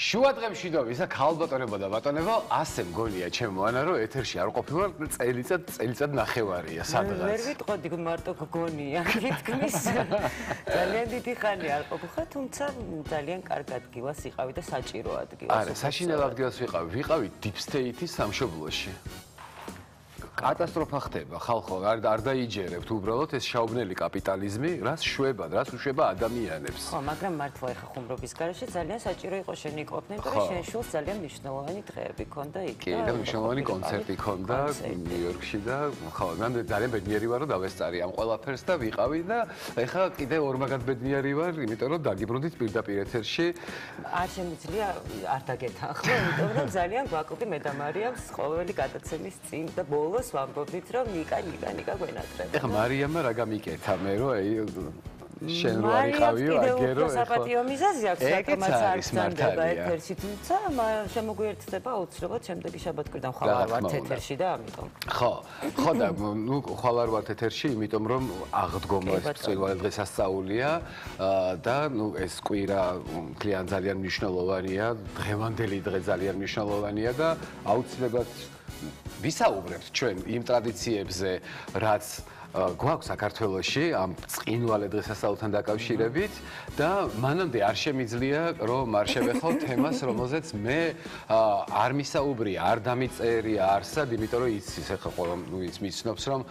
შუა დღემში და ვისა ქალბატონებო და ბატონებო, ასე მგონია ჩემო ანა რომ ეთერში არ ყოფილვარ წელიწად ნახევარია სადღაც. ვერ ვიტყოდი მარტო გგონია, თითქმის ძალიან დიდი ხანი არ ყოფილხარ, თუმცა ძალიან კარგ ადგილას იყავი და საჭირო ადგილას. არა, საშინელ ადგილას ვიყავი Deep State-ის სამშობლოში. კატასტროფა ხდება, ხალხო არ დაიჯერებთ უბრალოდ ეს შაუბნელი კაპიტალიზმი, რაც შვება, რაც უშვება ადამიანებს. ხო, მაგრამ მართლა ეხა ხუმრობის გარეშე ძალიან საჭირო იყო შენი ყოფნა, იმიტომ რომ შენ შულს ძალიან მნიშვნელოვანი დღეები ქონდა იქ. კი, და მნიშვნელოვანი კონცერტი ქონდა ნიუ-იორკში და ხო, მე ძალიან ბედნიერი ვარ რომ დავესწარი ამ ყველაფერს და ვიყავი და ეხა კიდე ორმაგად ბედნიერი ვარ, იმიტომ რომ დაგიბრუნდით პირდაპირ ეთერში. არ შემიძლია არ დაგეთანხმო, იმიტომ რომ ძალიან გვაკლდი მე და მარიამს ყოველი გადაცემის წინ და ბოლოს ვამბობდით რომ ნიკა გვენატრება. ეხა მარიამმა რა გამიკეთა მე რომ აი შენ რო არიყავიო აგერო ეხლა საპატიო მიზეზი აქვს საკმაოდ არცანდება ეთერში თუმცა შემოგვიერთდება აუცილებლად შემდეგი შაბათ-კვირიდან ხვალ არ ვართ ეთერში და ამიტომ ხო და ნუ ხვალ არ ვართ ეთერში იმიტომ რომ აღდგომა ეს წვილი დღესასწაულია და ნუ ეს კვირა ძალიან ძალიან მნიშვნელოვანია დღევანდელი დღე ძალიან მნიშვნელოვანია და აუცილებლად ვისაუბრებთ ჩვენ იმ ტრადიციებზე რაც გვაქვს საქართველოში ამ წინვალე დღესასწაულთან დაკავშირებით და მანამდე არ შემიძლია რომ არ შევეხო თემას რომელზეც მე არ მისაუბრია, არ დამიწერია არსად, იმიტომ რომ იცის ახლა ყველა ის მიცნობს რომ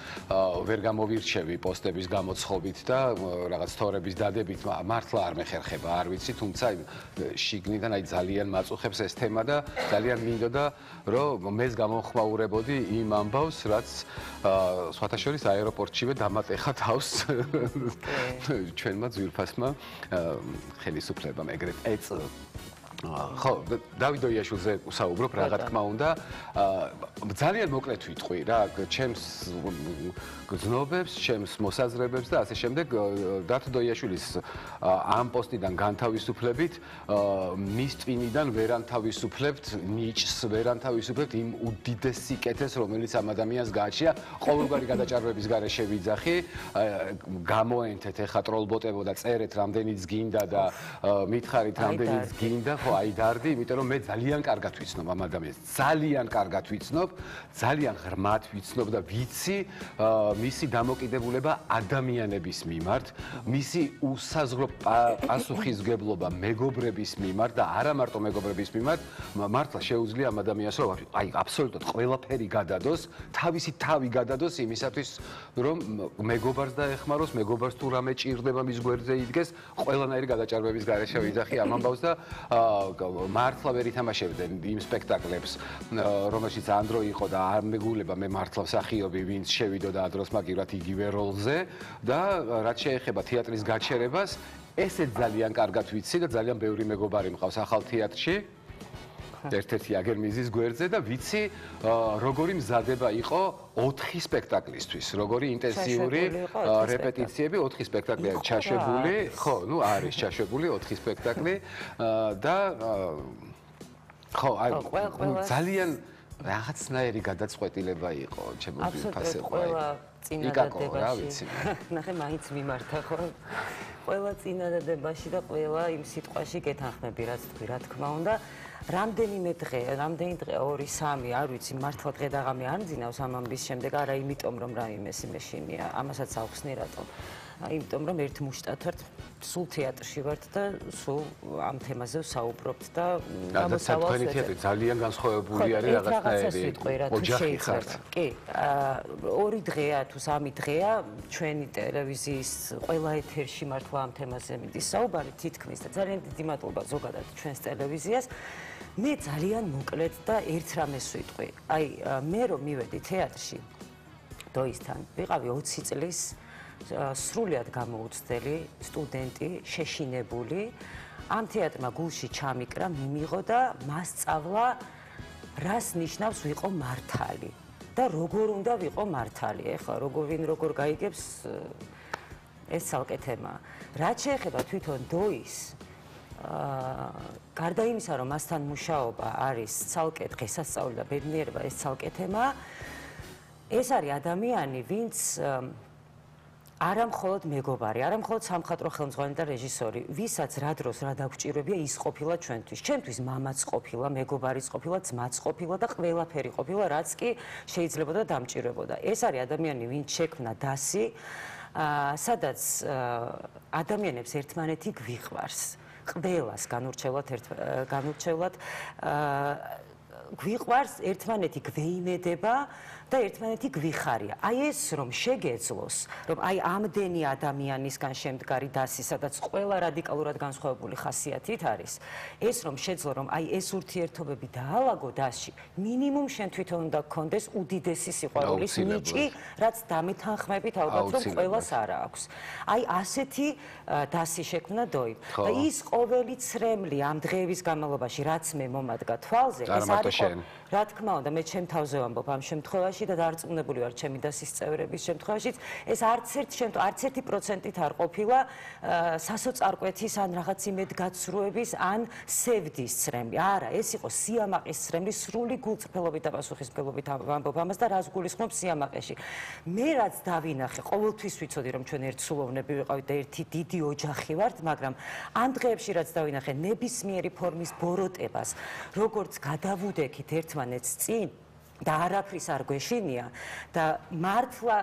ვერ გამოვირჩევი პოსტების გამოცხობით და რაღაც თორების დადებით მართლა არ მეხერხება, არ ვიცი, თუმცა შიგნიდან აი ძალიან მაწუხებს ეს თემა და ძალიან მინდოდა რომ მეც გამოვხმაურებოდი იმ ამბავს, რაც სხვათა შორის აეროპორტშივე დამატეხა თავს ჩვენმა ძვირფასმა ხელისუფლებამ ეგრეთ ეწოდა. ხო, დავით დოიაშვილზე ვსაუბრობ, რა თქმა უნდა. ძალიან მოკლედ ვიტყვი რა, ჩემს გრძნობებს, ჩემს მოსაზრებებს და ასე შემდეგ დავით დოიაშვილის ამ პოსტიდან განთავისუფლებით მის ტვინიდან ვერ ანთავისუფლებთ ნიჭს, ვერ ანთავისუფლებთ იმ უდიდეს სიკეთეს, რომელიც ამ ადამიანს გააჩნია. ყოველგვარი გადაჭარბების გარეშე ვიძახი, გამოენთეთ ეხა ტროლბოტებო და წერეთ რამდენიც გინდა და მითხარით რამდენიც გინდა, ხო აი დარდი, იმიტომ რომ მე ძალიან კარგად ვიცნობ ამ ადამიანს, ძალიან კარგად ვიცნობ, ძალიან ღრმად ვიცნობ და ვიცი მისი დამოკიდებულება ადამიანების მიმართ, მისი უსაზღვრო პასუხისგებლობა მეგობრების მიმართ და არა მარტო მეგობრების მიმართ, მართლა შეუძლია ამ ადამიანს რომ აი აბსოლუტურად ყველაფერი გადადოს, თავისი თავი გადადოს იმისათვის რომ მეგობარს დაეხმაროს, მეგობარს თუ რამე ჭირდება მის გვერდზე იდგეს, ყველანაირი გადაჭარბების გარეშე ვიძახი ამ ამბავს და მართლა ვერ ითამაშებდნენ იმ სპექტაკლებს, რომელშიც ანდრო იყო და არ მეგულება მე მართლა მსახიობი, ვინც შევიდოდა ადროს მაგივრად იგივე როლზე და რაც შეეხება თეატრის გაჩერებას, ესეც ძალიან კარგად ვიცი და ძალიან ბევრი მეგობარი მყავს ახალ თეატრში. ერთ-ერთი აგერმიზის გვერდზე და ვიცი როგორი მზადება იყო 4 სპექტაკლისთვის, როგორი ინტენსიური რეპეტიციები 4 სპექტაკლია ჩაშვებული, ხო, ნუ არის ჩაშვებული 4 სპექტაკლი და ხო, აი ძალიან რაღაცნაირი გადაწყვეტილება იყო ჩემო ფასეყო. წინადადებაში. ნახე, მაინც მიმართა ხო? ყველა წინადადებაში და ყველა იმ სიტყვაში გეთანხმები, რაც თქვი, რა თქმა უნდა. რამდენი დღე, 2-3, არ ვიცი, მართლა დღე და ღამე არ მძინავს ამ ამბის შემდეგ, არა იმიტომ რომ რაიმე სიმეშინია, ამასაც ავხსნი რატომ. იმიტომ რომ ერთ მუშტად ვართ, სულ თეატრში ვართ და სულ ამ თემაზე ვსაუბრობთ და გამოსავალს ვეძებთ. თეატრი ძალიან განსხვავებული არის რაღაცნაირი ოჯახი ხართ. კი, 2 დღეა თუ 3 დღეა ჩვენი ტელევიზიის ყველა ეთერში მართლა ამ თემაზე მიდის საუბარი თითქმის და ძალიან დიდი მადლობა ზოგადად ჩვენს ტელევიზიას. მე ძალიან მოკლედ და ერთ რამეს ვიტყვი. აი, მე რომ მივედი თეატრში დოისთან, ვიყავი 20 წლის სრულიად გამოუცდელი სტუდენტი, შეშინებული. ამ თეატრმა გულში ჩამიკრა, მიმიღო და მასწავლა რას ნიშნავს ვიყო მართალი და როგორ უნდა ვიყო მართალი. ეხლა როგორ გაიგებს ეს ცალკე თემაა. რაც შეეხება თვითონ დოის გარდა იმისა, რომ მასთან მუშაობა არის ცალკე დღესასწაული და ბედნიერება ეს ცალკე თემაა, ეს არის ადამიანი, ვინც არა მხოლოდ მეგობარი, არა მხოლოდ სამხატვრო ხელმძღვანელი და რეჟისორი, ვისაც რა დროს რა დაგვჭირებია, ის ყოფილა ჩვენთვის. ჩვენთვის მამაც ყოფილა, მეგობარიც ყოფილა, ძმაც ყოფილა და ყველაფერი ყოფილა, რაც კი შეიძლებოდა დამჭირებოდა. ეს არის ადამიანი, ვინც შექმნა დასი, სადაც ადამიანებს ერთმანეთი გვიყვარს. ყველას განურჩევლად გვიყვარს, ერთმანეთი გვეიმედება და ერთმანეთი გვიხარია. აი ეს რომ შეგეძლოს, რომ აი ამდენი ადამიანისგან შემდგარი დასი, სადაც ყველა რადიკალურად განსხვავებული ხასიათით არის, ეს რომ შეძლო, რომ აი ეს ურთიერთობები დაალაგო დასში, მინიმუმ შენ თვითონ უნდა გქონდეს უდიდესი სიყვარულის ნიჭი, რაც დამეთანხმებით ალბათ რომ ყველას არა აქვს. აი ასეთი დასი შექმნა დოიმ. და ის ყოველი ცრემლი ამ დღეების განმავლობაში, რაც მე მომადგა თვალზე, ეს არის რა თქმა უნდა, მე ჩემ თავზე ვამბობ ამ შემთხვევაში და დარწმუნებული ვარ ჩემი დასის წევრების შემთხვევაშიც, ეს არც ერთი პროცენტით არ ყოფილა სასოწარკვეთის ან რაღაც იმედგაცრუების ან სევდის ცრემლი. არა, ეს იყო სიამაყის ცრემლი, სრული გულწრფელობით და პასუხისმგებლობით ვამბობ ამას და რას გულისხმობს სიამაყეში. მე რაც დავინახე, ყოველთვის ვიცოდი რომ ჩვენ ერთსულოვნები ვიყავით და ერთი დიდი ოჯახი ვართ, მაგრამ ამ დღეებში რაც დავინახე, ნებისმიერი ფორმის ბოროტებას, როგორც გადავუდექით ერთმანეთს წინ და არაფრის არ გვეშინია და მართლა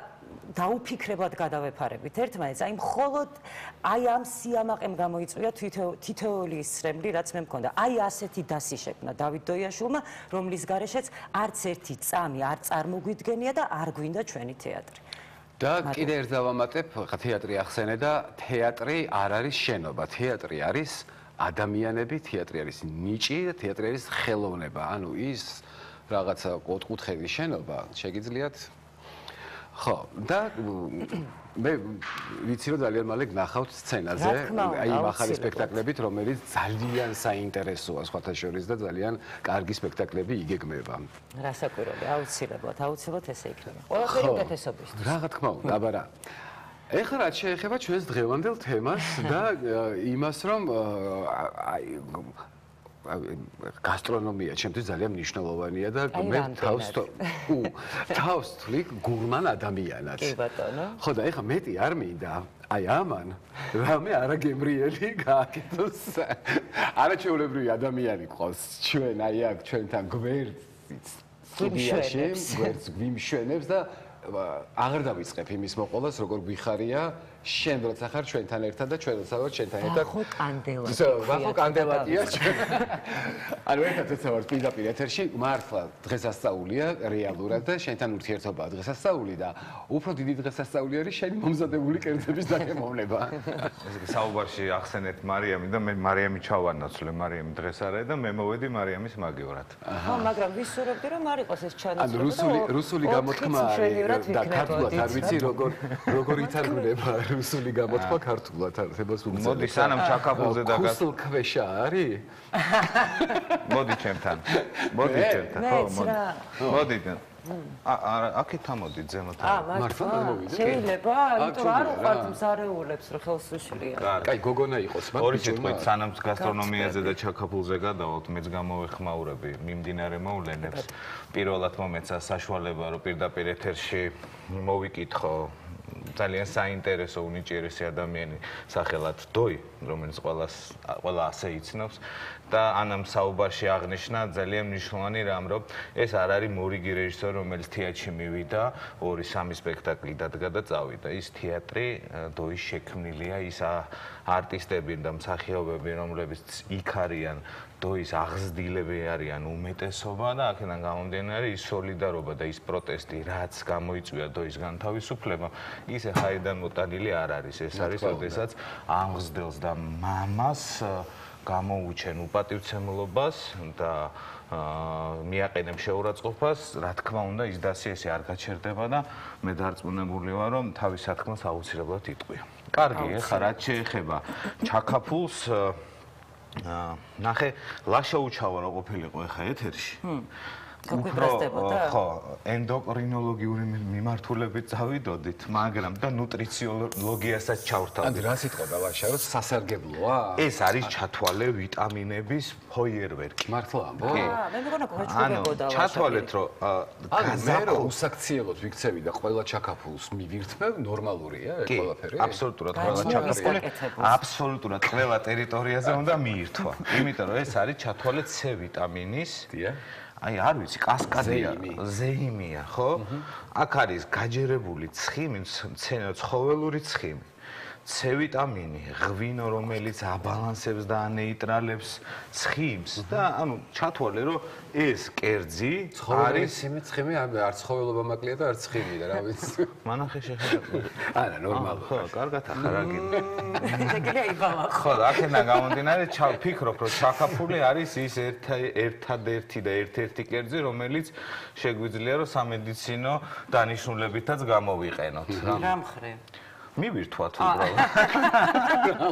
დაუფიქრებლად გადავეფარებით ერთმანეთს, აი მხოლოდ აი ამ სიამაყემ გამოიწვია თითოეული ის ცრემლი, რაც მე მქონდა. აი ასეთი დასი შექმნა დავით დოიაშვილმა, რომლის გარეშეც არც ერთი წამი არ წარმოგვიდგენია და არ გვინდა ჩვენი თეატრი. და კიდე ერთ დავამატებ, თეატრი ახსენე და თეატრი არ არის შენობა, თეატრი არის ადამიანები, თეატრი არის ნიჭი და თეატრი არის ხელოვნება. ანუ ის რაღაცა ოთხკუთხედი შენობა შეგიძლიათ. ხო, და მე ვიცი რომ ძალიან მალე გნახავთ სცენაზე, აი იმ ახალი სპექტაკლებით, რომელიც ძალიან საინტერესოა სხვათა შორის და ძალიან კარგი სპექტაკლები იგეგმება. რასაკვირველი, აუცილებლად ესე იქნება. ყველაფერი უკეთესობისთვის. რა თქმა უნდა, აბა რა. ეხლა რაც შეეხება ჩვენს დღევანდელ თემას და იმას, რომ აი გასტრონომია ჩემთვის ძალიან მნიშვნელოვანია და მე თავს თვლი გურმან ადამიანად. კი ბატონო. ხო და ეხლა მეტი არ მინდა აი ამან რამე არაგემრიელი გააკეთოს. არაჩვეულებრივი ადამიანი ყავს ჩვენ აი აქ ჩვენთან გვერდით სტუდიაში, გვერდს გვიმშვენებს და აღარ დავიწყებ იმის მოყოლას, როგორ გვიხარია შენ როცა ხარ ჩვენთან ერთად და ჩვენ როცა ვარ ჩვენთან ერთად. ვახო კანდელატია ჩვენ. ანუ ერთად როცა ვარ პირდაპირ ეთერში, მართლა დღესასწაულია რეალურად და შენთან ურთიერთობაა დღესასწაული და უფრო დიდი დღესასწაული არის შენი მომზადებული კერძების დაგემოვნება. საუბარში ახსენეთ მარიამი და მე მარიამი ჩავანაცვლე, მარიამი დღეს არა და მე მოვედი მარიამის მაგივრად. ხო, მაგრამ ვისურვებდი რომ არ იყოს ეს ჩანაცვლება. ანუ რუსული გამოთქმა და ქართულად არ ვიცი როგორ ითარგმნება რუსული გამოთქმა ქართულად არსებას უგზავნა. მოდი სანამ ჩაკაპულზე და ქუსლქვეშა არის? მოდი ჩემთან. მოდი ჩემთან. მოდი. აქეთ ამოდით ზემოთ. მართლა მოვიდე. შეიძლება, იმიტომ არ უყვართ მზარეულებს რო ხელს უშლიან. კაი, გოგონა იყოს, მაგრამ ორი სიტყვით სანამ გასტრონომიაზე და ჩაკაპულზე გადავალთ, მეც გამოვეხმაურები მიმდინარე მოვლენებს. პირველად მომეცა საშუალება, რომ პირდაპირ ეთერში მოვიკითხო ძალიან საინტერესო უნიჭიერესი ადამიანი სახელად დოი, რომელიც ყველა ასე იცნობს და ანამ საუბარში აღნიშნა ძალიან მნიშვნელოვანი რამ, რომ ეს არ არის მორიგი რეჟისორი, რომელიც თეატრში მივიდა, 2-3 სპექტაკლი დადგა და წავიდა. ის თეატრი დოის შექმნილია, ის არტისტები და მსახიობები, რომლებიც იქ არიან, დოის აღზრდილები არიან უმეტესობა და აქედან გამომდინარე ის სოლიდარობა და ის პროტესტი, რაც გამოიწვია დოის განთავისუფლება, ის ხაიდან მოტანილი არ არის. ეს არის, როდესაც აღზრდელს და მამას გამოუჩენ უპატივცემლობას და მიაყენებს შეურაცხყოფას, რა თქმა უნდა, ის დასი ესე არ გაჩერდება და მე დარწმუნებული ვარ, რომ თავის სათქმელს აუცილებლად იტყვია. კარგი, ეხლა რაც შეეხება ჩაკაპულს ნახე, ლაშა უჩავა რა ყოფილიყო ეხა ეთერში. ხო, ენდოკრინოლოგიური მიმართულებით წავიდოდით, მაგრამ და ნუტრიციოლოგიასაც ჩავრთავთ. ანუ რა სიტყვა დავაშა, რომ სასარგებლოა? ეს არის ჩათვალე ვიტამინების ფოიერვერკი. მართლა ამბო? მე მეგონა გვეჭვებოდა ჩათვალეთ, რომ მე რომ უსაქციელოდ ვიქცევი და ყველა ჩაკაფულს მივირთმევ, ნორმალურია ეს ყველაფერი? აბსოლუტურად ყველა ჩაკაფული, აბსოლუტურად ყველა ტერიტორიაზე უნდა მიირთვა. იმიტომ რომ ეს არის ჩათვალე C ვიტამინის აი არ ვიცი კასკადია ზეიმია ხო აქ არის გაჯერებული ცხიმი ცხოველური ცხიმი C ვიტამინი ღვინო რომელიც აბალანსებს და ანეიტრალებს ცხიმს და ანუ ჩათვალე რომ ეს კერძი არის ცხიმი არ ცხოველობა მაკლია და არ ცხიმი და რა ვიცი მანახე შეხედა არა ნორმალურად ხო კარგად ახარაგე ეგრე იბალა ხო აქედან გამომდინარე ვფიქრობ რომ ჩაკაფული არის ის ერთადერთი და ერთ-ერთი კერძი რომელიც შეგვიძლია რომ სამედიცინო დანიშნულებითაც გამოვიყენოთ რა მხრე მივირთვათ უბრალოდ.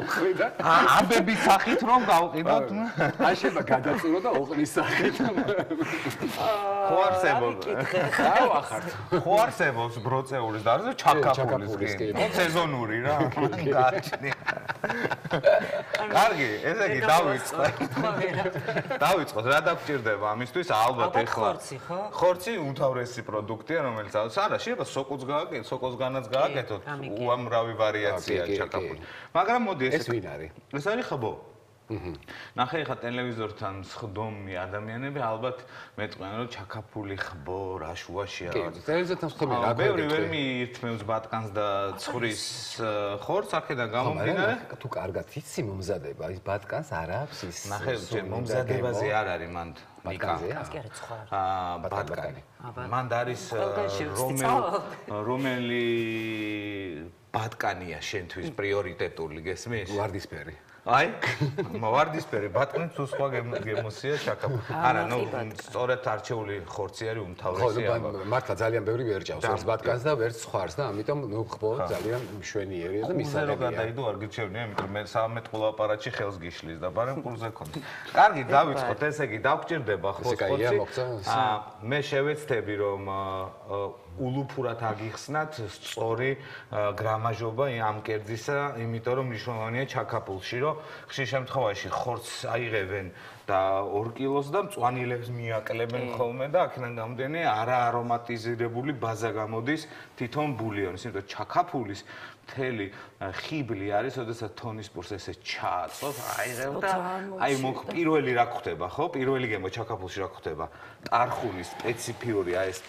ხრიდა? აბების სახით რომ გავყიდოთ. აშება გადაწურო და ოყნის სახით. ხო არსებობს. დავახართ. ხო არსებობს ბროწეულის და არის ჩაკაფულის კი. სეზონური რა. გააჩნია. კარგი, ესე იგი დავიწყოთ. დავიწყოთ, რა დაგჭირდება ამისთვის ალბათ ეხლა. ხორცი უმთავრესი პროდუქტია რომელიც არა, შეიძლება სოკოც გააკეთოთ, სოკოსგანაც გააკეთოთ. უამრავი ვარიაცია ჩაკაფული. მაგრამ მოდი ეს ვინ არის? ეს არის ხბო. ნახე ხა ტელევიზორთან სხდომი ადამიანები ალბათ მეტყვიან რომ ჩაკაფული ხბო რა შუაშია კი ტელევიზორთან სხდომი რა ბევრი ვერ მიირთმევს ბატკანს და ცხვრის ხორცს აქედან გამომდინარე თუ კარგად იცი მომზადება ის ბატკანს არ აქვს ის ნახე მომზადებაზე არ არის მან ბატკანი მან არის რომელი ბატკანია შენთვის პრიორიტეტული გესმის ვარდისფერი აი ვარდისფერი ბატკანი თუ სხვა გემოსია ჩაკაფული არა ნუ სწორედ არჩეული ხორცი არის უმთავრესი ხო მართლა ძალიან ბევრი ვერ ჭავს ერთ ბატკანს და ვერც სხვას და ამიტომ ნუ ხბო ძალიან მშვენიერია და მისაღებია გადაიდო არ გიჩვენია იმიტომ მე 13 ყოლა აპარატში ხელს გიშლის და ბარემ ყურზე ქონდა კარგი დავიწყოთ ესე იგი დავგჭირდება ხორცი მე შევეცდები რომ ულუფურად აგიხსნათ სწორი გრამაჟობა ამ კერძისა, იმიტომ რომ მნიშვნელოვანია ჩაკაფულში, რომ ხშირ შემთხვევაში ხორცს აიღებენ და 2 კილოს და მწვანილებს მიაკლებენ ხოლმე და აქედან გამომდინარე არაარომატიზირებული ბაზა გამოდის თვითონ ბულიონის, იმიტომ ჩაკაფულის მთელი ხიბლი არის, ოდესაც თონის პურს ესე ჩააწვავ, აიღებ და აი პირველი რა ხდება, ხო? პირველი გემო ჩაკაფულში რა ხდება? ტარხულის სპეციფიური აი ეს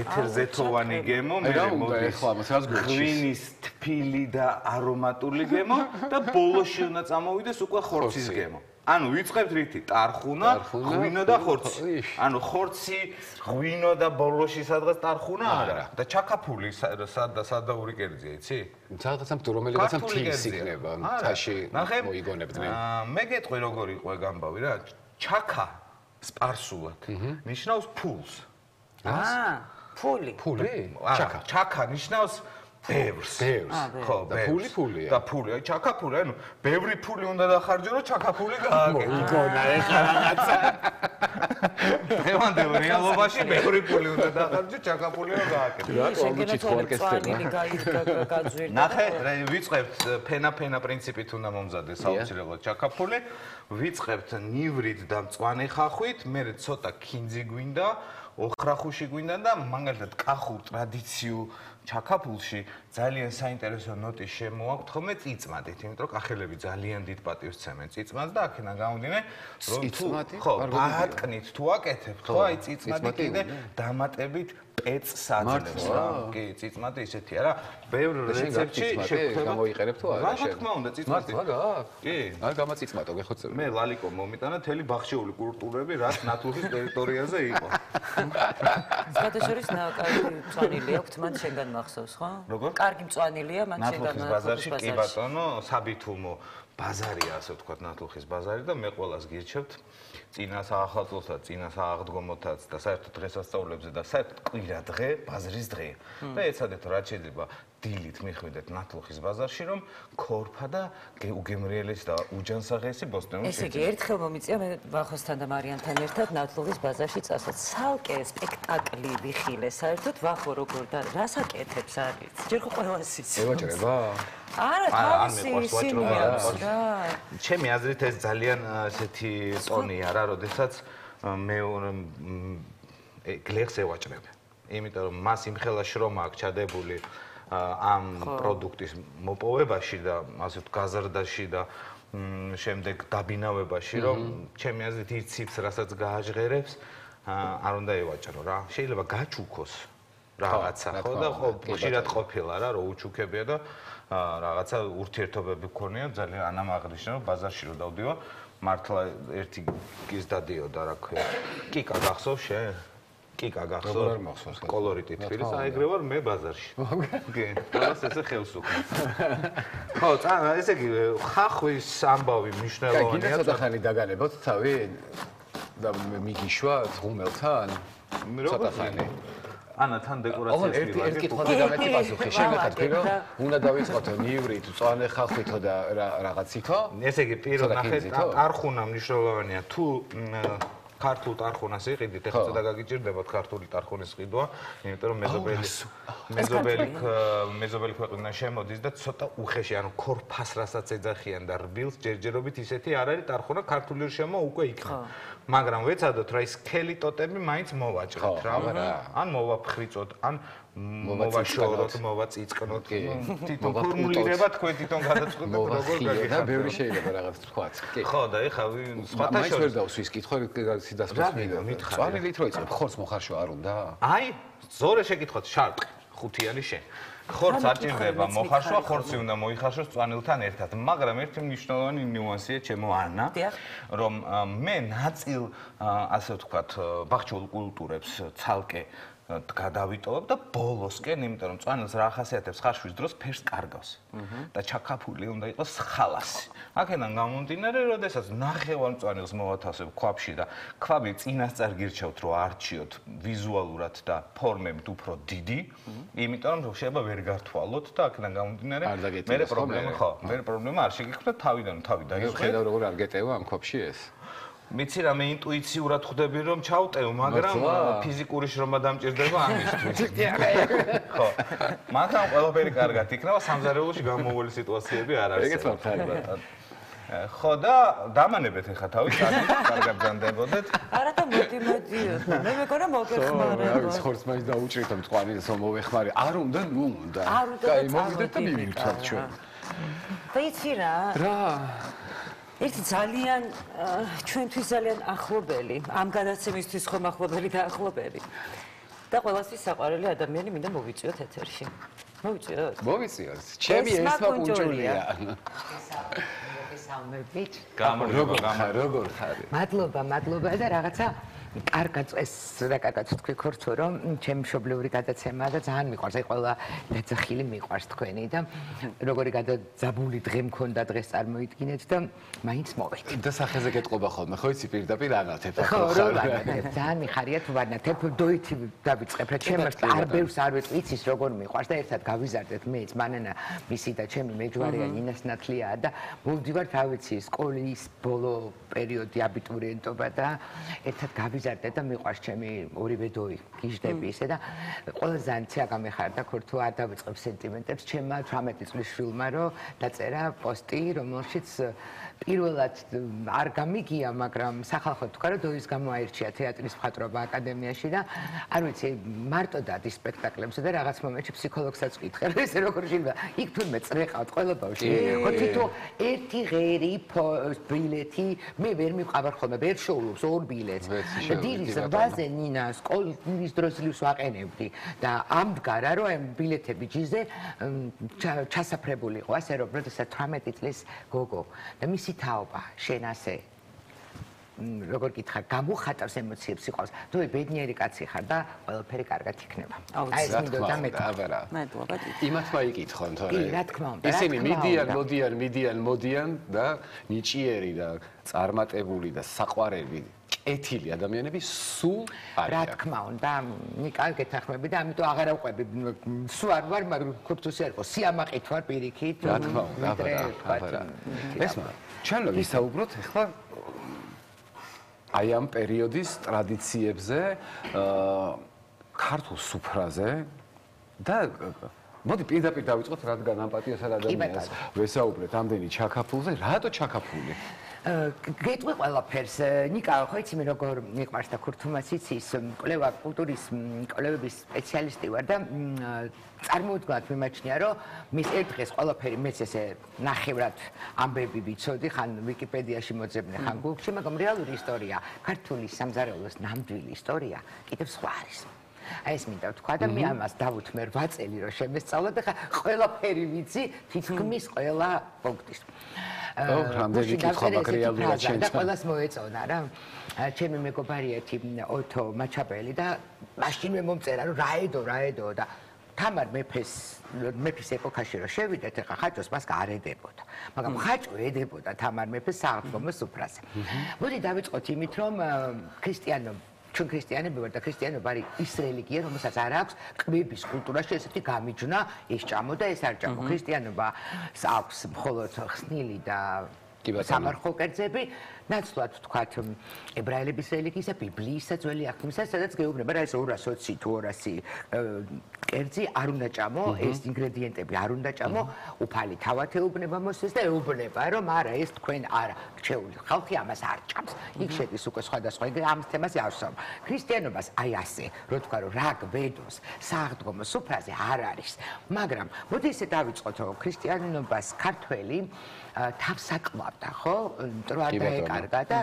ეთერზეთოვანი გემო, მე მოდის ღვინის თბილი და არომატული გემო და ბოლოში უნდა წამოვიდეს უკვე ხორცის გემო. ანუ ვიწყებთ რითი? ტარხუნა, ღვინო და ხორცი. ანუ ხორცი, ღვინო და ბოლოში სადღაც ტარხუნა არა. და ჩაკაფული სადაური კერძია, იცი? სადღაც რომელიღაცა მთის იქნება, მთაში მოიგონებდნენ. მე გეტყვი როგორ იყო ეგ ამბავი რა. ჩაკა სპარსულად ნიშნავს ფულს. ფული. ფული? ჩაკა ნიშნავს ბევრს. ხო, და ფულია. და ფული, აი ჩაკაფული, ანუ ბევრი ფული უნდა დახარჯო, რომ ჩაკაფული გააკეთო. მოიგონა ეხლა რაღაცა. დღევანდელ რეალობაში ბევრი ფული უნდა დახარჯო, ჩაკაფული რომ გააკეთო. ნახე, ვიწყებთ ფენა პრინციპით უნდა მომზადდეს საოცრებად ჩაკაფული. ვიწყებთ ნივრით და მწვანე ხახვით, მერე ცოტა ქინძი გვინდა, ოხრახუში გვინდა და მაგალითად კახურ ტრადიციულ ჩაკაფულში ძალიან საინტერესო ნოტი შემოაქვთ ხოლმე წიწმადით, იმიტომ რომ კახელები ძალიან დიდ პატივს სცემენ წიწმადს და აქედან გამომდინარე რომ ხო, ბატკნით თუ აკეთებთ, ხო, აი წიწმადი კიდე დამატებით პეწს აძლევს რა. კი, წიწმადი ისეთია რა. ბევრ რეცეპტში შეგვიძლია გამოიყენებ თუ არა შენ. რა თქმა უნდა, წიწმადი. კი. არ გამაწიწმატო, გეხოცები. მე ლალიკო მომიტანა თელი ბახშეული კულტურები, რაც ნათლუღის ტერიტორიაზე იყო. სხვადასხვა კარგი მწვანილი აქვს, მან შენგან მახსოვს, ხო? როგორ? კარგი მწვანილია, მან შენგან ნათლუღის ბაზარში, კი ბატონო, საბითუმო ბაზარია, ასე ვთქვათ, ნათლუღის ბაზარი და მე ყველას გირჩევთ. წინა საახალწლოსა, წინა სააღდგომოთაც და საერთოდ დღესასწაულებზე და საერთოდ კვირა დღე ბაზრის დღეა. და ეცადეთ რაც შეიძლება დილით მიხვიდეთ ნათლუხის ბაზარში, რომ ქორფა და უგემრიელეს და უჯანსაღესი ბოსტნეულში. ესე იგი, ერთხელ მომიწია მე ვახოსთან და მარიანთან ერთად ნათლუღის ბაზარში წასვლა. ცალკე სპექტაკლი ვიხილე, საერთოდ ვახო როგორ და რას აკეთებს არის? ჯერ ხო ყველას იცი. ევაჭრება? არა, თავისი სიმიავს რა. ჩემი აზრით ეს ძალიან ესეთი ტონია რა, როდესაც მე გლეხს ევაჭრებ. იმიტომ რომ მას იმხელა შრომა აქვს ჩადებული ამ პროდუქტის მოპოვებაში და ასე ვთქვათ გაზრდაში და შემდეგ დაბინავებაში, რომ ჩემი აზრით ის ციფს, რასაც გააჟღერებს, არ უნდა ევაჭრო რა. შეიძლება გაჩუქოს რაღაცა, ხო და ხშირად ყოფილა რა, რომ უჩუქებია და რაღაცა ურთიერთობები გქონია, ძალიან ანამ აღნიშნა, რომ ბაზარში რო დავდივარ, მართლა ერთი გიზ დადიოდა, რა ქვია. კიკა გახსოვს შენ? კიკა გახსოვს? კოლორიტი თბილის, აიგრე ვარ მე ბაზარში. კი, ყველას ესე ხელს უქმნის. ხო, ესე იგი, ხახვის ამბავი მნიშვნელოვანია. კაი, კიდე ცოტა ხანი დაგანებოთ თავი და მიგიშვა ღუმელთან? ცოტა ხანი. ანა თან დეკორაციას ვიღებ. ერთი კითხვაზე დამეტი პასუხი. შეგახატი რომ უნდა დავიწყოთ ნივრით, მწვანე ხახვითო და რაღაცითო? ესე იგი, პირველ ნახეთ ტარხუნა მნიშვნელოვანია. თუ ქართულ ტარხუნას იყიდით, ეხლა ცოტა გაგიჭირდებათ ქართული ტარხუნის ყიდვა, იმიტომ რომ მეზობელი ქვეყნიდან შემოდის და ცოტა უხეში, ანუ ქორფას რასაც ეძახიან და რბილს ჯერჯერობით ისეთი არ არის ტარხუნა ქართული რშემო უკვე იქნა. მაგრამ ვეცადოთ რა ის სქელი ტოტები მაინც მოვაჭრეთ რა. ან მოვაფხრიწოთ, ან მოვაშოროთ, მოვაწიწკნოთ. თვითონ ფორმულირება თქვენ თვითონ გადაწყვეტეთ როგორ გაგიხართ. და ბევრი შეიძლება რაღაც თქვაც. ხო და ეხლა სხვათა შორის ვერ დავსვის კითხვა სიდასწროს მინდა. წვანილით რო იწყებ, ხორცს მოხარშვა არ უნდა? აი, ზორე შეკითხოთ, შარტყი, ხუთიანი შენ. ხორცს არ ჭირდება მოხარშვა, ხორცი უნდა მოიხარშოს წვანილთან ერთად, მაგრამ ერთი მნიშვნელოვანი ნიუანსია ჩემო ანა, რომ მე ნაწილ ასე ვთქვათ, ბაღჩულ კულტურებს ცალკე გადავიტოვებ და ბოლოსკენ, იმიტომ რომ წვანილს რა ახასიათებს ხარშვის დროს ფერს კარგავს და ჩაქაფული უნდა იყოს ხალასი. აქედან გამომდინარე, როდესაც ნახევარ წვანილს მოვათავსებ ქვაბში და ქვაბი წინასწარ გირჩევთ, რომ არჩიოთ ვიზუალურად და ფორმებით უფრო დიდი, იმიტომ რომ შეიძლება ვერ გართვალოთ და აქედან გამომდინარე მე პრობლემა ხო, მე პრობლემა არ შეგიქმნა თავიდან თავი დაიწყე. ხედავ როგორ არ გეტევა ამ ქვაბში ეს? მიცი რა მე ინტუიციურად ხვდები რომ ჩავტევ, მაგრამ ფიზიკური შრომა დამჭირდება ამისთვის. ხო. მაგრამ ყველაფერი კარგად იქნება, სამზარეულოში გამოუველი სიტუაციები არ არის. ეგეც მართალია. ხო და დამანებეთ ახლა თავის კარგად ბრძანდებოდეთ. არა და მოდი. მე მეკონა მოგეხმარებო. ხორცს მაინც დაუჭრით ამ წვანილს მოვეხმარი. არ უნდა, ნუ უნდა. არ უნდა. კაი, მოვიდეთ და მივირთვათ ჩვენ. და იცი რა? რა? ერთი ძალიან ჩვენთვის ძალიან ახლობელი, ამ გადაცემისთვის ხომ ახლობელი და ახლობელი. და ყველასთვის საყვარელი ადამიანი მინდა მოვიწიოთ ეთერში. მოვიწიოთ? მოვიწიოთ. ჩემი ესმა კუნჭულია. მოგესალმებით. როგორ ხარ? მადლობა და რაღაცა კარგად წეს და კარგად თქვი ქორცო რომ ჩემი მშობლიური გადაცემაა და ძალიან მიყვარს. აი ყველა დაძახილი მიყვარს თქვენი და როგორი გადაძაბული დღე მქონდა დღეს წარმოიდგინეთ და მაინც მოვედი. და სახეზე გეტყობა ხოლმე, ხო იცი პირდაპირ ანათებ ხო, ძალიან მიხარია თუ ვანათებ, დოითი დავიწყებ რა ჩემს არ ბევრს არ ვეწვი, იცის როგორ მიყვარს და ერთად გავიზარდეთ მეც მანანა მისი და ჩემი მეჯვარეა ნინას ნათლიაა და მოვდივართ რა ვიცი სკოლის ბოლო პერიოდი აბიტურიენტობა და ერთად გავიზარდეთ და მიყვარს ჩემი ორივე დოი გიჟდები ისე და ყველა ზანცია გამეხარდა ქორთო არ დავიწყებ სენტიმენტებს ჩემმა 18 წლის შვილმა რომ დაწერა პოსტი რომელშიც პირველად არ გამიგია მაგრამ სახალხო თქვა რომ დოის გამო აირჩია თეატრის მხატვრობა აკადემიაში და არ ვიცი მარტო დადის სპექტაკლებზე და რაღაც მომენტში ფსიქოლოგსაც ვკითხე რომ ესე როგორ შეიძლება იქ თურმე წრეყავთ ყველა ბავშვი ხო თვითონ ერთი ღერი ბილეთი მე ვერ მიყავარ ხოლმე ვერ შოულობს ორ ბილეთს დილის 8-ზე ნინა სკოლის დროს ლივს ვაყენებდი და ამდგარა რომ ამ ბილეთები ჯიზე ჩასაფრებული იყო ასე რომ როდესაც 18 წლის გოგო და მისი თაობა შენ ასე როგორ გითხრა გამოხატავს ემოციებს სიყვარულს თუ ბედნიერი კაცი ხარ და ყველაფერი კარგად იქნება აი ეს მინდოდა მადლობა იმათ მაიკითხონ თორე კი რა თქმა უნდა ისინი მიდიან და ნიჭიერი და წარმატებული და საყვარელი ეთილი ადამიანები სულ არიან. რა თქმა უნდა, ნიკა გეთახმები და ამიტომ აღარ ავყვები. სულ არ ვარ, მაგრამ ქურთუსი არ იყო. სიამაყით ვარ პირიქით. რა თქმა უნდა, აბარა. ესმა, ჩვენ ვისაუბროთ ახლა აი ამ პერიოდის ტრადიციებზე, ქართულ სუფრაზე და მოდი პირდაპირ დავიწყოთ, რადგან ამ პატიოსან ადამიანს ვესაუბრეთ ამდენი ჩაქაფულზე, რატო ჩაქაფული? გეტყვი ყველაფერს. ნიკა, ხო იცი მე როგორ მიყვარს და ქურთულმაც იცის, კვლევა კულტურის კვლევების სპეციალისტი ვარ და წარმოუდგენლად მიმაჩნია, რომ მის ერთ დღეს ყველაფერი მეც ესე ნახევრად ამბები ვიცოდი, ხან ვიკიპედიაში მოძებნე, ხან გუგლში, მაგრამ რეალური ისტორია, ქართული სამზარეულოს ნამდვილი ისტორია კიდევ სხვა არის. აი ეს მინდა ვთქვა და მე ამას დავუთმე 8 წელი რომ შემესწავლა და ხა ყველაფერი ვიცი თითქმის ყველა პუნქტის. რამდენი კითხვა მაქვს რეალურად და ყველას მოეწონა რა. ჩემი მეგობარიეთი ოთო მაჩაპელი და მაშინვე მომწერა რომ რაედო და თამარ მეფის ეპოქაში რომ შევიდეთ, ეხა ხაჭოს მას არ ედებოდა. მაგრამ ხაჭო ედებოდა თამარ მეფეს სააღდგომო სუფრაზე. მოდი დავიწყოთ იმით, რომ ჩვენ ქრისტიანები ვარ და ქრისტიანობა არის ის რელიგია, რომელსაც არ აქვს კვების კულტურაში ესეთი გამიჯვნა, ეს ჭამო და ეს არ ჭამო. ქრისტიანობას აქვს მხოლოდ ხსნილი და სამარხო კერძები, ნაცვლად ვთქვათ ებრაელების რელიგიისა, ბიბლიისა, ძველი აღთქმისა, სადაც გეუბნება რა ეს 220 თუ 200 კერძი არ უნდა ჭამო, ეს ინგრედიენტები არ უნდა ჭამო, უფალი თავად ეუბნება მოსეს და ეუბნება რომ არა ეს თქვენ არა რჩეული ხალხი ამას არ ჭამს. იქ შედის უკვე სხვადასხვა ამ თემას ავსავ. ქრისტიანობას აი ასე რო თქვა რომ რა გვედოს სააღდგომო სუფრაზე არ არის. მაგრამ მოდი ესე დავიწყოთ რომ ქრისტიანობას ქართველი თავსაკლავდა, ხო? იმიტომ რომ არ დაეკარგა და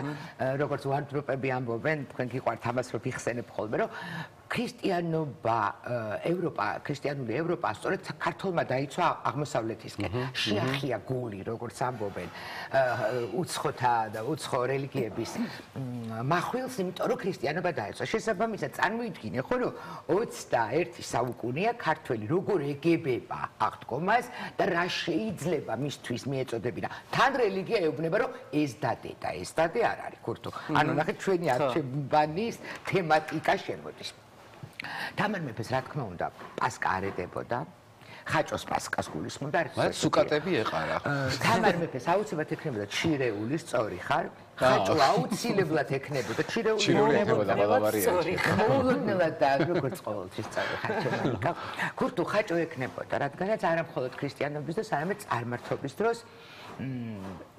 როგორც ვარდროპები ამბობენ, თქვენ გიყვართ ამას რომ ვიხსენებ ხოლმე, რომ ქრისტიანობა, ქრისტიანული ევროპა სწორედ საქართველმა დაიცვა აღმოსავლეთისკენ. შეახია გული, როგორც ამბობენ, უცხოთა და უცხო რელიგიების მახვილს, იმიტომ რომ ქრისტიანობა დაიცვა. შესაბამისად, წარმოიდგინე, ხო, რომ 21 საუკუნეა ქართველი როგორ ეგებება აღდგომას და რა შეიძლება მისთვის მიეწოდებინა. თან რელიგია ეუბნება, რომ ეს დადე არ არის ქურთო. ანუ ნახეთ, ჩვენი არჩევანის თემატიკა შემოდის. თამარ მეფეს რა თქმა უნდა პასკა არ ედებოდა. ხაჭოს პასკას გულისხმობდა. სუკატები ეყარა. თამარ მეფეს აუცილებლად ექნებოდა ჩირეული, სწორი ხარ. ხაჭო აუცილებლად ექნებოდა ჩირეული. მოულოდნელად და როგორც ყოველთვის სწორი ხაჭო. ქურთო ხაჭო ექნებოდა, რადგანაც არა მხოლოდ ქრისტიანობის დროს, არამედ წარმართობის დროს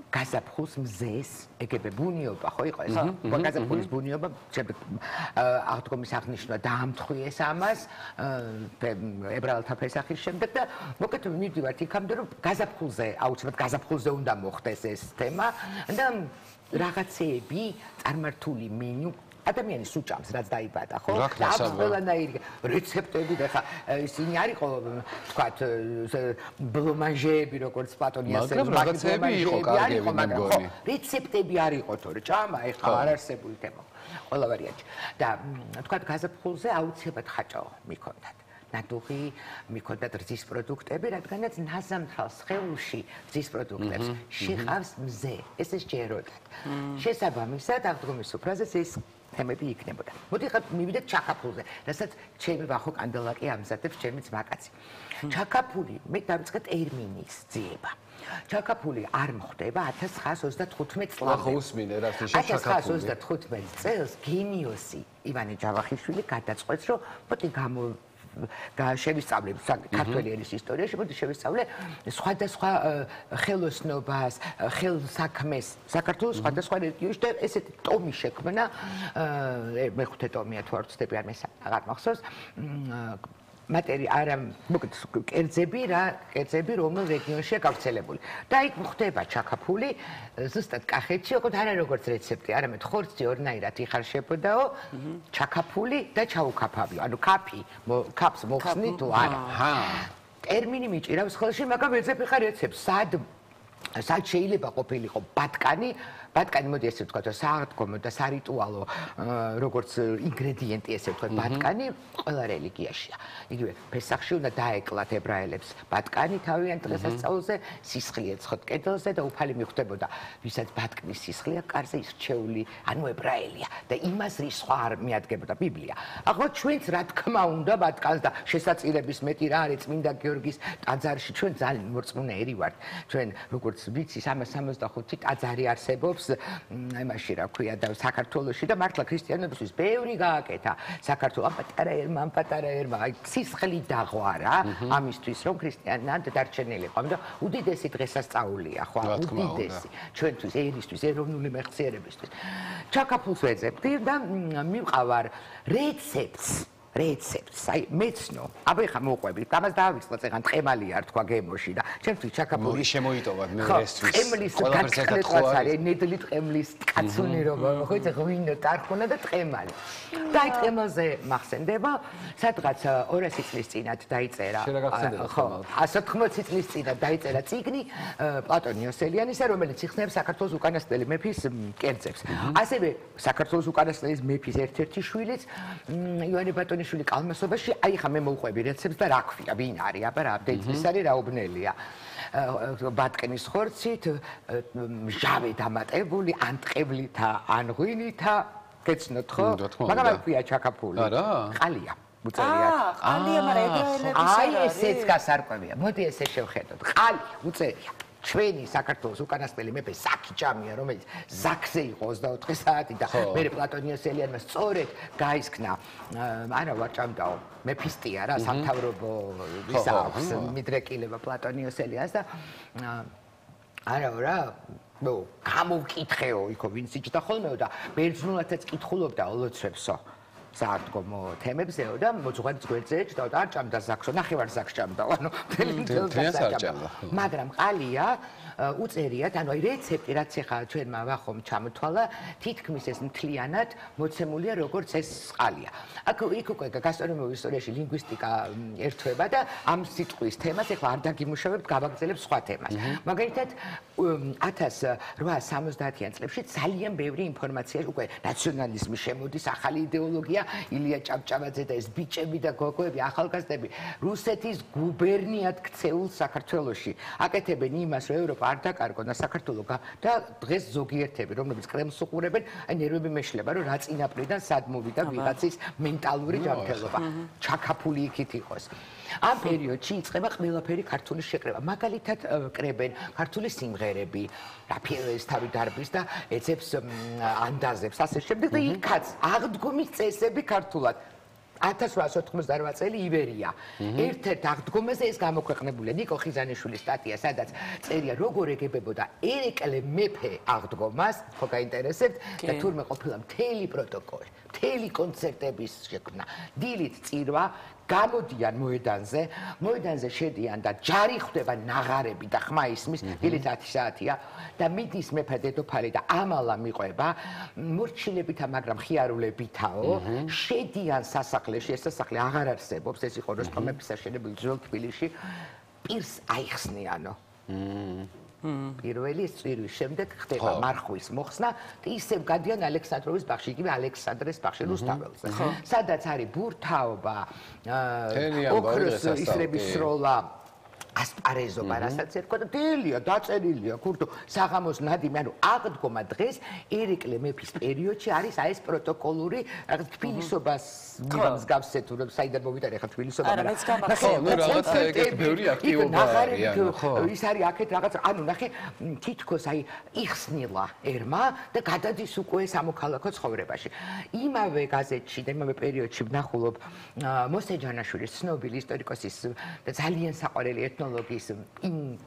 გაზაფხულს მზეს ეგებე ბუნიობა ხო იყო ეს გაზაფხულის ბუნიობა შემდეგ აღდგომის აღნიშვნა დაამთხვიეს ამას ებრაელთა ფესახის შემდეგ და მოკეთ მივდივართ იქამდე რომ გაზაფხულზე აუცილებლად გაზაფხულზე უნდა მოხდეს ეს თემა და რაღაცეები წარმართული მენიუ ადამიანის უჭამს რაც დაიბადა ხო და ყველანაირი რეცეპტები და ხა ისინი არ იყო თქვათ ბლომანჟეები როგორც პლატონი ასე რაღაცეები იყო კარგები მეგონი რეცეპტები არ იყო თორე ჭამა ეხლა არ არსებული თემა ყველა ვარიანტი და თქვათ გაზაფხულზე აუცილებლად ხაჭო მიქონდათ ნადუღი მიქონდათ რძის პროდუქტები რადგანაც ნაზამთრალ სხეულში რძის პროდუქტებს შეყავს მზე ეს სჯეროდათ შესაბამისად აღდგომის სუფრაზე ეს თემები იქნებოდა. მოდი ხა მივიდეთ ჩაქაფულზე, რასაც ჩემი ვახო კანდელაკი ამზადებს ჩემი ძმაკაცი. ჩაქაფული მე დავიწყე ტერმინის ძიება. ჩაქაფული არ მოხდება 1935 წლამდე. ახლა უსმინე რა ის ჩაქაფული. 1935 წელს გენიოსი ივანე ჯავახიშვილი გადაწყვეტს, რომ მოდი შევისწავლე ქართველი ენის ისტორიაში, მოდი შევისწავლე სხვადასხვა ხელოსნობას, ხელსაქმეს საქართველოს სხვადასხვა რეგიონში და ესეთი ტომი შექმნა, მეხუთე ტომია თუ არ ვცდები, არ მესამე, აღარ მახსოვს. კერძები რომელ რეგიონშია გავრცელებული. და იქ მოხდება ჩაქაფული, ზუსტად კახეთში, ოღონდ არა როგორც რეცეპტი, არამედ ხორცი ორნაირად იხარშებოდაო, ჩაქაფული და ჩაუკაფავი. ანუ კაფს მოხსნი თუ არა. ტერმინი მიჭირავს ხელში, მაგრამ ეძებ ხარ რეცეპტს. სად შეიძლება ყოფილიყო ბატკანი ბატკანი მოდი ესე ვთქვათ, სააღდგომო და სარიტუალო როგორც ინგრედიენტი ესე ვთქვათ, ბატკანი ყველა რელიგიაშია. იგივე ფესახში უნდა დაეკლათ ებრაელებს ბატკანი თავიანთ დღესასწაულზე, სისხლი ეცხოთ კედელზე და უფალი მიხვდებოდა, ვისაც ბატკნის სისხლია კარზე ის რჩეული, ანუ ებრაელია და იმას რის სხვა არ მიადგებოდა ბიბლია. ახლა ჩვენც რა თქმა უნდა ბატკანს და შესაწირების მეტი რა არის წმინდა გიორგის ტაძარში ჩვენ ძალიან მორწმუნეები ვართ. ჩვენ როგორც ვიცი 365 ტაძარი არსებობს იმაში რა ქვია და საქართველოში და მართლა ქრისტიანებისთვის ბევრი გააკეთა საქართველოს პატარა ერმა აი სისხლი დაღვარა ამისთვის რომ ქრისტიანად დარჩენილიყო და უდიდესი დღესასწაულია ხო უდიდესი ჩვენთვის ერისთვის ეროვნული მეხსიერებისთვის ჩაკაფულს ვეძებდი და მივყავარ რეცეპტს აი მეცნო აბა ხა მოყვები ამას დავიწყოთ ეგან ტყემალი არ თქვა გემოში და ჩემთვის ჩაკაფული შემოიტოვად მე რესთვის ტყემლის გაკეთებას არის ნედლი ტყემლის კაცუნირობა ხო იცი ღვინო ტარხუნა და ტყემალი და აი ტყემაზე მახსენდება სადღაც 200 წლის წინათ დაიწერა ხო 180 წლის წინათ დაიწერა წიგნი პლატონ იოსელიანისა რომელიც იხსნებს საქართველოს უკანასკნელი მეფის კერძებს ასევე საქართველოს უკანასკნელი მეფის ერთ-ერთი შვილიც იოანე ბატონიშვილი კალმასობაში აი ხა მე მოვყვები რეცეპტს და რა ქვია ვინ არის აბა რა დედის არის რა უბნელია ბატკნის ხორცით ჟავე დამატებული ან ტყევლითა ან ღვინითა გეცნოთ ხო მაგრამ არ ქვია ჩაკაფული ყალია უწერია ყალია მაგრამ ებრაელების აი ესეც გასარკვევია მოდი ესე შევხედოთ ყალი უწერია ჩვენი საქართველოს უკანასკნელი მეფე საკიჭამია რომელიც ზაქზე იყო 24 საათი და მე პლატონ იოსელიანმა სწორედ გაისქნა არა ვაჭამდაო მეფისტია რა სამთავრობო ისა აქვს მიდრეკილება პლატონ იოსელიანს და არა რა ნუ გამოვკითხეო იქო ვინც იჭდა ხოლმეო და ბერძნულადაც კითხულობდა ოლოცვებსო სააღდგომო თემებზეო და მოძღვარიც გვერდზე ეჭდა და არ ჭამდა ზაქსო ნახევარ ზაქს ჭამდა ანუ მთელი მაგრამ ყალია უწერიათ ანუ აი რეცეპტი რაც ახლა ჩვენმა ვახომ ჩამოთვალა თითქმის ეს მთლიანად მოცემულია როგორც ეს ყალია აქ იქ უკვე გასტრონომიულ ისტორიაში ლინგვისტიკა ერთვება და ამ სიტყვის თემას ახლა არ დაგიმუშავებთ გავაგრძელებ სხვა თემას მაგალითად 1870-იან წლებში ძალიან ბევრი ინფორმაცია უკვე ნაციონალიზმი შემოდის ახალი იდეოლოგია ილია ჭავჭავაძე და ეს ბიჭები და გოგოები ახალგაზრდები რუსეთის გუბერნიად ქცეულ საქართველოში აკეთებენ იმას რომ ევროპა არ დაკარგონ და საქართველოს და დღეს ზოგიერთები რომლებიც კრემლს უყურებენ აი ნერვები მეშლება რომ რა წინაპრიდან სად მოვიდა ვიღაცის მენტალური ჯანმრთელობა ჩაკაფული იქით იყოს ამ პერიოდში იწყება ყველაფერი ქართული შეკრება მაგალითად კრებენ ქართული სიმღერები რაფიელის თავი დარბის და ეცებს ანდაზებს ასე შემდეგ და იქაც აღდგომის წესები ქართულად 1898 წელი ივერია. ერთ-ერთ აღდგომაზე ეს გამოქვეყნებულია ნიკო ხიზანიშვილის სტატია, სადაც წერია როგორ ეგებებოდა ერეკლე მეფე აღდგომას, ხო გაინტერესებთ და თურმე ყოფილა მთელი პროტოკოლი, მთელი კონცერტების შექმნა, დილით წირვა გამოდიან მოედანზე შედიან და ჯარი ხვდება ნაღარები და ხმა ისმის, დილით 10 საათია და მიდის მეფე დედოფალი და ამალა მიყვება, მორჩილებითა, მაგრამ ხიარულებითაო, შედიან სასახლეში, ეს სასახლე აღარ არსებობს, ეს იყო როსტომ მეფის აშენებული ძველ თბილისში, პირს აიხსნიანო. პირველი წირვის შემდეგ ხდება მარხვის მოხსნა და ისევ გადიან ალექსანდროვის ბაღში, იგივე ალექსანდრეს ბაღში რუსთაველზე. სადაც არის ბურთაობა, ოქროს ისრების სროლა, ასპარეზობა, რასაც ერქვა და დელია, დაწერილია, ქურთო, საღამოს ნადიმი, ანუ აღდგომა დღეს ერეკლე მეფის პერიოდში არის აი ეს პროტოკოლური რაღაც თბილისობას მსგავსე თუ საიდან მოვიდა ახლა თბილისობა არა მეც გამახსენდა ხო ნუ რაღაცა ეგეთ ბევრი აქტივობა არის ის არის აქეთ რაღაც ანუ ნახე თითქოს აი იხსნილა ერმა და გადადის უკვე სამოქალაქო ცხოვრებაში იმავე გაზეთში და იმავე პერიოდში ვნახულობ მოსე ჯანაშვილის ცნობილი ისტორიკოსის და ძალიან საყვარელი ეთნოლოგის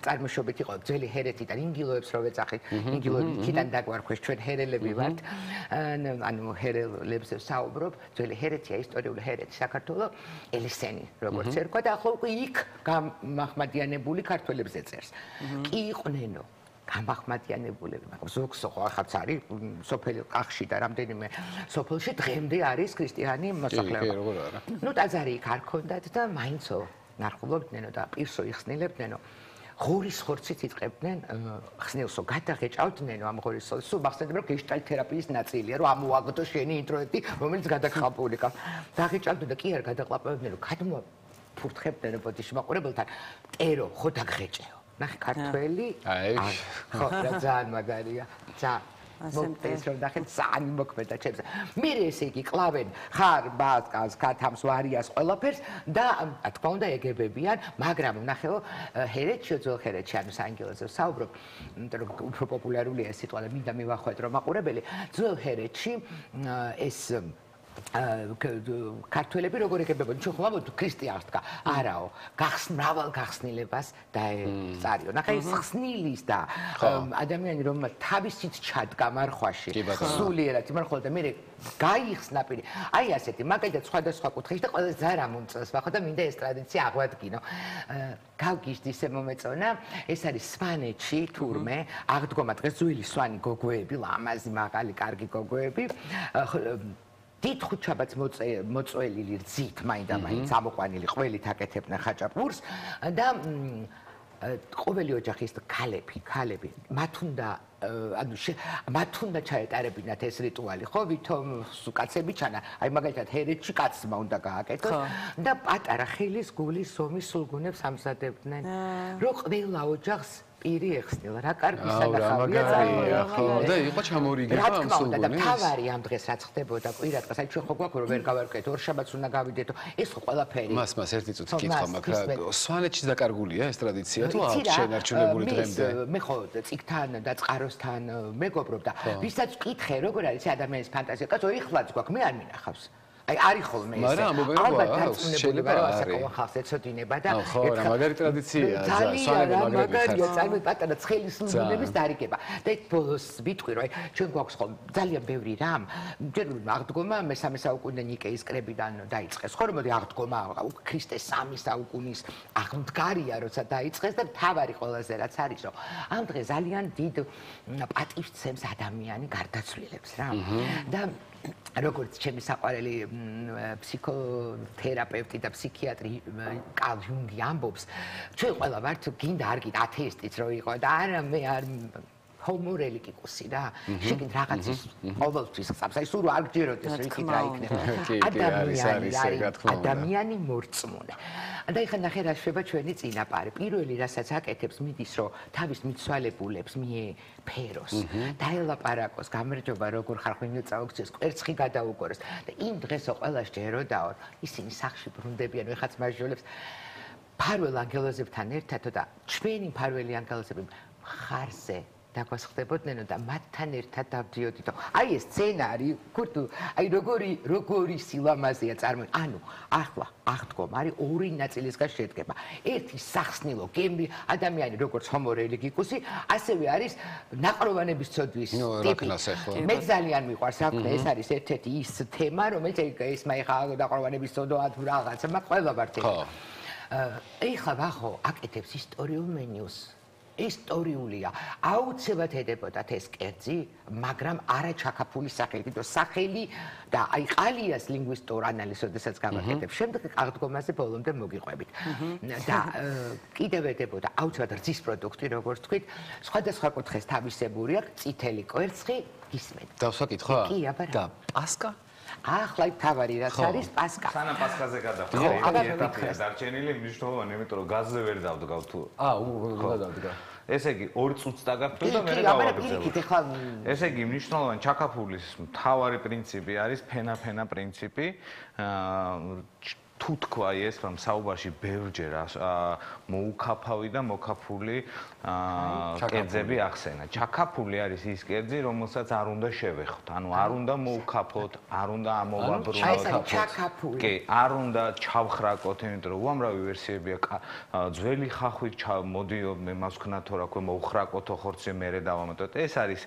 წარმოშობით იყო ძველი ჰერეთიდან ინგილოებს რო ვეძახით ინგილოებიდან დაგვარქვეს ჩვენ ჰერელები ვართ ანუ ჰერელებზე საუბრობ ძველი ჰერეთია ისტორიული ჰერეთი საქართველოს ელისენი როგორც ერქვა და ახლა უკვე იქ გამახმადიანებული ქართველებზე წერს კი იყვნენო გამახმადიანებულები მაგრამ ზოგს ხო ახაც არის სოფელი კახში და რამდენიმე სოფელში დღემდე არის ქრისტიანი მოსახლეობა ნუ ტაძარი იქ არ ქონდათ და მაინცო ნარხულობდნენო და პირსო იხსნილებდნენო ღორის ხორცით იტყებდნენ ხსნილსო, გადაღეჭავდნენ ამ ღორის ხორცს, სულ მახსენდება რომ გეშტალტ თერაპიის ნაწილია, რომ ამოაგდო შენი ინტროექტი, რომელიც გადაგხაპული კა. დაღეჭავდნენ და კი არ გადაყლაპებდნენ, რომ გადმოფურთხებდნენ ბოდიში მაყურებელთან, ტერო ხო დაგღეჭეო. ნახე ქართველი, ხო, ძალიან მაგარია. მოგდეს რომ ნახეთ ძალიან მოქმედა ჩემს. მე ესე იგი კლავენ ხარ ბაზკას, ქათამს, ვარიას ყველაფერს და თქმა უნდა ეგებებიან, მაგრამ ნახეო ჰერეთში ძველ ჰერეთში ანუ საანგელოზე საუბრობ, იმიტომ რომ უფრო პოპულარულია ეს სიტყვა და მინდა მივახვეთ რომ მაყურებელი ძველ ჰერეთში ეს ქართველები როგორ ეგებებოდნენ ჩვენ ხომ ამბობთ ქრისტიანს თქვა არაო მრავალ გახსნილებას დაეწარიო ნახე ის ხსნილის და ადამიანი რომ თავისით ჩადგა მარხვაში სულიერად იმარხვალ და მე გაიხსნა პირი აი ასეთი მაგალითად სხვადასხვა კუთხეში და ყველა ზარა მომწონს ვახო და მინდა ეს ტრადიცია აღვადგინო გავგიჟდი ისე მომეწონა ეს არის სვანეთში თურმე აღდგომა დღეს ძველი სვანი გოგოები ლამაზი მაღალი კარგი გოგოები დიდ ხუთშაბათს მოწოელილი რძით მაინდა-მაინც ამოყვანილი ყველით აკეთებდნენ ხაჭაპურს და ყოველი ოჯახის ქალები მათ უნდა ჩაეტარებინათ ეს რიტუალი ხო ვითომ კაცები ჩანა აი მაგალითად ჰერეთში კაცმა უნდა გააკეთოს და პატარა ხელის გულის ზომის სულგუნებს ამზადებდნენ რომ ყველა ოჯახს პირი ეხსნილა რა კარგი სანახავია და იყო ჩამორიგება ამ სულგუნის და თავარი ამ დღეს რაც ხდებოდა კვირა დღეს აი ჩვენ ხო გვაქვს რომ ვერ გავარკვიეთ ორშაბათს უნდა გავიდეთო ეს ხო ყველაფერი მას ერთი წუთი კითხვა მაგრამ სვანეთში დაკარგულია ეს ტრადიცია თუ აქვს შენარჩუნებული დღემდე მე ხო წიგთან და წყაროსთან მეგობრობ და ვისაც ვკითხე როგორ არის ადამიანის ფანტაზია კაცო იხლაც გვაქვს მე არ მინახავს აი არის ხოლმე ეს. მაგრამ ამბობენ რომ აქვს, შეიძლება ასაკოვან ხალხს ეცოდინება და ხო, რა მაგარი ტრადიციაა, სვანები მაგარია, წარმოიდგინე პატარა ცხელი სულგუნების დარიგება. და იქ ბოლოს ვიტყვი რომ აი ჩვენ გვაქვს ხოლმე ძალიან ბევრი რამ, ჯერ აღდგომა მე-3 საუკუნე ნიკეის კრებიდან დაიწყეს. ხო, რომ მოდი აღდგომა ქრისტეს 3 საუკუნის აღმდგარია, როცა დაიწყეს და თავარი ყველაზე რაც არის რომ ამ დღეს ძალიან დიდ პატივს ცემს ადამიანი გარდაცვლილებს რა. და როგორც ჩემი საყვარელი ფსიქოთერაპევტი და ფსიქიატრი კარლ იუნგი ამბობს, ჩვენ ყველა ვართ გინდა არ გინდა ათეისტიც რო იყო და არა მე არ ჰომორელიკიკუსი რა. შეგინდ რაღაცის ყოველთვის ხსავს. აი სულ არ გჯეროდეს რითი რა იქნება. ადამიანი მორწმუნე. და ეხლა ნახე რა შეება ჩვენი წინაპარი. პირველი რასაც აკეთებს მიდის რომ თავის მიცვალებულებს მიეფეროს. დაელაპარაკოს, გამარჯობა როგორ ხარ ხვინო წაუქცეს, კვერცხი გადაუგოროს და იმ დღესო ყველა შეეროდაო. ისინი სახში ბრუნდებიან, ვეხაც მარჯვოლებს ფარველ ანგელოზებთან ერთად და ჩვენი ფარველი ანგელოზები ხარზე დაგვასხდებოდნენ და მათთან ერთად დავდიოდით. აი ეს სცენარი, კურტუ, აი როგორი სილამაზეა წარმოიდგინე. ანუ ახლა აღდგომა არის ორი ნაწილისგან შედგება. ერთი სახსნილო გემი ადამიანი როგორც ჰომორელიგიკუსი, ასევე არის ნაყროვანების ცოდვის ტიპი. მე ძალიან მიყვარს აქ ეს არის ერთ-ერთი ის თემა, რომელიც ეს მაიხა ნაყროვანების ცოდვა თუ რაღაცა, მაგ ყველა ვართ ეს. ეხლა ვახო აკეთებს ისტორიულ მენიუს. ისტორიულია. აუცილებლად ედებოდათ ეს კერძი, მაგრამ არა ჩაკაფული სახელი, თვითონ სახელი და აი ყალიას ლინგვისტურ ანალიზს, როდესაც გავაკეთებ, შემდეგ აღდგომაზე ბოლომდე მოგიყვებით. და კიდევ ედებოდა აუცილებლად რძის პროდუქტი, როგორც თქვით, სხვადასხვა კუთხეს თავისებური აქვს, წითელი კვერცხი, გისმენთ. დავსვაკითხა? კი, აბა. და პასკა? ახლა თავარი რაც არის პასკა. სანამ პასკაზე გადავხდა. ეტაპია დარჩენილი მნიშვნელოვანი, იმიტომ რომ გაზზე ვერ დავდგავ თუ. უნდა დავდგა. ესე იგი 2 წუთს დაგაგდო და მე გავაგრძელო. ესე იგი მნიშვნელოვანი ჩაკაფულის მთავარი პრინციპი არის ფენა პრინციპი. თუ თქვა ეს რომ საუბარში ბევრჯერ მოუკაფავი და მოკაფული კერძები ახსენა. ჩაკაფული არის ის კერძი, რომელსაც არ უნდა შევეხოთ. ანუ არ უნდა მოუკაფოთ, არ უნდა ამოვაბრუნოთ. კი, არ უნდა ჩავხრაკოთ, იმიტომ რომ უამრავი ვერსიებია. ძველი ხახვით მოდიოდნენ, მას ვქნათ რა ქვია, მოუხრაკოთო ხორცი მერე დავამატოთ. ეს არის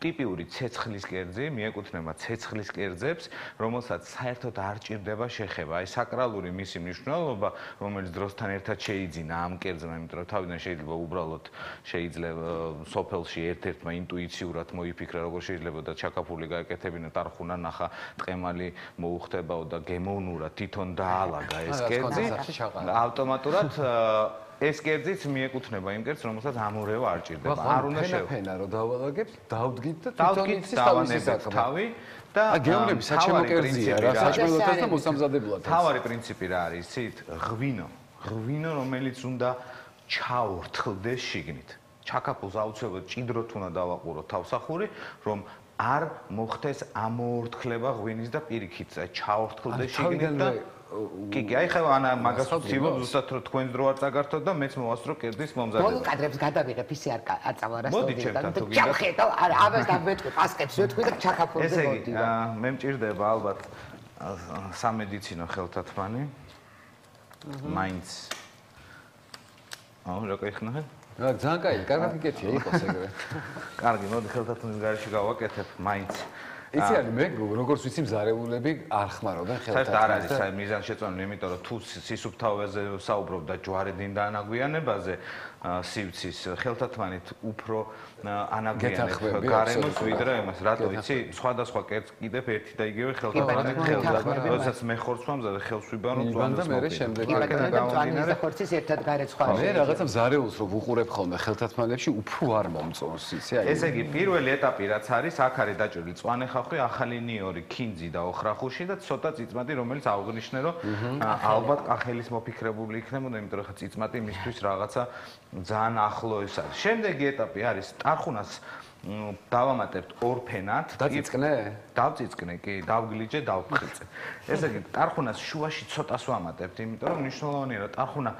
ტიპიური ცეცხლის კერძი, მიეკუთვნება ცეცხლის კერძებს, რომელსაც საერთოდ არ ჭირდება შეხება. აი საკრალური მისი მნიშვნელობა, რომელიც დროსთან ერთად შეიძინა ამ კერძმა, იმიტომ რომ თავიდან შეიძლება უბრალოდ შეიძლება სოფელში ერთ-ერთმა ინტუიციურად მოიფიქრა, როგორ შეიძლება და ჩაკაფული გაეკეთებინა, ტარხუნა ნახა, ტყემალი მოუხდებაო და გემოვნურად თვითონ დაალაგა ეს კერძი. ავტომატურად ეს კერძიც მიეკუთვნება იმ კერძს, რომელსაც ამორევა არ ჭირდება. არ უნდა ფენა რო დავალაგებთ, დავდგით და დავდგით დავანებთ თავი და გეომნები საჩემო კერძია რა, საჭმელოთაც და მოსამზადებლად. თავარი პრინციპი რა არის, იცით? ღვინო, რომელიც უნდა ჩაორთქლდეს შიგნით. ჩაკაფულს აუცილებლად ჭიდროთ უნდა დავაყუროთ თავსახური, რომ არ მოხდეს ამოორთქლება ღვინის და პირიქით ჩაორთქლდეს შიგნით და კი, აი ხა მაგას ვცივებ ზუსტად რომ თქვენს დრო არ წაგართოთ და მეც მოვასწრო კერძის მომზადება. ბოლო კადრებს გადავიღებ, ისე არ წავალ რა სტუდიიდან. ჩავხედავ, ამას დამბეთქვი, პასკებს ვეთქვი და ჩაკაფულზე მოდი. ესე იგი, მე მჭირდება ალბათ სამედიცინო ხელთათმანი. მაინც. რა გაიხნახეთ? ძალიან კაი, კარგი კეთია იყოს ეგრე. კარგი, მოდი ხელთათმანის გარეშე გავაკეთებ, მაინც. იცი არის მე როგორც ვიცი მზარეულები არ ხმარობენ ხელთათმანს. საერთოდ არ არის აი მიზანშეწონილი, იმიტომ რომ თუ სისუფთავეზე საუბრობ და ჯვარედინდა ანაგვიანებაზე, სივცის ხელთათმანით უფრო ანაგვიანებ გარემოს ვიდრე იმას. რატო იცი? სხვადასხვა კერძს კიდევ ერთი და იგივე ხელთათმანი ხელდა. როდესაც მე ხორცს ვამზადე, ხელს ვიბან რომ წვანდა და მე შემდეგ გამომდინარე და ხორცის ერთად გარეთ სხვა. მე რაღაცა მზარეულს რო ვუყურებ ხოლმე ხელთათმანებში უფრო არ მომწონს, იცი? აი ესე იგი, პირველი ეტაპი რაც არის, აქ არის დაჭრილი მწვანე ხახვი, ახალი ნიორი, ქინძი და ოხრახუში და ცოტა წიწმატი, რომელიც აუღნიშნე რომ ალბათ კახელის მოფიქრებული იქნებოდა, იმიტომ რომ ხა წიწმატი მისთვის რაღაცა ძალიან ახლო ის არის. შემდეგი ეტაპი არის ტარხუნას დავამატებთ ორ ფენად. დავწიწკნე, კი, დავგლიჯე, დავფრიცე. ესე იგი, ტარხუნას შუაში ცოტას ვამატებთ, იმიტომ რომ მნიშვნელოვანია რომ ტარხუნა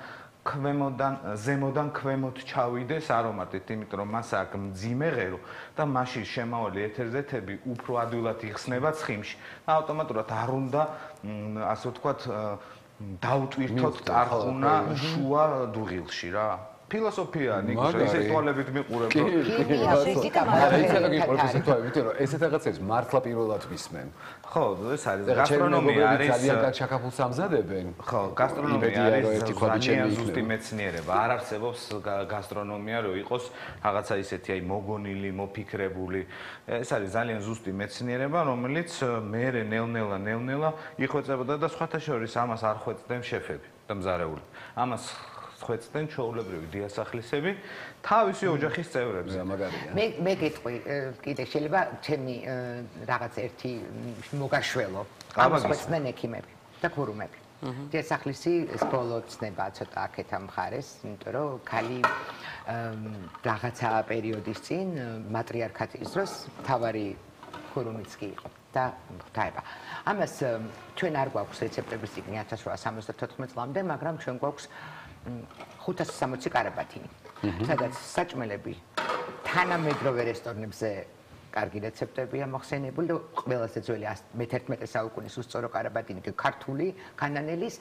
ზემოდან ქვემოთ ჩავიდეს არომატით, იმიტომ რომ მას აქვს მძიმე ღერო და მაშინ შემავალი ეთერზეთები უფრო ადვილად იხსნება ცხიმში. ავტომატურად არ უნდა, ასე ვთქვათ, დაუტვირთოთ ტარხუნა შუა დუღილში რა. ფილოსოფია ნიკო ესე თვალებით მიყურებ რომ ესეთ რაღაცებს მართლა პირველად ვისმენ. ხო, ეს არის გასტრონომია არის ძალიან კარგ ჩაკაფულს ამზადებენ. ხო, გასტრონომია არის ძალიან ზუსტი მეცნიერება. არ არსებობს გასტრონომია რომ იყოს რაღაცა ისეთი აი მოგონილი, მოფიქრებული. ეს არის ძალიან ზუსტი მეცნიერება, რომელიც მერე ნელ-ნელა იხვეწებოდა და სხვათა შორის ამას არ ხვეწდნენ შეფები და მზარეული. ამას ხვეწდნენ ჩვეულებრივი დიასახლისები თავისი ოჯახის წევრებზე. მე გეტყვი, კიდე შეიძლება ჩემი რაღაც ერთი მოგაშველო. ამას ხვეწდნენ ექიმები და ქურუმები. დიასახლისი ეს ბოლო ცნება ცოტა აქეთ ამ მხარეს, იმიტომ რომ ქალი რაღაცა პერიოდის წინ მატრიარქატის დროს თავარი ქურუმიც კი იყო და ღვთაება. ამას ჩვენ არ გვაქვს რეცეპტების წიგნი 1874 წლამდე, მაგრამ ჩვენ გვაქვს 560 კარაბათინი, სადაც საჭმელები თანამედროვე რესტორნებზე კარგი რეცეპტებია მოხსენებული და ყველაზე ძველი მე-11 საუკუნის უსწორო კარაბათინი კი ქართული კანანელის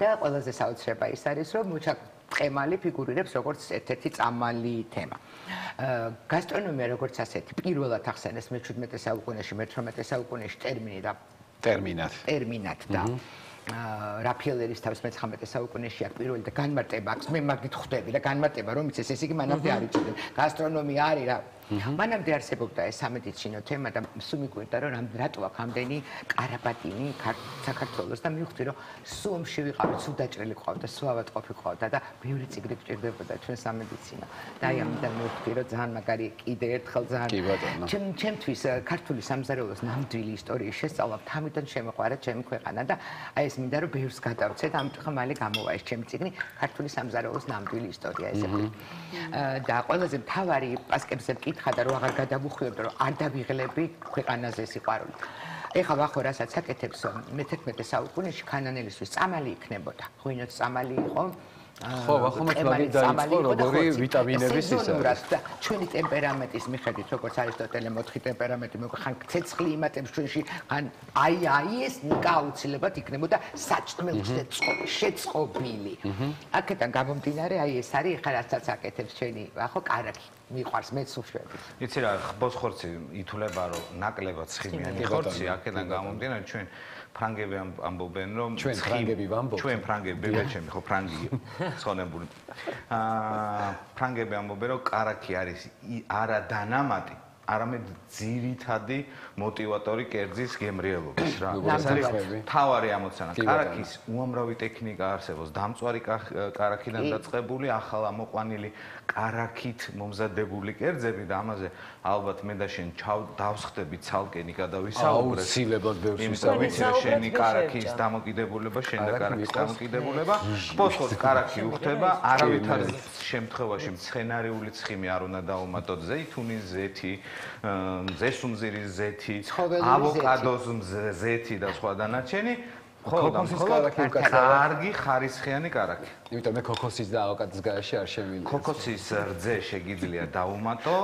და ყველაზე საოცრება ის არის, რომ მოჩაყემალი ფიგურირებს როგორც ერთ-ერთი წამალი თემა. გასტრონომია როგორც ასეთი პირველად ახსენეს მე-17 საუკუნეში, მე-18 საუკუნეში ტერმინად და რაფიელერის თავს მე-19 საუკუნეში აქ პირველი და განმარტება აქვს. მე მაგით ხვდები და განმარტება რომ იცეს ეს იგი მანამდე არ იცოდნენ. გასტრონომია არის რა. მანამდე არსებობდა ეს სამედიცინო თემა და სულ მიგვირდა რომ რატო აქვს ამდენი კარაბათინი საქართველოს და მივხვდი რომ სულ ომში ვიყავით, სულ დაჭრილი ყავდა, სულ ავატყოფი ყავდა და ბევრი წიგნი გჭირდებოდა ჩვენ სამედიცინო. და აი ამიტომ მივხვდი რომ ძალიან მაგარი კიდე ერთხელ ძალიან ჩემთვის ქართული სამზარეულოს ნამდვილი ისტორიის შესწავლა თამიდან შემოყვარა ჩემი ქვეყანა და აი ეს მინდა რომ ბევრს გადავცე და ამიტომ მალე გამოვა ეს ჩემი წიგნი ქართული სამზარეულოს ნამდვილი ისტორია ესე ვთქვი. და ყველაზე მთავარი პასკებზე მკითხა და რომ აღარ გადავუხვიებდო რომ არ დავიღლები ქვეყანაზე სიყვარული. ეხლა ვახო რასაც აკეთებს მე-11 საუკუნეში კანანელისთვის წამალი იქნებოდა. ღვინოც წამალი იყო. ხო, ახლა მაგით დაიწყო როგორი ვიტამინების ისა. ჩვენი ტემპერამენტის მიხედვით, როგორც არისტოტელე 4 ტემპერამენტი მოხან ცეცხლი იმატებს ჩვენში, ან აი ეს ნიკა აუცილებლად იქნებოდა საჭმელში შეწყობილი. აქედან გამომდინარე, აი ეს არის ეხლა რასაც აკეთებს ჩვენი, ახო კარგი. მიყვარს მეც უშვები. იცი რა, ხბოს-ხორცი ითვლება რომ ნაკლებად ცხიმიანი ხორცი, აქედან გამომდინარე ჩვენ ფრანგები ამბობენ რომ ჩვენ ფრანგები ვამბობთ. ჩვენ ფრანგები, ბებიაჩემი ხო ფრანგია, ცხონებული. ფრანგები ამბობენ რომ კარაქი არის არა დანამატი, არამედ ძირითადი მოტივატორი კერძის გემრიელობის რა. ეს არის თავარი ამოცანა. კარაქის უამრავი ტექნიკა არსებობს, დამწვარი კარაქიდან დაწყებული, ახალ ამოყვანილი კარაქით მომზადებული კერძები და ამაზე ალბათ მე და შენ დავსხდები ცალკენი გადავისაუბრეთ. აუცილებლად ბევრს იმიტომ ვიცი რა შენი კარაქის დამოკიდებულება, შენ და კარაქის დამოკიდებულება. ფოსფორს კარაქი უხდება, არავითარ შემთხვევაში მცენარეული ცხიმი არ უნდა დაუმატოთ, ზეითუნის ზეთი, ზესუმზირის ზეთი, ავოკადოს ზეთი და სხვა დანარჩენი. ქოქოსის კარაქი კარგი ხარისხიანი კარაქი. იმიტომ მე ქოქოსის და ავოკადოს გარეშე არ შემიძლია. ქოქოსის რძე შეგიძლია დაუმატო,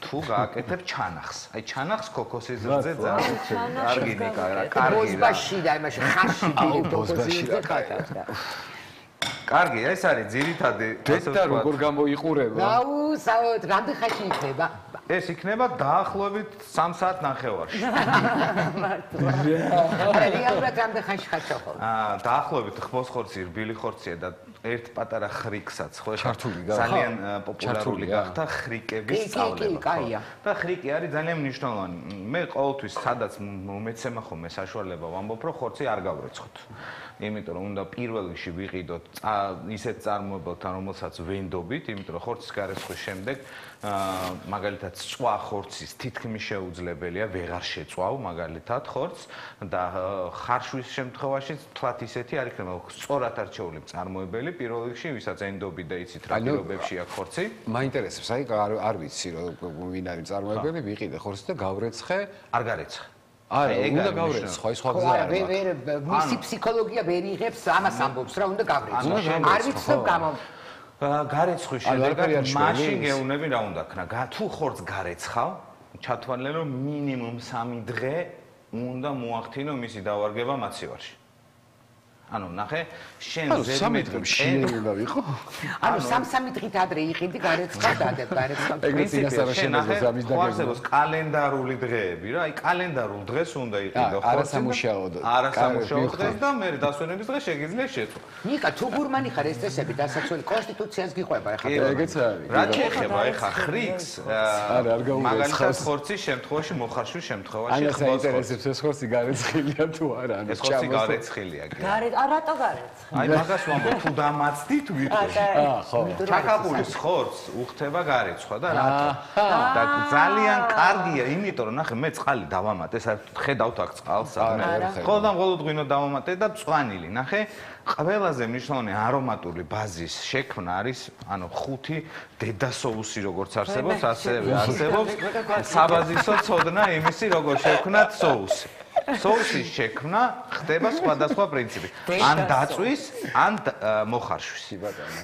თუ გააკეთებ ჩანახს. აი ჩანახს ქოქოსის რძე ძალიან კარგი ნიკარა, კარგი. ბოზბაში და იმაში ხაში დიდი ქოქოსის რძე ხატავს და. კარგი, ეს არის ძირითადი. და როგორ გამოიყურება? აუ, საერთოდ რამდენ ხანში იქნება? ეს იქნება დაახლოებით 3 საათ ნახევარში. რეალურად რამდენ ხანში ხარ ჩახოვ? დაახლოებით ხბოს ხორცი, რბილი ხორცია და ერთ პატარა ხრიკსაც, ხო, ჩართული ძალიან პოპულარული გახდა ხრიკების სწავლება. კაია. და ხრიკი არის ძალიან მნიშვნელოვანი. მე ყოველთვის სადაც მომეცემა ხოლმე საშუალება ვამბობ, რომ ხორცი არ გავრეცხოთ. იმიტომ რომ უნდა პირველ რიგში ვიყიდოთ ისეთ წარმოებებთან, რომელსაც ვენდობით, იმიტომ რომ ხორცის გარესხვის შემდეგ მაგალითად წვა ხორცის თითქმის შეუძლებელია, ვეღარ შეწვავ მაგალითად ხორცს და ხარშვის შემთხვევაში თლათ ისეთი არ იქნება სწორად არჩეული წარმოებელი პირველ რიგში, ვისაც ენდობი და იცით რა პირობებში აქვს ხორცი. მაინტერესებს, აი არ ვიცი რომ ვინ არის წარმოებელი, ვიყიდე ხორცს და გავრეცხე, არ გარეცხე. არა, უნდა გავრეცხო, აი სხვა გზა არ აქვს. მისი ფსიქოლოგია ვერ იღებს ამას ამბობს რა, უნდა გავრეცხო. არ ვიცნობ გამო გარეცხვის შედეგად მაშინ გეუნები რა უნდა ქნა. თუ ხორცს გარეცხავ, ჩათვალე რომ მინიმუმ 3 დღე უნდა მოახდინო მისი დავარგება მაცივარში. ანუ ნახე, შენ ზედმეტი შენი უნდა ვიყო. ანუ 3 დღით ადრე იყიდი გარეცხა და გარეცხა. ეგრეთ წინასწარ შემოგვიძა ამის დაგება. ხარსებობს კალენდარული დღეები რა, აი კალენდარულ დღეს უნდა იყიდო ხორცი. არასამუშაო დღეს და მე დასვენების დღე შეგიძლია შეწო. ნიკა, თუ გურმანი ხარ ეს წესები დასაწყისელი კონსტიტუციას გიყვება ეხლა. ეგეც არის. რა შეეხება ეხლა ხრიკს? არ გაურეცხავს. მაგალითად ხორცის შემთხვევაში, მოხარშვის შემთხვევაში აი ეს აინტერესებს ეს ხორცი გარეცხილია თუ არა? ეს ხორცი გარეცხილია. რატო გარეცხა? აი მაგას ვამბობ, თუ დამაცდით ვიტყვი. ხო. ჩაკაპულის ხორცს უხდება გარეცხვა და რატო? და ძალიან კარგია, იმიტომ რომ ნახე მე წყალი დავამატე, საერთოდ ხედავთ აქ წყალს. ხოლმე მხოლოდ ღვინო დავამატე და მწვანილი. ნახე, ყველაზე მნიშვნელოვანი არომატული ბაზის შექმნა არის, ანუ 5 დედა соуსი როგორც არსებობს, ასევე არსებობს საბაზისო ცოდნა იმისი როგორ შექმნათ соуსი. соусის შექმნა ხდება სხვადასხვა პრინციპით. ან დაწვის, ან მოხარშვის.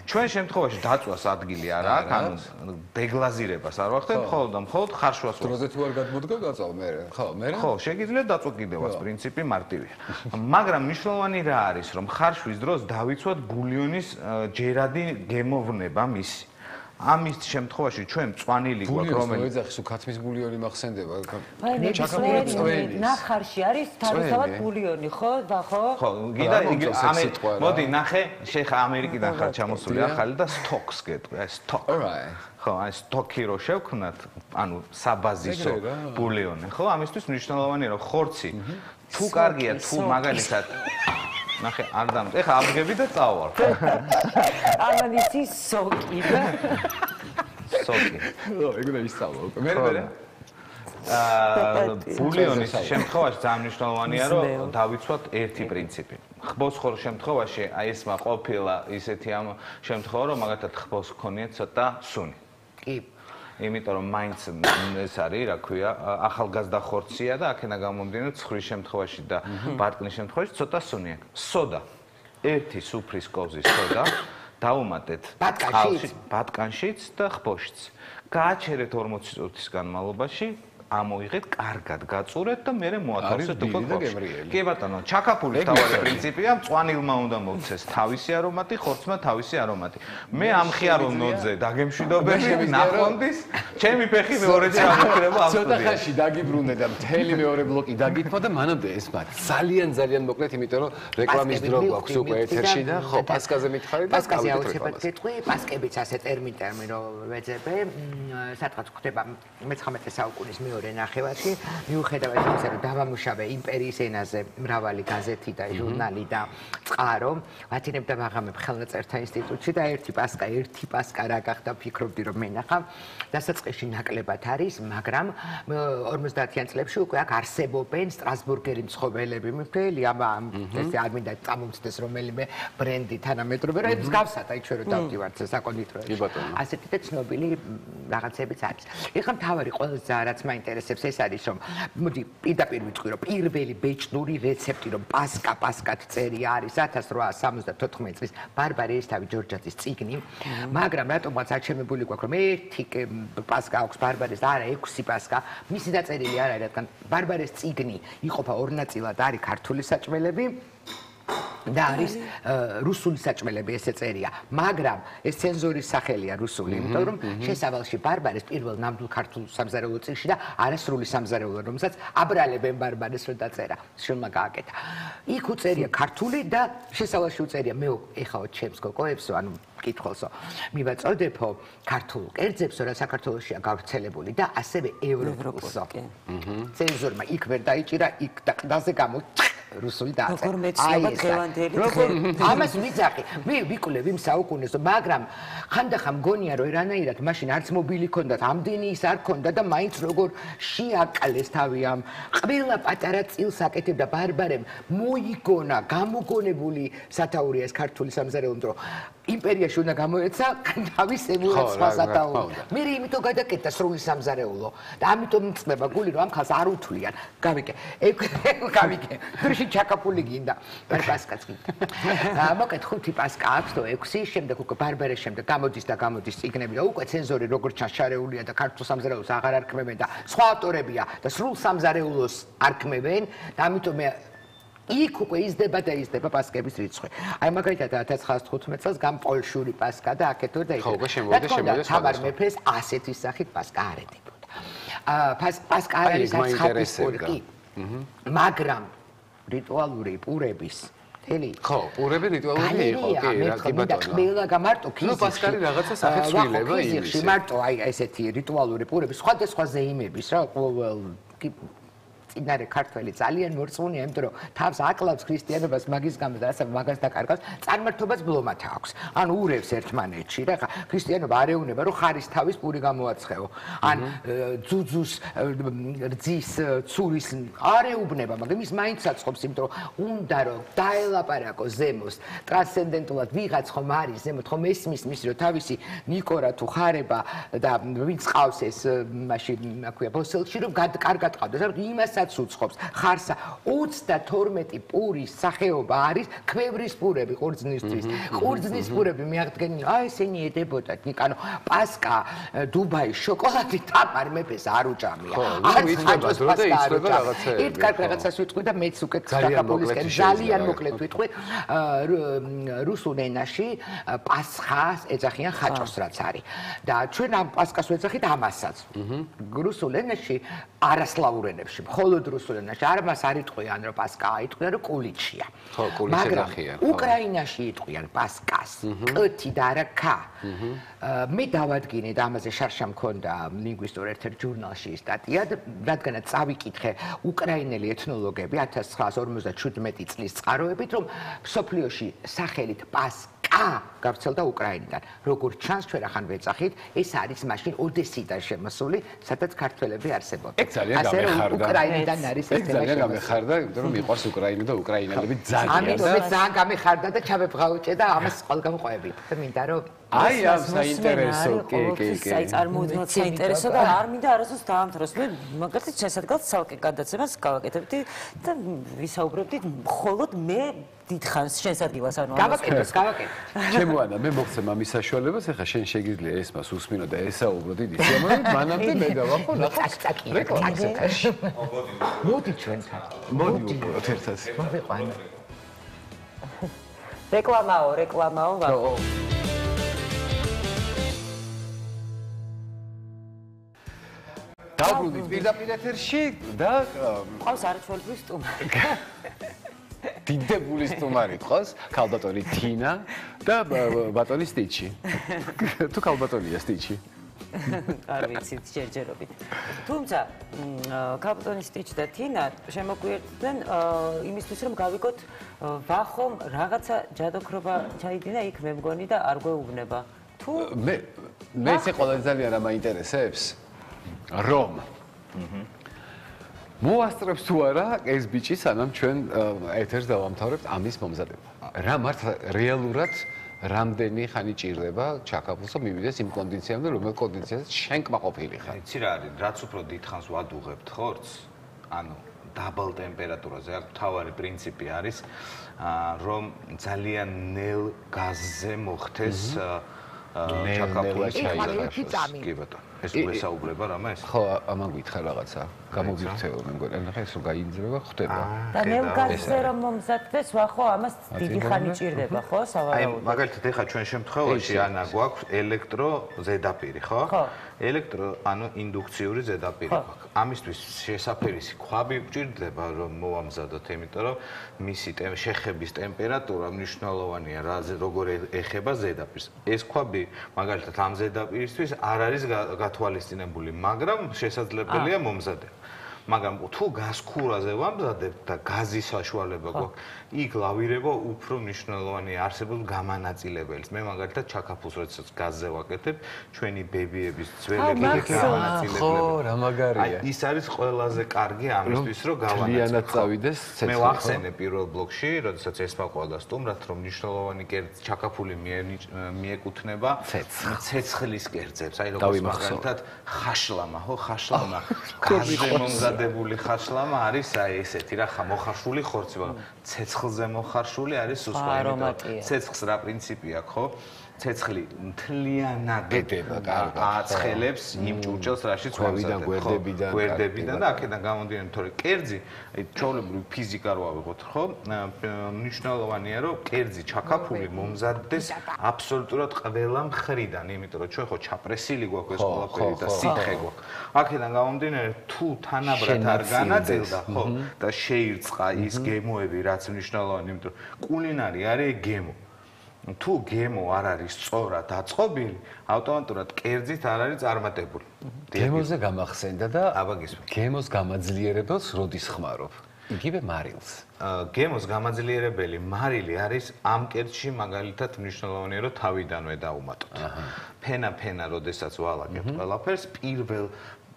ჩვენ შემთხვევაში დაწვას ადგილი არ აქვს, ანუ დეგლაზირებას არ ვახდებ, მხოლოდ ხარშვას. დროზე თუ არ გადმოდგა გაწავ მე. ხო, მე. ხო, შეგიძლიათ დაწვა კიდევაც პრინციპი მარტივია. მაგრამ მნიშვნელოვანი რა არის, რომ ხარშვის დროს დავიცვათ ბულიონის ჯერადი გემოვნება მისი. ამის შემთხვევაში ჩვენ მწვანილი გვაქვს რომელიც ეძახის უკაცმის ბულიონი მახსენდება. ჩაკაპული წვენი. ნახარში არის თავისთავად ბულიონი, ხო? და ხო? ხო, გიდა მოდი ნახე, შეხა ამერიკიდან ხარ ჩამოსული ახალი და სტოქს გეტყვი, აი სტოკ. ხო, აი სტოკი რო შევქმნათ, ანუ საბაზისო ბულიონი, ხო? ამისთვის მნიშვნელოვანია რომ ხორცი თუ კარგია, თუ მაგალითად ნახე, არ დამტ. ეხა ამგები და წავარ. ანალიზი სოკი და სოკი. ო, ეგრე ისწავლა. მე ბულიონის შემთხვევაში ძალიან მნიშვნელოვანია რომ დავიცვათ ერთი პრინციპი. ხბოს ხორ შემთხვევაში აი ეს ყოფილა ისეთი ამ შემთხვევა რომ მაგათად ხბოს გქონია ცოტა სუნი. კი. იმიტომ რომ მაინც ეს არის, რა ქვია, ახალგაზრდა ხორცია და აქედან გამომდინარე ცხვრის შემთხვევაში და ბარტკნის შემთხვევაში ცოტა სუნი აქვს. სოდა. ერთი სუფრის კოვზის სოდა დაუმატეთ ბატკანშიც და ხბოშიც. გააჩერეთ 40 წუთის განმავლობაში ამოიღეთ, კარგად გაწურეთ და მერე მოათავსეთ ბილი და უკვე. გემრიელი. კი ბატონო, ჩაკაფულის თავარი პრინციპია, მწვანილმა უნდა მოვცეს თავისი არომატი, ხორცმა თავისი არომატი. მე ამხიარო ნოძე დაგემშვიდობები ნახონდის, ჩემი ფეხი მეორეჯერ ამოქრება ამ ცოტა ხანში დაგიბრუნე და მთელი მეორე ბლოკი დაგითმა და მანამდე ეს მათ ძალიან მოკლედ, იმიტომ რომ რეკლამის დრო გვაქვს უკვე ეთერში და ხო, პასკაზე მითხარი და პასკაზე აუცილებლად გეტყვი, პასკებიც ასე ტერმინ რომ ვეძებე, სადღაც ხდება მე-19 საუკუნის მეორე ნახევარში, მიუხედავად იმისა, რომ დავამუშავე იმპერიის ენაზე მრავალი გაზეთი და ჟურნალი და წყარო, ვათინებ და ვაღამებ ხელნაწერთა ინსტიტუტში და ერთი პასკა რა გახდა, ფიქრობდი რომ მენახა, დასაწყისში ნაკლებად არის, მაგრამ 50-იან წლებში უკვე აქ არსებობენ სტრასბურგერი მცხოვრებლები, მთელი ამ ესე არ მინდა წამომცდეს რომელიმე ბრენდი თანამედროვე, რა მსგავსად აი ჩვენ რომ დავდივართ საკონდიტორიაში. ასეთი და ცნობილი რაღაცებიც არის. ეხლა მთავარი ყველაზე რაც მაინტერესებს ეს არის რომ მოდი პირდაპირ ვიტყვი რომ პირველი ბეჭდური რეცეპტი რომ პასკად წერია არის 1874 წლის ბარბარე ერისთავი ჯორჯაძის წიგნი, მაგრამ რატომღაც აჩემებული გვაქვს რომ ერთი პასკა აქვს ბარბარეს და არა 6 პასკა, მისი დაწერილი არ არის, რადგან ბარბარეს წიგნი იყოფა ორ ნაწილად, არის ქართული საჭმელები და არის რუსული საჭმელები ესე წერია, მაგრამ ეს ცენზორის სახელია რუსული, იმიტომ რომ შესავალში ბარბარეს პირველ ნამდვილ ქართულ სამზარეულო წიგნში და არასრული სამზარეულო, რომელსაც აბრალებენ ბარბარეს რომ დაწერა, შვილმა გააკეთა. იქ უწერია ქართული და შესავალში უწერია მე ეხაო ჩემს გოგოებსო, ანუ კითხულსო, მივაწოდებო ქართულ კერძებსო, რა საქართველოშია გავრცელებული და ასევე ევროპულსო. ცენზორმა იქ ვერ დაიჭირა, იქ და ყდაზე გამო რუსული დაწერა. როგორ მეცნობა დღევანდელი დღე. ამას ვიძახი. მე ვიკვლევ იმ საუკუნესო, მაგრამ ხანდახან მგონია რომ ერანაირად მაშინ არც მობილი ქონდათ, ამდენი ის არ ქონდა და მაინც როგორ შეაკლეს თავი ამ ყველა პატარა წილს აკეთებდა ბარბარემ მოიგონა გამოგონებული სათაურია ეს ქართული სამზარეულო, რომ იმპერიაში უნდა გამოეცა თავის ემულად სხვა სათაური. მე იმიტომ გადაკეთდა სრული სამზარეულო და ამიტომ მწდება გული რომ ამ ხალხს არ უთვლიან. გავიკე. ჩაკაპული გინდა, პასკაც გინდა. მოკეთ 5 პასკა აქვს და 6, შემდეგ უკვე ბარბარეს შემდეგ გამოდის წიგნები და უკვე ცენზორი როგორც ჩანს შარეულია და ქართულ სამზარეულოს აღარ არქმევენ და სხვა ავტორებია და სრულ სამზარეულოს არქმევენ და ამიტომ მე იქ უკვე იზრდება პასკების რიცხვი. აი მაგალითად 1915 წელს გამპოლშური პასკა და აქეთ და იქ. თამარ მეფეს ასეთი სახით პასკა არ ედებოდა. პასკა არის საცხაპისკური, მაგრამ რიტუალური პურების თელი ხო, პურები რიტუალური იყო, კი, რა კი ბატონო. ყველა გამარტო ფიზიკში. ნუ პასკარი რაღაცა სახით ცვლილება იმის. მარტო აი ესეთი რიტუალური პურები, სხვადასხვა ზეიმების რა, ყოველ კი წინარე ქართველი ძალიან მორწმუნეა, იმიტომ რომ თავს აკლავს ქრისტიანობას მაგის გამო და ასე მაგას დაკარგავს, წარმართობას ბლომად აქვს. ან ურევს ერთმანეთში რა, ქრისტიანობა არ ეუნება რომ ხარის თავის პური გამოაცხეო. ან ძუძუს რძის ცურის არ ეუბნება, მაგრამ ის მაინც აწყობს, იმიტომ რომ უნდა რომ დაელაპარაკო ზემოს, ტრანსცენდენტულად ვიღაც ხომ არის ზემოთ, ხომ ესმის მისი რომ თავისი ნიკორა თუ ხარება და ვინც ყავს ეს მაშინ აქვია ბოსელში რომ კარგად ყავდეს, რა იმასაც უცხობს ხარსა 32 პურის სახეობა არის ქვევრის პურები ყურძნისთვის. ყურძნის პურები მიაღდგენია, აი ესენი ედებოდათ, ანუ პასკა, დუბაი, შოკოლადი თამარ მეფეს არ უჭამია. არ იცნება დრო და იცნება რაღაცეები. ერთ კარგ რაღაცას ვიტყვი და მეც უკეთ საკაპულისკენ ძალიან მოკლედ ვიტყვი. რუსულ ენაში პასხას ეძახიან ხაჭოს რაც არის. და ჩვენ ამ პასკას ვეძახით ამასაც. რუსულ ენაში არასლავურ ენებში მხოლოდ რუსულ ენაში არ მას არ იტყვიან რომ პასკა, იტყვიან რომ კულიჩია. ხო, კულიჩი დახიან. უკრაინაში იტყვიან პასკას, კ-თი და არა ქ. მე დავადგინე და ამაზე შარშა მქონდა ლინგვისტურ ერთ-ერთ ჟურნალში სტატია, რადგანაც წავიკითხე უკრაინელი ეთნოლოგები 1957 წლის წყაროებით, რომ მსოფლიოში სახელით პასკა გავრცელდა უკრაინიდან. როგორც ჩანს, ჩვენ ახან ვეძახით, ეს არის მაშინ ოდესიდან შემოსული, სადაც ქართველები არსებობენ. ეგ ძალიან გამეხარდა. უკრაინიდან არის ეს თემა. ძალიან გამეხარდა, იმიტომ რომ მიყვარს უკრაინა და უკრაინელები ძალიან. ამიტომ მე ძალიან გამეხარდა და ჩავებღაუჭე და ამას ყველგან ყვევი. მინდა რომ აი ამ საინტერესო, კი. აი წარმოუდგენლად საინტერესო და არ მინდა არასდროს დაამთავროს. მე მაგალითად შესაძლოა ცალკე გადაცემას გავაკეთებდი და ვისაუბრებდით მხოლოდ მე დიდხანს შენს ადგილას ანუ გავაკეთეთ. ჩემო ანა მე მოგცემ ამის საშუალებას, ეხლა შენ შეგიძლია ეს მას უსმინო და ესაუბრო დიდი სიამოვნებით, მანამდე მე დავახო წაკი. მოდი ჩვენთან. მოდი უყუროთ ერთად. მოვიყვანო. რეკლამაო ვაყო. დავბრუნდით პირდაპირ ეთერში და ყავს არაჩვეულებრივი სტუმარი. დიდებული სტუმარი ყავს, ქალბატონი თინა და ბატონი სტიჩი. თუ ქალბატონია სტიჩი. არ ვიცით ჯერჯერობით. თუმცა ქალბატონი სტიჩი და თინა შემოგვიერთდნენ იმისთვის რომ გავიგოთ ვახომ რაღაცა ჯადოქრობა ჩაიდინა იქ მე მგონი და არ გვეუბნება. თუ მე ესე ყველა ძალიან რა მაინტერესებს რომ მოასწრებს თუ არა ეს ბიჭი სანამ ჩვენ ეთერს დავამთავრებთ ამის მომზადება. რა მართლა რეალურად რამდენი ხანი ჭირდება ჩაკაპულს და მივიდეს იმ კონდიციამდე, რომელ კონდიციაზეც შენ კმაყოფილი ხარ. იცი რა არის, რაც უფრო დიდხანს ვადუღებთ ხორცს, ანუ დაბალ ტემპერატურაზე, აქ მთავარი პრინციპი არის, რომ ძალიან ნელ გაზზე მოხდეს ჩაკაპულის ჩაიგდეს. კი ბატონო. ეს გვესაუბრება რამე ეს? ხო, ამან გითხრა რაღაცა. გამოგირთეო მე მგონი, ნახე ეს რომ გაინძრება, ხდება. და ნელ გაზზე რომ მომზადდეს, ვახო, ამას დიდი ხანი ჭირდება, ხო, სავარაუდოდ. აი, მაგალითად, ეხლა ჩვენ შემთხვევაში ანა გვაქვს ელექტრო ზედაპირი, ხო? ელექტრო, ანუ ინდუქციური ზედაპირი გვაქვს. ამისთვის შესაფერისი ქვაბი გვჭირდება, რომ მოვამზადოთ, იმიტომ რომ მისი შეხების ტემპერატურა მნიშვნელოვანია, როგორ ეხება ზედაპირს. ეს ქვაბი, მაგალითად, ამ ზედაპირისთვის არ არის გათვალისწინებული, მაგრამ შესაძლებელია მომზადება. მაგრამ თუ გაზქურაზე ვამზადებთ და გაზის საშუალება გვაქვს, იქ ლავირება უფრო მნიშვნელოვანია არსებობს გამანაწილებელს. მე მაგალითად ჩაკაფულს როდესაც გაზზე ვაკეთებ, ჩვენი ბებიების ძველები გამანაწილებლები. ხო, რა მაგარია. აი, ის არის ყველაზე კარგი ამისთვის, რომ გავლიანად წავიდეს ცეცხლი. მე ვახსენე პირველ ბლოკში, როდესაც ეს მაყვალდა სტუმრად, რომ მნიშვნელოვანი კერძი ჩაკაფული მიეკუთვნება ცეცხლის კერძებს. აი, როგორც მაგალითად ხაშლამა, ხო, ხაშლამა. გაზზე მომზადებული ხაშლამა არის აი ესეთი რა, მოხარშული ხორცი, ცეცხლზე მოხარშული არის სუსტა, იმიტომ ცეცხლს რა პრინციპი აქვს, ხო? ცეცხლი მთლიანად აცხელებს იმ ჭურჭელს, რაშიც ვამზადებ, ხო? გვერდებიდან და აქედან გამომდინარე, თორე კერძი, აი ჩვეულებრივი ფიზიკა რო ავიღოთ, ხო? მნიშვნელოვანია, რომ კერძი ჩაკაფული მომზადდეს აბსოლუტურად ყველა მხრიდან, იმიტომ რომ ჩვენ ხო ჩაპრესილი გვაქვს ეს ყველაფერი და სითხე გვაქვს. აქედან გამომდინარე, თუ თანაბრად არ განაწილდა, ხო? და შეირწყა ის გემოები, რაც მნიშვნელოვანია, იმიტომ რომ კულინარი არის გემო. თუ გემო არ არის სწორად აწყობილი, ავტომატურად კერძით არ არის წარმატებული. გემოზე გამახსენდა და აბაგის გემოს გამაძლიერებელს როდის ხმარობ? იგივე მარილს. გემოს გამაძლიერებელი მარილი არის ამ კერძში მაგალითად მნიშვნელოვანია, რომ თავიდანვე დავუმატოთ. ფენა, როდესაც ვალაგებთ ყველაფერს, პირველ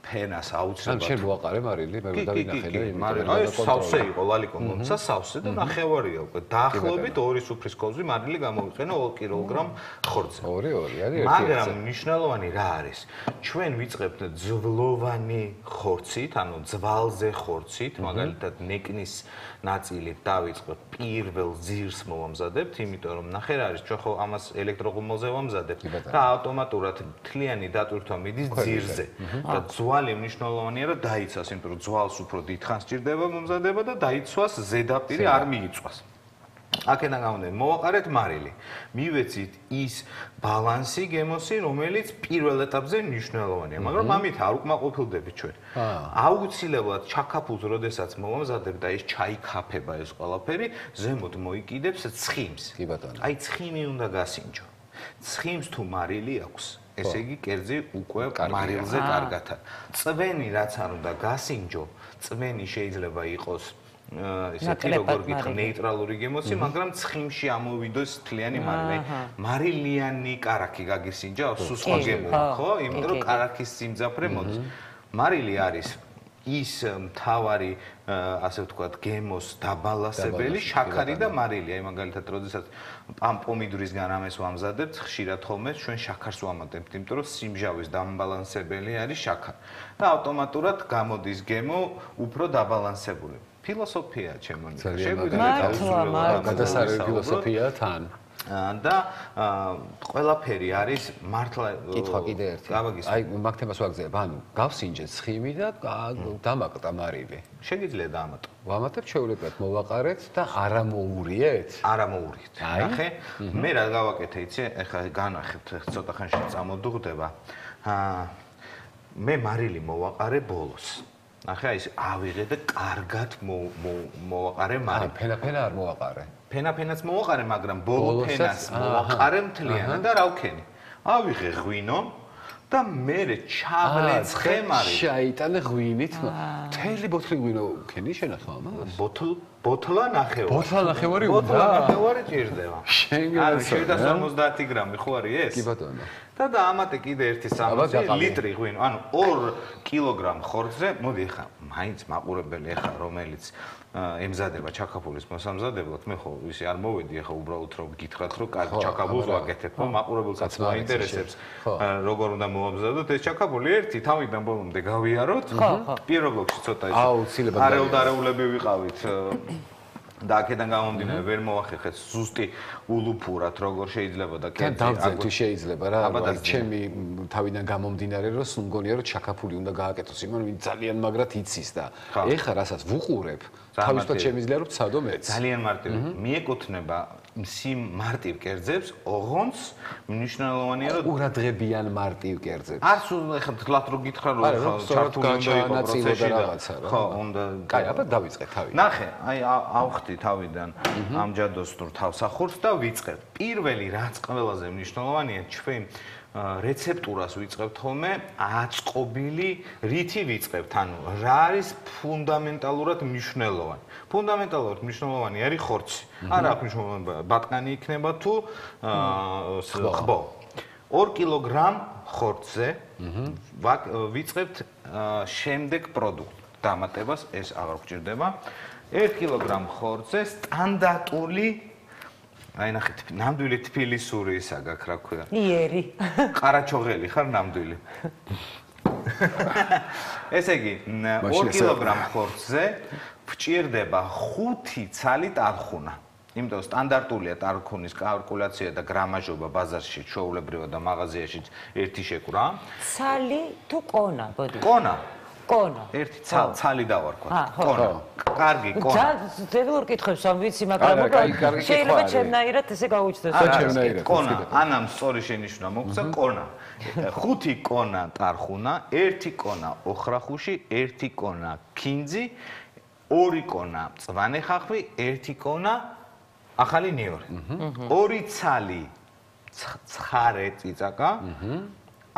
ფენას აუცილებლად. ან შენ მოაყარე მარილი, მე დავინახე და იმიტომ რომ სავსე იყო ლალიკო მომცა სავსე და ნახევარია უკვე. დაახლოებით 2 სუფრის კოვზი მარილი გამოვიყენო 2 კილოგრამ ხორცზე. 2 არის 1. მაგრამ მნიშვნელოვანი რა არის? ჩვენ ვიწყებთ ძვლოვანი ხორცით, ანუ ძვალზე ხორცით, მაგალითად ნეკნის ნაწილით დავიწყებთ პირველ ძირს მოვამზადებთ, იმიტომ რომ ნახე რა არის, ჩვენ ხო ამას ელექტროღუმელზე ვამზადებთ და ავტომატურად მთლიანი დატვირთვა მიდის ძირზე. და ძვალი მნიშვნელოვანია, რომ დაიცვას, იმიტომ რომ ძვალს უფრო დიდხანს სჭირდება მომზადება და დაიცვას ზედაპირი არ მიიწვას. აქედან გამომდინარე, მოვაყარეთ მარილი. მივეცით ის ბალანსი გემოსი, რომელიც პირველ ეტაპზე მნიშვნელოვანია, მაგრამ ამით არ უკმაყოფილდებით ჩვენ. აუცილებლად ჩაკაფულს, როდესაც მოვამზადებთ და ის ჩაიქაფება ეს ყველაფერი, ზემოთ მოიკიდებს ცხიმს. კი ბატონო. აი ცხიმი უნდა გასინჯო. ცხიმს თუ მარილი აქვს, ესე იგი კერძი უკვე მარილზე კარგათა. წვენი რაც არ უნდა გასინჯო, წვენი შეიძლება იყოს ესეთი როგორ გითხრა ნეიტრალური გემოსი, მაგრამ ცხიმში ამოვიდოს თლიანი მარილი. მარილიანი კარაქი გაგისინჯა, სუსხო გემო, ხო? იმიტომ რომ კარაქის სიმძაფრე მოდის. მარილი არის ის მთავარი ასე ვთქვათ გემოს დაბალანსებელი შაქარი და მარილი. აი მაგალითად, როდესაც ამ პომიდორისგან ამას ვამზადებთ, ხშირად ხოლმე ჩვენ შაქარს ვამატებთ, იმიტომ რომ სიმჟავის დამბალანსებელი არის შაქარი. და ავტომატურად გამოდის გემო უფრო დაბალანსებული. ფილოსოფია ჩემო ნიკა. მართლა. გადასარევი ფილოსოფია თან. და ყველაფერი არის მართლა კითხვა კიდე ერთი. აი მაგ თემას ვაგზავნებ. ანუ გავსინჯეთ ცხიმი და დამაკტა მარილი. შეგიძლია დაამატო. ვამატებ, შეულებათ მოვაყარეთ და არა მოურიეთ? არა მოურიეთ. ნახე, მე რა გავაკეთე, იცი, ეხლა განახებთ, ცოტა ხანში წამოდუღდება. მე მარილი მოვაყარე ბოლოს. ნახე, აი ეს ავიღე და კარგად მოვაყარე მარილი. ფენა არ მოვაყარე. ფენაც მოვაყარე, მაგრამ ბოლო ფენას მოვაყარე მთლიანად და რა ვქენი? ავიღე ღვინო და მე ჩავრეცხე მარილი. შაიტანე ღვინით. მთელი ბოთლი ღვინო ვქენი შენახა ამას? ბოთლა ნახევარი. ბოთლა ნახევარი უნდა? ბოთლა ნახევარი ჭირდება. შენ გასწავლე. 750 გრამი ხო არის ეს? კი ბატონო. და დაამატე კიდე ერთი 60 ლიტრი ღვინო, ანუ 2 კილოგრამ ხორცზე, მოდი ახლა მაინც მაყურებელი ახლა რომელიც ემზადება ჩაკაფულის მოსამზადებლად, მე ხო ისე არ მოვედი ახლა უბრალოდ რომ გითხრათ რომ ჩაკაფულს ვაკეთებ, ხო მაყურებელსაც მაინტერესებს როგორ უნდა მოამზადოთ ეს ჩაკაფული ერთი თავიდან ბოლომდე გავიაროთ, პირველ ბლოკში ცოტა ისე აუცილებლად არეულდარეულები ვიყავით და აქედან გამომდინარე ვერ მოახერხეთ ზუსტი ულუფურად როგორ შეიძლება და კერძი დავძენ თუ შეიძლება რა ჩემი თავიდან გამომდინარე რომ სულ მგონია რომ ჩაკაფული უნდა გააკეთოს იმან ვინ ძალიან მაგრად იცის და ეხლა რასაც ვუყურებ თავისუფლად შემიძლია რომ ვცადო მეც ძალიან მარტივი მიეკუთვნება მარტივ კერძებს ოღონდ მნიშვნელოვანია რომ ყურადღებიან მარტივ კერძებს არ სულ ეხლა თლათ რო გითხრა რომ ჩართული უნდა იყოს პროცესში და ხო უნდა კაი აბა დავიწყე თავი ნახე აი ავხდი თავიდან ამ ჯადოსნურ თავსახურს და ვიწყებ პირველი რაც ყველაზე მნიშვნელოვანია ჩვენ რეცეპტურას ვიწყებთ ხოლმე აწყობილი რითი ვიწყებთ ანუ რა არის ფუნდამენტალურად მნიშვნელოვანი ფუნდამენტალურად მნიშვნელოვანი არის ხორცი არა აქვს მნიშვნელოვანი ბატკანი იქნება თუ ხბო 2 კილოგრამ ხორცზე ვიწყებთ შემდეგ პროდუქტ დამატებას ეს აღარ გჭირდება 1 კილოგრამ ხორცზე სტანდარტული აი ნახეთ ნამდვილი თბილისური ისა გაქვს რა ქვია იერი ყარაჩოღელი ხარ ნამდვილი ესე იგი 2 კილოგრამ ხორცზე ვჭირდება 5 ცალი ტარხუნა იმიტომ სტანდარტულია ტარხუნის კალკულაცია და გრამაჟობა ბაზარში ჩვეულებრივად და მაღაზიაში ერთი შეკვრა ცალი თუ კონა ბოდი კონა ერთი ცალი დავარქვა კონა კარგი კონა ძეგლურ კითხებს ამ ვიცი მაგრამ შეიძლება ჩემნაირად ესე გაუჩნდეს კონა ანამ სწორი შენიშვნა მოგცა კონა 5 კონა ტარხუნა 1 კონა ოხრახუში 1 კონა ქინძი 2 კონა მწვანე ხახვი 1 კონა ახალი ნიორი 2 ცალი ცხარე წიწაკა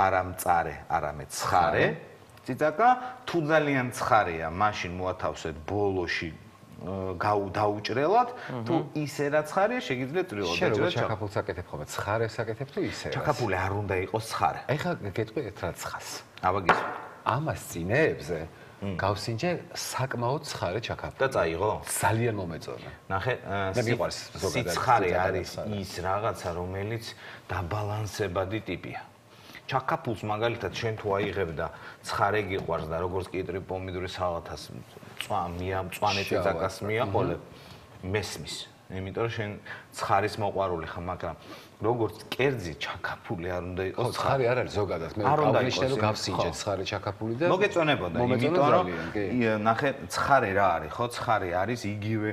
არა მწარე არამედ ცხარე ციცაკა თუ ძალიან ცხარეა, მაშინ მოათავსეთ ბოლოში დაუჭრელად, თუ ისე რა ცხარეა, შეგიძლიათ წვრილად დაჭერეთ. შენ როგორ ჩაკაფულს აკეთებ ხოლმე? ცხარეს აკეთებ თუ ისე? ჩაკაფული არ უნდა იყოს ცხარე. ეხლა გეტყვი ერთ რა ცხას. აბა გისურვებ. ამას წინეებზე გავსინჯე საკმაოდ ცხარე ჩაკაფული. და წაიღო? ძალიან მომეწონა. ნახე, სიცხარე არის ის რაღაცა, რომელიც დაბალანსებადი ტიპია. ჩაკაფულს მაგალითად შენ თუ აიღებ და ცხარე გიყვარს და როგორც კიტრი პომიდორი სალათას მწვანე წიწაკას მიაყოლებ მესმის იმიტომ რომ შენ ცხარის მოყვარული ხარ მაგრამ როგორც კერძი ჩაკაფული არ უნდა იყოს ცხარე არ არის ზოგადად მე აღნიშნე რომ გავსინჯეთ ცხარე ჩაკაფული და მოგეწონებოდა იმიტომ რომ ნახე ცხარე რა არის ხო ცხარე არის იგივე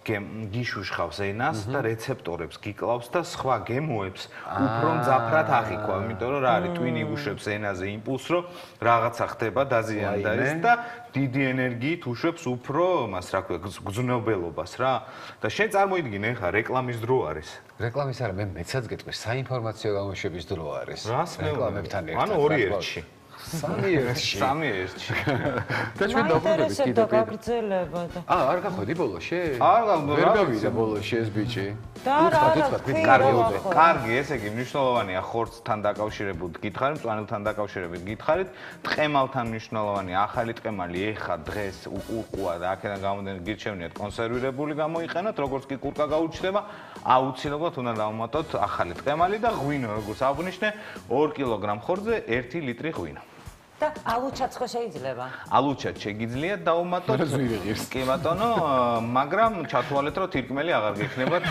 გიშუშხავს ენას და რეცეპტორებს გიკლავს და სხვა გემოებს უფრო მძაფრად აღიქვა, იმიტომ რომ რა არის ტვინი იგუშებს ენაზე იმპულსს, რომ რაღაცა ხდება დაზიანდა და დიდი ენერგიით უშვებს უფრო მას რა ქვია გზნობელობას რა და შენ წარმოიდგინე ხა რეკლამის დრო არის. რეკლამის არა მე მეცაც გეტყვი საინფორმაციო გამოშვების დრო არის. რეკლამებთან ერთად. ანუ ორი ერთში. სამი ერთში. და ჩვენ დაბრუნდებით კიდე. და გაგრძელება და. არ გახვედი ბოლოში? არ გავდო. ვერ გავიდა ბოლოში ეს ბიჭი. კარგი, ესე იგი მნიშვნელოვანია ხორცთან დაკავშირებით გითხარით, მწვანელთან დაკავშირებით გითხარით, ტყემალთან მნიშვნელოვანია ახალი ტყემალი ეხა დღეს უკურკუა და აქედან გამომდინარე გირჩევნიათ კონსერვირებული გამოიყენოთ, როგორც კი კურკა გაუჩნდება, აუცილებლად უნდა დავუმატოთ ახალი ტყემალი და ღვინო, როგორც აღვნიშნე, 2 კილოგრამ ხორცზე 1 ლიტრი ღვინო. და ალუჩაც ხო შეიძლება? ალუჩაც შეგიძლიათ დაუმატოთ. კი ბატონო, მაგრამ ჩათვალეთ რომ თირკმელი აღარ გექნებათ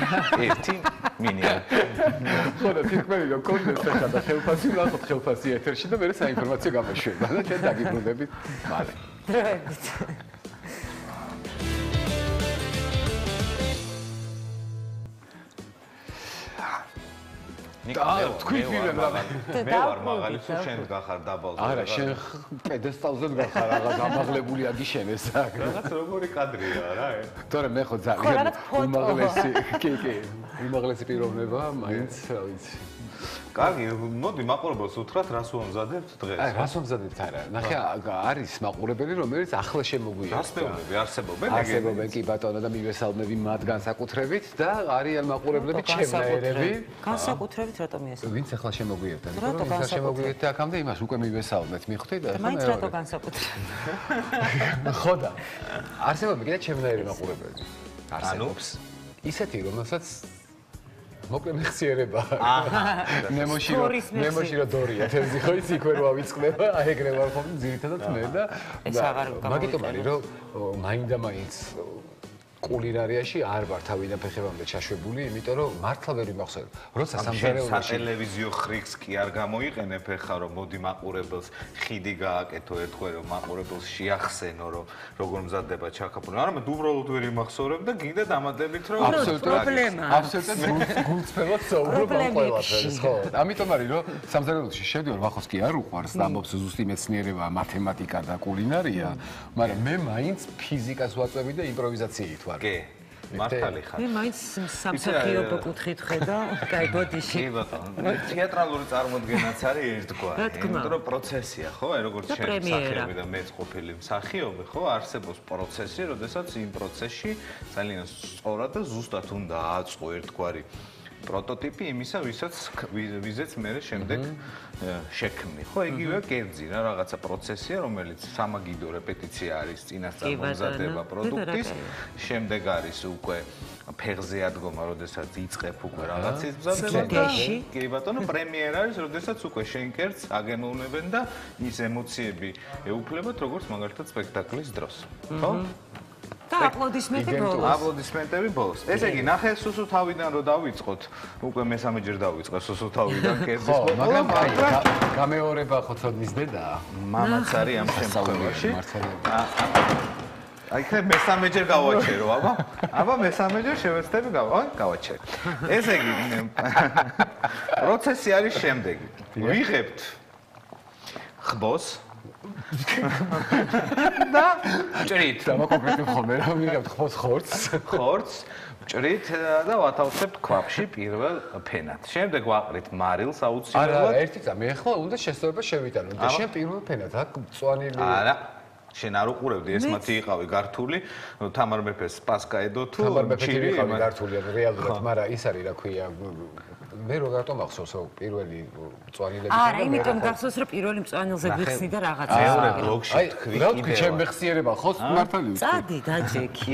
ერთი მინია. ხო და თირკმელი რომ კონდეს ახლა და ხელფასი ვნახოთ ხელფასი ეთერში და მერე საინფორმაციო გამოშვება და ჩვენ დაგიბრუნდებით მალე. დროებით. თქვი ფილმ რა მე ვარ მაღალი თუ შენ გახარ დაბალზე არა შენ პედესტალზე გახარ რაღაც ამაღლებული აგიშენეს აქ რაღაც როგორი კადრია რა თორე მე ხო ძალიან უმაღლესი კი უმაღლესი პიროვნება მაინც რა ვიცი კარგი მოდი მაყურებელს უთხრათ რას უამზადებთ დღეს აი რას უამზადებთ არა ნახე არის მაყურებელი რომელიც ახლა შემოგვიერთდა გასწავლები არსებობენ კი ბატონო და მივესალმები მათ განსაკუთრებით და არიან მაყურებლები ჩემნაირები განსაკუთრებით რატომ მიესალმები ვინც ახლა შემოგვიერთდა იმიტომ რომ ის შემოგვიერთდა აქამდე იმას უკვე მივესალმეთ მიხვდით და ახლა მაინც რატო განსაკუთრებით ხო და არსებობენ კიდე ჩემნაირი მაყურებელი არსებობს ისეთი რომელსაც მოკლე მეხსიერება. ნემოში რა დორია, თევზი ხო იცი იქ ვერ ვავიწყდება, აი ეგრე ვარ ხომ ძირითადად მე და მაგიტომ არის რომ მაინდა-მაინც კულინარიაში არ ვარ თავიდან ფეხებამდე ჩაშვებული, იმიტომ რომ მართლა ვერ ვიმახსოვრებ. როცა სამზარეულოში სატელევიზიო ხრიქს კი არ გამოიყენებ ეხა რომ მოდი მაყურებელს ხიდი გააკეთო ერთხელ რომ მაყურებელს შეახსენო რომ როგორ მზადდება ჩაქაფული. არამედ უბრალოდ ვერ ვიმახსოვრებ და გინდა დამატებით რომ აბსოლუტურად გულწრფელად საუბრობ ამ ყველაფერს, ხო? ამიტომ არის რომ სამზარეულოში შევდივარ, ვახოს კი არ უყვარს, ამბობს ზუსტი მეცნიერება, მათემატიკა და კულინარია, მაგრამ მე მაინც ფიზიკას ვაწვევი და იმპროვიზაციით ვარ. კი, მართალი ხარ. მე მაინც სამსახიობო კუთხით ხედა, კაი ბოდიში. კი ბატონო, თეატრალური წარმოდგენაც არის ერთგვარი. იმიტომ რომ პროცესია, ხო? აი როგორც შენ მსახიობი და მეც ყოფილი მსახიობი, ხო? არსებობს პროცესი, როდესაც იმ პროცესში ძალიან სწორად და ზუსტად უნდა აწყო ერთგვარი პროტოტიპი იმისა, ვიზეც მე შემდეგ შექმნი. ხო, იგივე კერძი რა, რაღაცა პროცესია, რომელიც სამაგიდო რეპეტიცია არის წინასწარ მომზადება პროდუქტის, შემდეგ არის უკვე ფეხზე ადგომა, როდესაც იწყებ უკვე რაღაცის მზადება. კი ბატონო, პრემიერა არის, როდესაც უკვე შენ კერძს აგემოვნებენ და ის ემოციები ეუფლებათ, როგორც მაგალითად სპექტაკლის დროს. ხო? და აპლოდისმენტები ბოლოს. ესე იგი, ნახე სუსუ თავიდან რო დავიწყოთ, უკვე მესამეჯერ დავიწყე სუსუ თავიდან კერძის ხო, მაგრამ გამეორება ხო ცოდნის დედაა. მამაც არის ამ შემთხვევაში. აი, ხე მესამეჯერ გავაჩერო, აბა მესამეჯერ შევეცდები გავაჩერო. ესე იგი, პროცესი არის შემდეგი. ვიღებთ ხბოს და ჭრით. დამაკონკრეტებ ხოლმე რა ვიღებთ ხორცს, ჭრით და ვათავსებთ ქვაფში პირველ ფენად. შემდეგ ვაყრით მარილს აუცილებლად. არა, ერთი წამი ახლა უნდა შესწორება შევიტანოთ და შენ პირველ ფენად აქ მწვანილი. არა. შენ არ უყურებდი ეს მათი იყავი გართული თამარ მეფეს პასკაედო თუ თამარ მეფე იყავი გართული რეალურად, მაგრამ ის არის რა ქვია მე რო რატომ ახსოვს რომ პირველი მწვანილები არა, იმიტომ გახსოვს რომ პირველი მწვანილზე გვიხსნი და რაღაცა. მეორე ბლოკში თქვი რა თქვი ჩემ მეხსიერება ხო მართალი ვთქვი. წადი დაჯექი.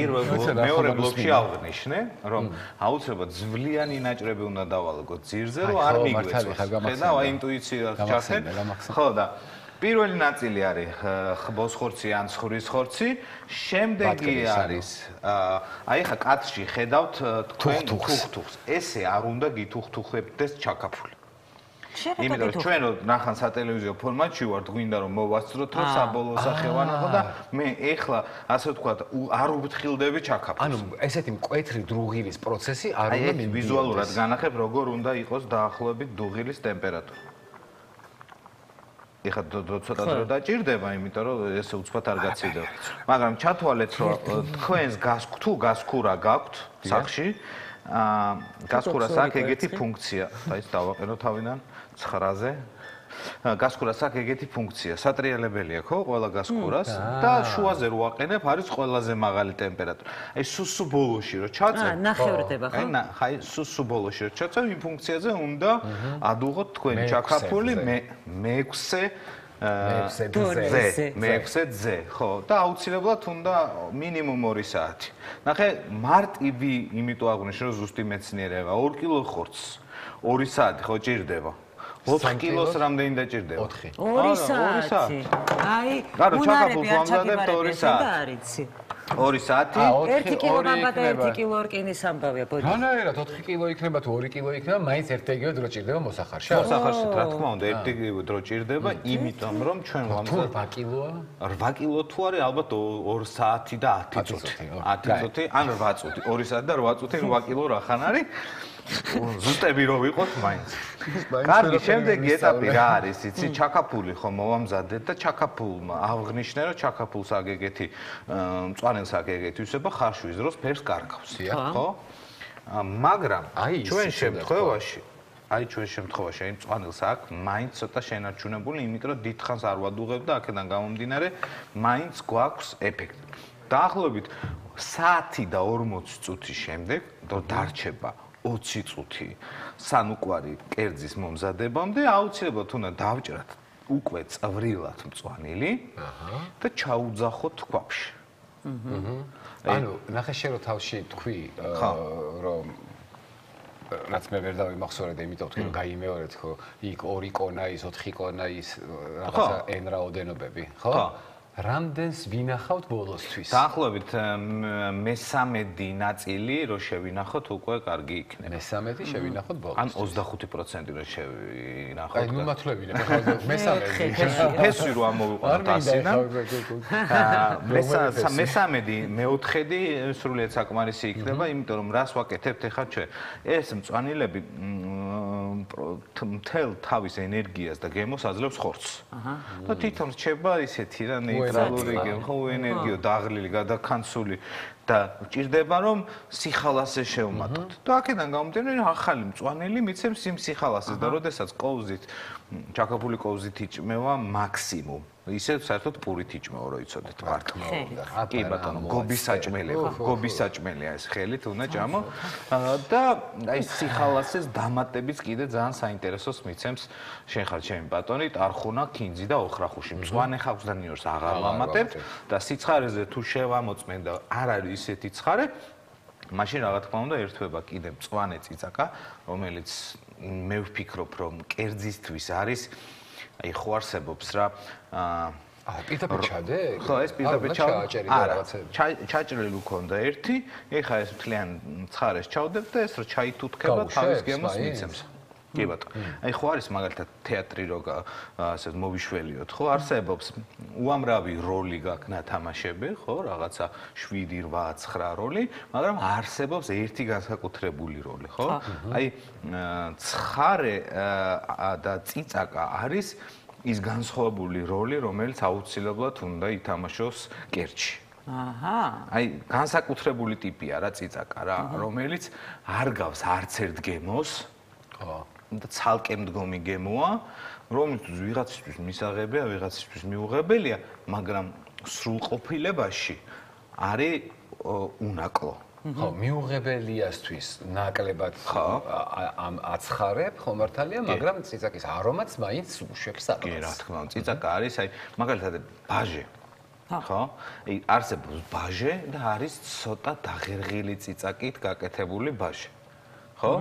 მეორე ბლოკში აღნიშნე რომ აუცილებლად ძვლიანი ნაჭრები უნდა დავალგო ძირზე რომ არ მიგვეცოს. ხედავ აი ინტუიციას ჩახდე. ხო და პირველი ნაწილი არის ხბოს ხორცი ან ცხრის ხორცი, შემდეგი არის აი ხა კაცში ხედავთ თქვენ თუხთუხს. ესე არ უნდა გითუხთუხებდეს ჩაქაფული. იმიტომ რომ ჩვენ ნახან სატელევიზიო ფორმატში ვართ, გვინდა რომ მოვასწროთ რომ საბოლოო სახევანი ხო და მე ეხლა ასე ვთქვათ არ უბთხილდები ჩაქაფულს. ანუ ესეთი მკვეთრი დუღილის პროცესი არ უნდა მინდიოდეს. აი ვიზუალურად განახებ როგორ უნდა იყოს დაახლოებით დუღილის ტემპერატურა. ეხლა ცოტა დრო დაჭირდება, იმიტომ რომ ესე უცბად არ გაცივდება. მაგრამ ჩათვალეთ რომ თქვენს თუ გასქურა გაქვთ სახში, გასქურას აქვს ეგეთი ფუნქცია. აი ეს დავაყენო თავიდან 9-ზე. გასქურას აქვს ეგეთი ფუნქცია. სატრიალებელია ხო ყველა გასქურას და შუაზე რო აყენებ არის ყველაზე მაღალი ტემპერატურა. აი სუსუ ბოლოში რო ჩაწევ. ნახევრდება ხო? აი სუსუ ბოლოში რო ჩაწევ იმ ფუნქციაზე უნდა ადუღოთ თქვენი ჩაქაფული მე-6-ზე, ხო, და აუცილებლად უნდა მინიმუმ 2 საათი. ნახე, მარტივი, იმიტომ აღვნიშნე რომ ზუსტი მეცნიერება, 2 კილო ხორცს 2 საათი ხო ჭირდება. 4 კილოს რამდენი დაჭირდება? 4 საათი. აი, უნარები არ ჩაგიბარებ 2 საათი. 2 საათი? 1 კილოგრამმა და 1 კილო ორკინის ამბავია ბოდი. რანაირად 4 კილო იქნება თუ 2 კილო იქნება, მაინც ერთიგივე დრო ჭირდება მოსახარში. მოსახარში რა თქმა უნდა, ერთიგივე დრო ჭირდება, იმიტომ რომ ჩვენ ვამზადებ 8 კილოა. 8 კილო თუ არის ალბათ 2 საათი და 10 წუთი. 10 წუთი, ან 8 წუთი. 2 საათი და 8 წუთი 8 კილო რახან არის? ზუსტები რო ვიყოთ მაინც. კარგი, შემდეგი ეტაპი რა არის? იცი, ჩაკაფული ხო მოვამზადეთ და ჩაკაფულმა აღნიშნე რომ ჩაკაფულს აგეგეთი, მწვანელს აგეგეთი ისება ხარშვის დროს ფერს კარგავს, ხო? მაგრამ ჩვენ შემთხვევაში აი მწვანელს აქ მაინც ცოტა შენარჩუნებული, იმიტომ რომ დიდხანს არ ვადუღებ და აქედან გამომდინარე მაინც გვაქვს ეფექტი. დაახლოებით საათი და 40 წუთის შემდეგ დარჩება 20 წუთი სანუკვარი კერძის მომზადებამდე აუცილებლად უნდა დავჭრათ უკვე წვრილად მწვანილი და ჩაუძახოთ ქვაბში. ანუ ნახე შენ რო თავში თქვი რომ რაც მე ვერ დავიმახსოვრე და იმიტომ ვთქვი რომ გაიმეორეთ ხო იქ 2 კონა ის 4 კონა ის რაღაცა n რაოდენობები ხო? რამდენს ვინახავთ ბოლოსთვის? დაახლოებით მე-13 ნაწილი რო შევინახოთ უკვე კარგი იქნება. მე-13 შევინახოთ ბოლოს. ან 25% რო შევინახოთ. აი ნუ მათლევინე ხო მე-13. ფესი რო ამოვიყვანოთ ასიდან. მე-13 მე-4 სრულიად საკმარისი იქნება, იმიტომ რომ რას ვაკეთებთ ახლა ჩვენ? ეს მწვანილები მთელ თავის ენერგიას და გემოს აძლევს ხორცს. და თვითონ რჩება ისეთი რა ნეიტრალური გემო, ენერგია დაღლილი, გადაქანცული და ჭირდება რომ სიხალასე შევმატოთ. და აქედან გამომდინარე ახალი მწვანილი მიცემს იმ სიხალასეს და როდესაც კოვზით, ჩაკაფული კოვზით იჭმევა მაქსიმუმ. ისე საერთოდ პურით იჭმევა რო იცოდეთ მარტო. კი ბატონო, გობის საჭმელია ეს ხელით უნდა ჭამო. და აი სიხალასეს დამატებიც კიდე ძალიან საინტერესოს მიცემს. შენ ხარ ჩემი ბატონი, ტარხუნა, ქინძი და ოხრახუში. მწვანე ხავს და ნიორს აღარ ვამატებთ და სიცხარეზე თუ შევამოწმენ და არ არის ისეთი ცხარე, მაშინ რა თქმა უნდა ერთვება კიდე მწვანე წიწაკა, რომელიც მე ვფიქრობ რომ კერძისთვის არის აი ხო არსებობს რა პირდაპირ ჩადე? ხო, ეს პირდაპირ ჩაჭერილი რაღაცები. ჩაჭრილი გქონდა ერთი, ეხა ეს მთლიან ცხარეს ჩავდებ და ეს რო ჩაითუთქება თავის გემოს მიცემს. კი ბატონო. აი ხო არის მაგალითად თეატრი რო ასე მოვიშველიოთ, ხო, არსებობს უამრავი როლი გაქვს ნათამაშები, ხო, რაღაცა 7, 8, 9 როლი, მაგრამ არსებობს ერთი განსაკუთრებული როლი, ხო? აი ცხარე და წიწაკა არის ის განსხვავებული როლი, რომელიც აუცილებლად უნდა ითამაშოს კერძში. აი განსაკუთრებული ტიპია რა წიწაკა რა, რომელიც არ გავს არც ერთ გემოს. ხო. და ცალკე მდგომი გემოა, რომლითაც ვიღაცისთვის მისაღებია, ვიღაცისთვის მიუღებელია, მაგრამ სრულყოფილებაში არის უნაკლო. ხო, მიუღებელიასთვის ნაკლებად ამ აცხარებ, ხო მართალია, მაგრამ წიწაკის არომატს მაინც უშვებს საკმაოდ. კი, რა თქმა უნდა, წიწაკა არის, აი, მაგალითად ბაჟე. ხო? აი, არსებობს ბაჟე და არის ცოტა დაღერღილი წიწაკით გაკეთებული ბაჟე. ხო?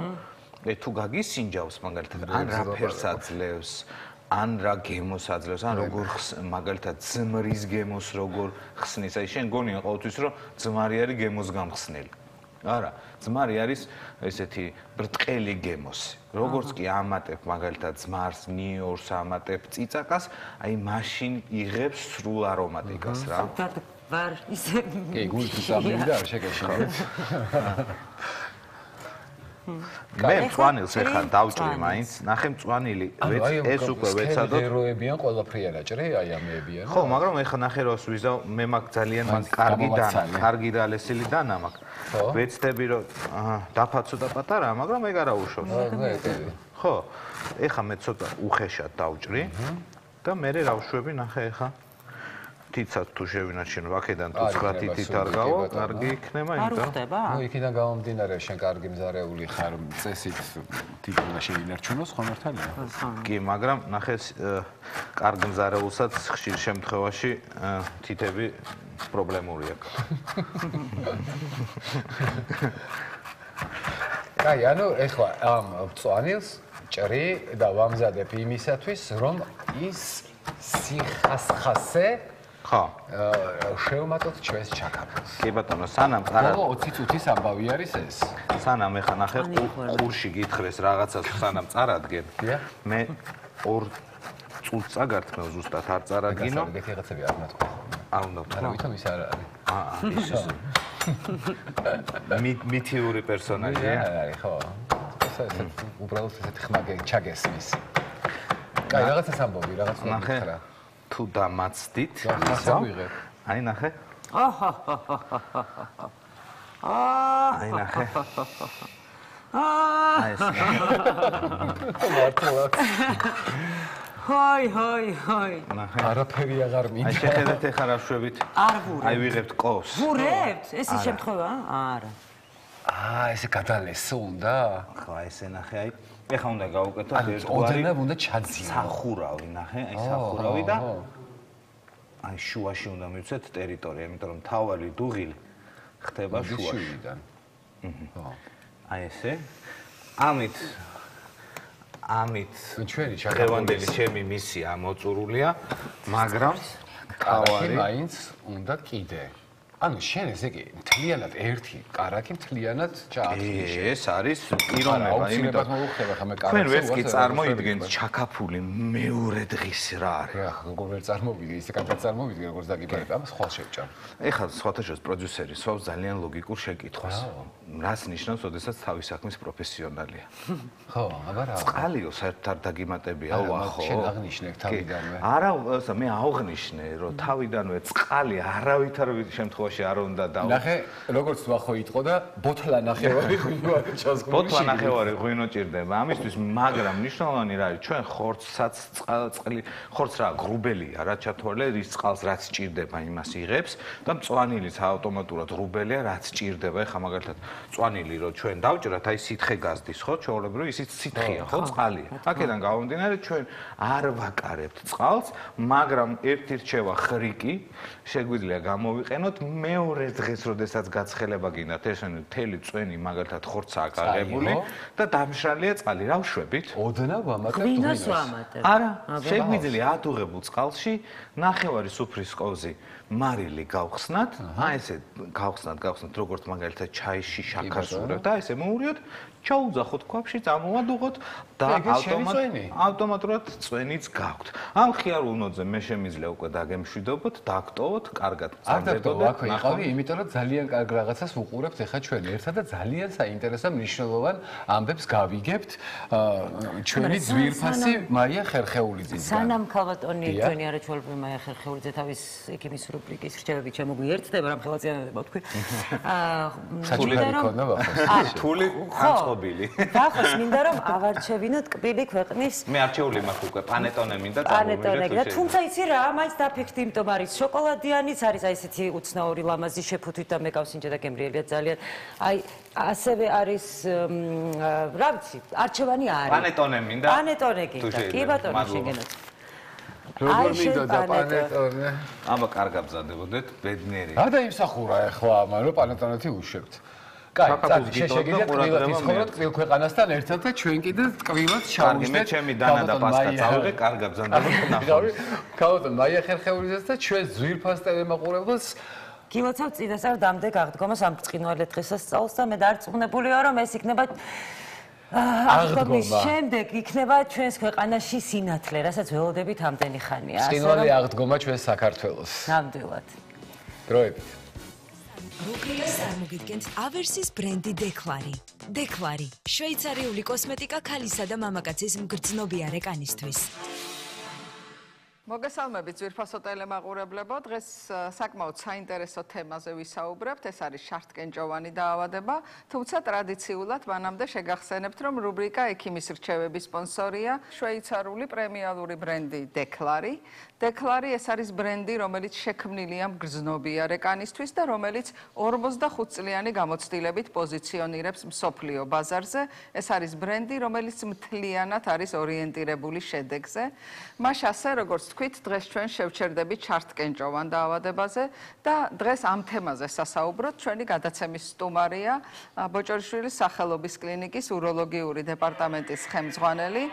თუ გაგისინჯავს მაგალითად ან რა ფერს აძლევს, ან რა გემოს აძლევს, ან როგორ მაგალითად ძმრის გემოს როგორ ხსნის. აი შენ გონია ყოველთვის რომ ძმარი არის გემოს გამხსნელი. არა, ძმარი არის ესეთი ბრტყელი გემოსი. როგორც კი ამატებ მაგალითად ძმარს, ნიორს ამატებ წიწაკას, აი მაშინ იღებს სრულ არომატიკას რა. ვარ ისე. კი, გულში წამოვიდა არ შეგეშინეთ. მე მწვანილს ეხლა დავჭრი მაინც, ნახე მწვანილი, ეს უკვე ვეცადოთ. ჰეროებიან ყველაფრიან აჭრე, აი ამეებიან. ხო, მაგრამ ეხლა ნახე როს ვიზავ, მე მაგ ძალიან კარგი დალესილი დანა მაქვს. ვეცდები რომ დაფაცო და პატარა, მაგრამ ეგ არა უშავს. ხო, ეხლა მე ცოტა უხეშად დავჭრი და მე რა ვშვები, ნახე ეხლა. თიცად თუ შევინარჩუნო აქედან თუ 9 თითით არ გავა, კარგი იქნება, იმიტომ. არ ხდება? ნუ იქიდან გამომდინარე, შენ კარგი მზარეული ხარ, წესით თითი უნდა შევინარჩუნოს, ხო მართალია? კი, მაგრამ ნახე კარგ მზარეულსაც ხშირ შემთხვევაში თითები პრობლემური აქვს. კაი, ანუ ეხლა ამ მწვანილს ჭრი და ვამზადებ იმისათვის, რომ ის სიხასხასე ხო. შევმატოთ ჩვენს ჩაქაფელს. კი ბატონო, სანამ წარად 20 წუთის ამბავი არის ეს. სანამ ეხა ნახე ყურში გითხრეს რაღაცას სანამ წარადგენ. მე 2 წუთს წაგართმევ ზუსტად არ წარადგინო. გასაგებია რაღაცები არ მათქვა. არ უნდა ვთქვა. არა, ვითომ ის არ არის. ის მითიური პერსონაჟია. არის, ხო. ესე უბრალოდ ესეთი ხმაგე ჩაგესმის. კაი, რაღაცას ამბობი, რაღაც ნახე. თუ დამაცდით, ახლა ვიღებ. აი ნახე. აი ნახე. აი ეს. მართლა. ჰაი. ნახე. არაფერი აღარ მინდა. აი შეხედეთ ეხლა რა შვებით. არ ვურებ. აი ვიღებთ ყოს. ვურებთ? ეს ის შემთხვევა? არა. ესე გადალესო უნდა? ხო, ესე ნახე, აი. ეხლა უნდა გავუკეთო ოდნავ უნდა ჩაძინო. სახურავი, ნახე, აი სახურავი და აი შუაში უნდა მივცეთ ტერიტორია, იმიტომ რომ თავალი დუღილი ხდება შუაში. ხო. აი ესე. ამით ჩვენი დღევანდელი ჩემი მისია მოწურულია, მაგრამ კარაქი მაინც უნდა კიდე. ანუ შენ ესე კი მთლიანად ერთი კარაქი მთლიანად ჩააწყდეს. ეს არის პიროვნება, იმიტომ თქვენ ვერც კი წარმოიდგენთ ჩაქაფული მეორე დღის რა არის. ახლა როგორ ვერ წარმოვიდგე, ისე კარგად წარმოვიდგე, როგორც დაგიბარებ, ამას ხვალ შევჭამ. ეხლა სხვათა შორის პროდიუსერი სვავს ძალიან ლოგიკურ შეკითხვას. რას ნიშნავს, ოდესაც თავის საქმის პროფესიონალია? ხო, აბა რა. წყალიო საერთოდ არ დაგიმატებია, ვახო. შენ აღნიშნე თავიდანვე. არა, მე აღვნიშნე, რომ თავიდანვე წყალი არავითარ შემთხვევაში არ უნდა და ნახე, როგორც ვახო იტყო და ბოთლა ნახევარი ღვინო არის ჩასგული. ბოთლა ნახევარი ღვინო ჭირდება ამისთვის, მაგრამ მნიშვნელოვანი რა არის, ჩვენ ხორცსაც ხორცს რა ღრუბელია, რა ჩათვალე, ის წყალს რაც ჭირდება, იმას იღებს და მწვანილიც ავტომატურად ღრუბელია, რაც ჭირდება. ეხლა მაგალითად მწვანილი რო ჩვენ დავჭრათ, აი სითხე გაზდის, ხო, ჩვეულებრივ ისიც სითხეა, ხო, წყალია. აქედან გამომდინარე, ჩვენ არ ვაკარებთ წყალს, მაგრამ ერთი რჩევა ხრიკი შეგვიძლია გამოვიყენოთ მეორე დღეს, როდესაც გაცხელება გინდათ, ესენი მთელი წვენი მაგალითად ხორცაა გაღებული და დამშრალია წყალი, რა ვშვებით? ოდნავ ვამატებ ღვინოს ვამატებ. არა, შეგვიძლია ადუღებულ წყალში ნახევარი სუფრის ყოვზი მარილი გავხსნათ, აი ესე გავხსნათ, როგორც მაგალითად ჩაიში შაქარს ვურევთ და ესე მოურიოთ, ჩაუძახოთ ქვაბში, წამოვადუღოთ და ავტომატურად წვენიც გაქვთ. ამ ხიარულ ნოდზე მე შემიძლია უკვე დაგემშვიდობოთ, დაგტოვოთ, კარგად წამდებოდეთ. აქ იყავი, იმიტომ რომ ძალიან კარგ რაღაცას უყურებთ ეხა ჩვენ ერთად და ძალიან საინტერესო მნიშვნელოვან ამბებს გავიგებთ ჩვენი ძვირფასი მაია ხერხეულიძის. სანამ ქალბატონი ჩვენი არაჩვეულებრივი მაია ხერხეულიძე თავის ექიმის რუბრიკის რჩევებით შემოგვიერთდება, რამხელაძიანება თქვი. საჭიროა ქონდა ვახოს. თული განწყობილი. ვახოს მინდა რომ ავარჩევინოთ კბილი ქვეყნის. მე არჩეული მაქვს უკვე პანეტონე მინდა პანეტონე და თუმცა იცი რა, მაინც დაფიქრდი, იმიტომ არის შოკოლადიანიც არის აი ესეთი უცნაური ლამაზი შეფუთვით და მეკავსინჯა და გემრიელია ძალიან. აი ასევე არის რა ვიცი, არჩევანი არის. პანეტონე მინდა. პანეტონე გინდა. კი ბატონო, შეგენოთ. როგორ მინდოდა პანეტონე? აბა კარგად მზადებოდეთ, ბედნიერი. რა დაიმსახურა ახლა ამან, რომ პანეტონეთი უშვებთ? კაი, შეგიძლიათ კბილად ისხოვროთ კბილ ქვეყანასთან ერთად და ჩვენ კიდე კბილად ჩავუშვით. მე ჩემი დანა და პასკა წავიღე, კარგად მზადდებოდ ნახავთ. ქალბატონ მაია ხერხეულიძეს და ჩვენ ძვირფას ტელემაყურებელს გილოცავ წინასწარ დამდეგ აღდგომას ამ ბრწყინვალე დღესასწაულს და მე დარწმუნებული ვარ, რომ ეს იქნება აღდგომის შემდეგ იქნება ჩვენს ქვეყანაში სინათლე, რასაც ველოდებით ამდენი ხანია. ბრწყინვალე აღდგომა ჩვენს საქართველოს. ნამდვილად. დროებით. რუკრიას წარმოგიდგენთ ავერსის ბრენდი დეკლარი. დეკლარი, შვეიცარიული კოსმეტიკა ქალისა და მამაკაცის მგრძნობიარე კანისთვის. მოგესალმებით ძვირფასო ტელემაყურებლებო, დღეს საკმაოდ საინტერესო თემაზე ვისაუბრებთ, ეს არის შარტკენჭოვანი დაავადება, თუმცა ტრადიციულად მანამდე შეგახსენებთ, რომ რუბრიკა ექიმის რჩევების სპონსორია შვეიცარიული პრემიალური ბრენდი დეკლარი. დეკლარი ეს არის ბრენდი, რომელიც შექმნილია მგრძნობიარე კანისთვის და რომელიც 45 წლიანი გამოცდილებით პოზიციონირებს მსოფლიო ბაზარზე. ეს არის ბრენდი, რომელიც მთლიანად არის ორიენტირებული შედეგზე. მას ასე, როგორც თქვით, დღეს ჩვენ შევჩერდებით ჩართკენჭოვან დაავადებაზე და დღეს ამ თემაზე სასაუბროთ. ჩვენი გადაცემის სტუმარია ბოჭორიშვილის სახელობის კლინიკის უროლოგიური დეპარტამენტის ხელმძღვანელი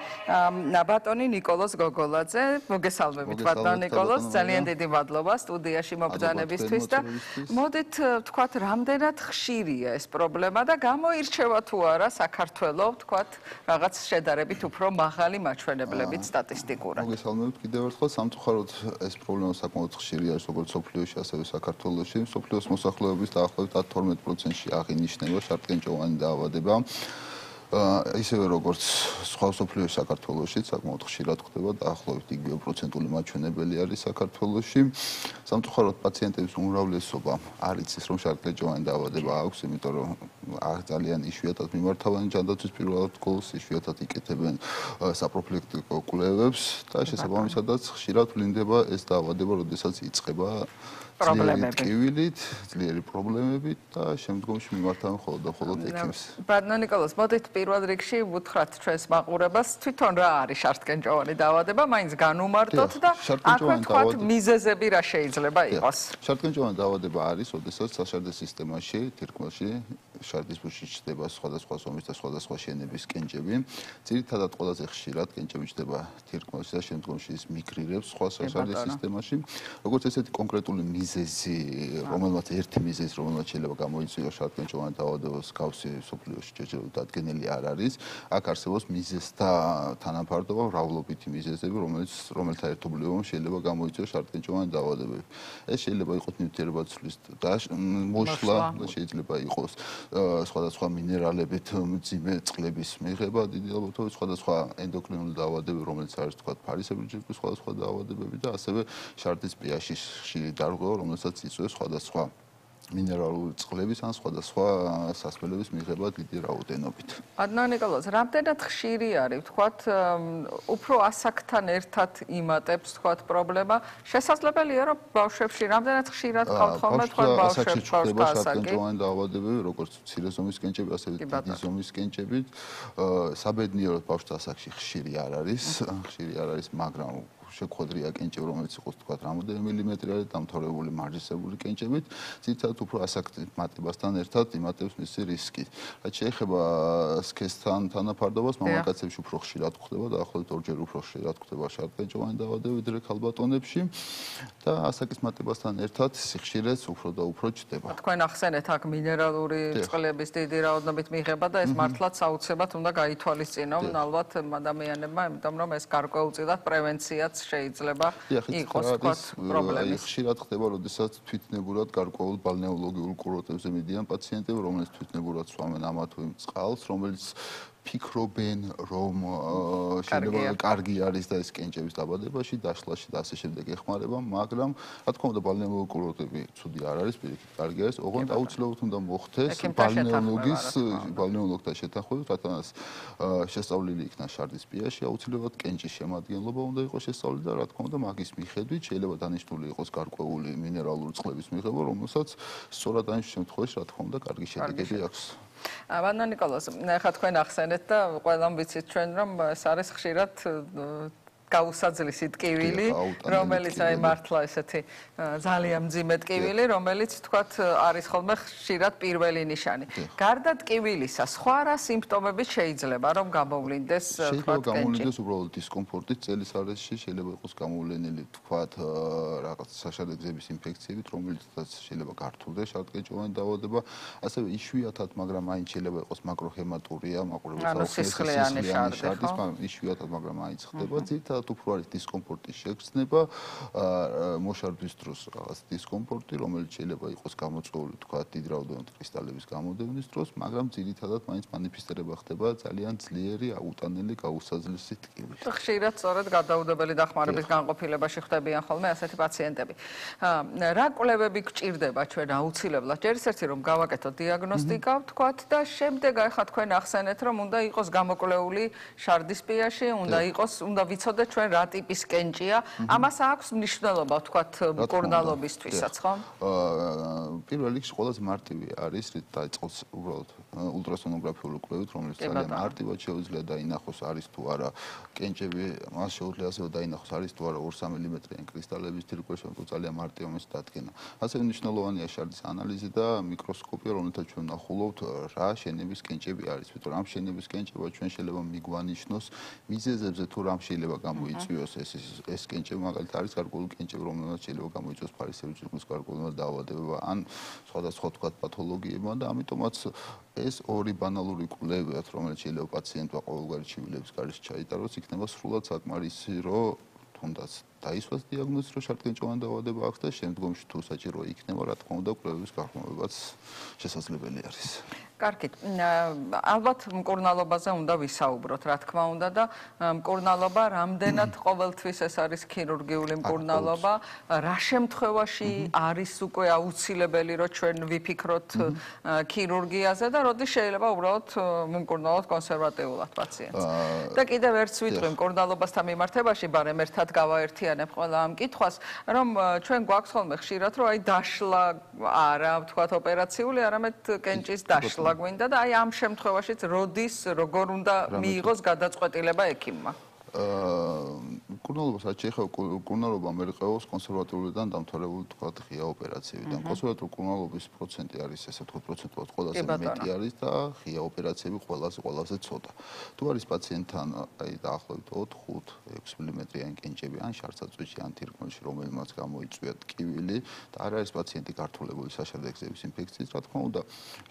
ბატონი ნიკოლოზ გოგოლაძე. მოგესალმებით ბატონ ნიკოლოზ, ძალიან დიდი მადლობა სტუდიაში მობრძანებისთვის და მოდით ვთქვათ, რამდენად ხშირია ეს პრობლემა და გამოირჩევა თუ არა საქართველოს ვთქვათ რაღაც შედარებით უფრო მაღალი მაჩვენებლებით სტატისტიკურად. მოგესალმებით კიდევ ერთხელ. სამწუხაროდ ეს პრობლემა საკმაოდ ხშირია როგორც სოფლიოში, ასევე საქართველოში. სოფლიოს მოსახლეობის დაახლოებით 12%-ში აღინიშნება შარტკენჭოვანი დაავადება. ისევე როგორც სხვა სოფლიოში საქართველოში საკმაოდ ხშირად ხდება დაახლოებით იგივე პროცენტული მაჩვენებელი არის საქართველოში. სამწუხაროდ პაციენტების უმრავლესობა არ იცის რომ შარტკენჭოვანი დაავადება აქვს, იმიტომ რომ ძალიან იშვიათად მიმართავენ ჯანდაცვის პირველად კურსს, იშვიათად იკეთებენ საპროფილაქტიკო კვლევებს და შესაბამისადაც ხშირად ვლინდება ეს დაავადება, როდესაც იწყება პრობლემებით, ძლიერი პრობლემებით და შემდგომში მიმართავენ მხოლოდ და მხოლოდ ექიმს. ბატონ ნიკოლოზ, მოდით პირველ რიგში ვუთხრათ ჩვენს მაყურებას, თვითონ რა არის შარტკენჭოვანი დაავადება, მაინც განუმარტოთ და აქვე თქვათ მიზეზები რა შეიძლება იყოს. შარტკენჭოვანი დაავადება არის, როდესაც საშარდე სისტემაში, თირკმელში შარდის ბუში ჩდება სხვადასხვა ზომის და სხვადასხვა შენების კენჭები. ძირითადად ყველაზე ხშირად კენჭები ჩდება თირკმელში და შემდგომში ის მიგრირებს სხვა საშარდე სისტემაში. როგორც ესეთი კონკრეტული მიზეზი, რომელმაც ერთი მიზეზი, რომელმაც შეიძლება გამოიწვიოს შარტკენჭოვანი დაავადებას, გავსი სოფლიოში ჯერჯერობით დადგენილი არ არის. აქ არსებობს მიზეზთა თანაფარდობა, მრავლობითი მიზეზები, რომელთა ერთობლიობამ შეიძლება გამოიწვიოს შარტკენჭოვანი დაავადებები. ეს შეიძლება იყოს ნივთიერება ცვლის მოშლა, შეიძლება იყოს სხვადასხვა მინერალებით მძიმე წყლების მიღება, დიდი ალბათობით სხვადასხვა ენდოკრინული დაავადებები, რომელიც არის თქვა ფარისებრი ჯგუფის სხვადასხვა დაავადებები და ასევე შარდის pH-ის ხშირი დარღვევა, რომელსაც იწვევს სხვადასხვა მინერალური წყლების ან სხვადასხვა სასმელების მიღება დიდი რაოდენობით. ბატონ ნიკოლოზ, რამდენად ხშირი არის, ვთქვათ, უფრო ასაკთან ერთად იმატებს, ვთქვათ, პრობლემა. შესაძლებელია, რომ ბავშვებში რამდენად ხშირად ყავთ ხოლმე, ვთქვათ, ბავშვებს შარტკენჭოვანი დაავადებები, როგორც მცირე ზომის კენჭები, ასევე დიდი ზომის კენჭები. საბედნიეროდ ბავშვთა ასაკში ხშირი არ არის, მაგრამ შეგვხვედრია კენჭები, რომელიც იყოს თქვა რამოდენიმე მილიმეტრიანი დამთავრებული მარჯისებური კენჭებით, ძირითადად უფრო ასაკით მატებასთან ერთად იმატებს მისი რისკი. რაც შეეხება სქესთან თანაფარდობას, მამაკაცებში უფრო ხშირად გვხდება, დაახლოებით 2 ჯერ უფრო ხშირად გვხდება შარტკენჭოვანი დაავადება, ვიდრე ქალბატონებში და ასაკის მატებასთან ერთად სიხშირეც უფრო და უფრო ჩდება. თქვენ ახსენეთ აქ მინერალური წყლების დიდი რაოდენობით მიღება და ეს მართლაც აუცილებლად უნდა გაითვალისწინონ ალბათ ადამიანებმა, იმიტომ რომ ეს გარკვეულწილად პრევენციაც შეიძლება იყოს თქვათ პრობლემის. ხშირად ხდება, როდესაც თვითნებურად გარკვეულ ბალნეოლოგიურ კურორტებზე მიდიან პაციენტები, რომლებიც თვითნებურად სვამენ ამა თუ იმ წყალს, რომელიც ფიქრობენ, რომ შეიძლება კარგი არის და ეს კენჭების დაბადებაში, დაშლაში და ასე შემდეგ ეხმარება, მაგრამ რა თქმა უნდა ბალნეოლოგიური კურორტები ცუდი არ არის, პირიქით კარგი არის, ოღონდ აუცილებლად უნდა მოხდეს ბალნეოლოგთან შეთანხმებით, რადგანაც შესწავლილი იქნა შარდის pH-ი, აუცილებლად კენჭის შემადგენლობა უნდა იყოს შესწავლილი და რა თქმა უნდა მაგის მიხედვით შეიძლება დანიშნული იყოს გარკვეული მინერალური წყლების მიღება, რომელსაც სწორად ამ შემთხვევაში რა თქმა უნდა კარგი შედეგები აქვს. ბატონ ნიკოლოზ, ახლა თქვენ ახსენეთ და ყველამ ვიცით ჩვენ რომ ეს არის ხშირად გაუსაძლისი ტკივილი, რომელიც აი მართლა ესეთი ძალიან მძიმე ტკივილი, რომელიც თქვათ არის ხოლმე ხშირად პირველი ნიშანი. გარდა ტკივილისა, სხვა რა სიმპტომები შეიძლება რომ გამოვლინდეს თქვათ კენჭი? შეიძლება გამოვლინდეს უბრალოდ დისკომფორტი წელის არეში, შეიძლება იყოს გამოვლენილი თქვათ რაღაც საშარდე გზების ინფექციებით, რომელიცაც შეიძლება გართულდეს შარტკენჭოვანი დაავადება, ასევე იშვიათად, მაგრამ მაინც შეიძლება იყოს მაკროჰემატურია, სისხლიანი შარდის, იშვიათად, მაგრამ მაინც ხდება. ძირითადად უფრო არის დისკომფორტის შეგრძნება, მოშარდის დროს რაღაც დისკომფორტი, რომელიც შეიძლება იყოს გამოწვეული თქვა დიდ რაოდენობით კრისტალების გამოდევნის დროს, მაგრამ ძირითადად მაინც მანიფესტირება ხდება ძალიან ძლიერი, აუტანელი, გაუსაძლისი ტკივილი. ხშირად სწორედ გადაუდებელი დახმარების განყოფილებაში ხდებიან ხოლმე ასეთი პაციენტები. რა კვლევები გჭირდება ჩვენ აუცილებლად? ჯერ ერთი რომ გავაკეთოთ დიაგნოსტიკა, ვთქვათ და შემდეგ ახლა თქვენ ახსენეთ რომ უნდა იყოს გამოკვლეული შარდის pH-ი, უნდა ვიცოდეთ ჩვენ რა ტიპის კენჭია, ამას აქვს მნიშვნელობა ვთქვათ მკურნალობისთვისაც, ხო? პირველ რიგში ყველაზე მარტივი არის, რით დაიწყოს უბრალოდ ულტრასონოგრაფიული კვლევით, რომელიც ძალიან მარტივად შეუძლია დაინახოს არის თუ არა კენჭები, მას შეუძლია ასევე დაინახოს არის თუ არა 2-3 მმ-იანი კრისტალების თირკმელში, ძალიან მარტივი ამის დადგენა. ასევე მნიშვნელოვანია შარდის ანალიზი და მიკროსკოპია, რომელთაც ჩვენ ნახულობთ რა შენების კენჭები არის. ვიტყვი ამ შენების კენჭება ჩვენ შეიძლება მიგვანიშნოს მიზეზებზე თუ რამ შეიძლება გამოიწვიოს ეს კენჭები, მაგალითად არის გარკვეული კენჭები, რომელთაც შეიძლება გამოიწვიოს ფარისებრი ჭურჭლის გარკვეული დაავადება ან სხვადასხვა თქვა პათოლოგიებმა და ამიტომაც ეს ორი ბანალური კვლევებად, რომელიც შეიძლება პაციენტმა ყოველგვარი ჩივილების გარეშე ჩაიტაროს, იქნება სრულად საკმარისი, რომ თუნდაც დაისვას დიაგნოზი, რომ შარტკენჭოვანი დაავადება აქვს და შემდგომში თუ საჭირო იქნება, რა თქმა უნდა, კვლევების გახმოვებაც შესაძლებელი არის. კარგით. ალბათ მკურნალობაზე უნდა ვისაუბროთ, რა თქმა უნდა და მკურნალობა რამდენად ყოველთვის ეს არის ქირურგიული მკურნალობა, რა შემთხვევაში არის უკვე აუცილებელი, რომ ჩვენ ვიფიქროთ ქირურგიაზე და როდის შეიძლება უბრალოდ მომკურნალოთ კონსერვატიულად პაციენტს. და კიდევ ერთს ვიტყვი მკურნალობასთან მიმართებაში, ბარემ ერთად გავაერთიანებ ყველა ამ კითხვას, რომ ჩვენ გვაქვს ხოლმე ხშირად, რომ აი დაშლა არა, ვთქვათ ოპერაციული, არამედ კენჭის დაშლა გვინდა და აი ამ შემთხვევაშიც როდის როგორ უნდა მიიღოს გადაწყვეტილება ექიმმა? მკურნალობას რაც შეეხება მკურნალობა მერყეობს კონსერვატიულიდან დამთავრებული თქვათ ღია ოპერაციებიდან. კონსერვატიული მკურნალობის პროცენტი არის ესე ვთქვათ პროცენტულად ყველაზე მეტი არის და ღია ოპერაციები ყველაზე ცოტა. თუ არის პაციენტთან აი დაახლოებით 4-5-6 მმ-იანი კენჭები ან შარდსაწვეთში ან თირკმელში, რომელმაც გამოიწვია ტკივილი და არ არის პაციენტი გართულებული საშარდე გზების ინფექციით, რა თქმა უნდა,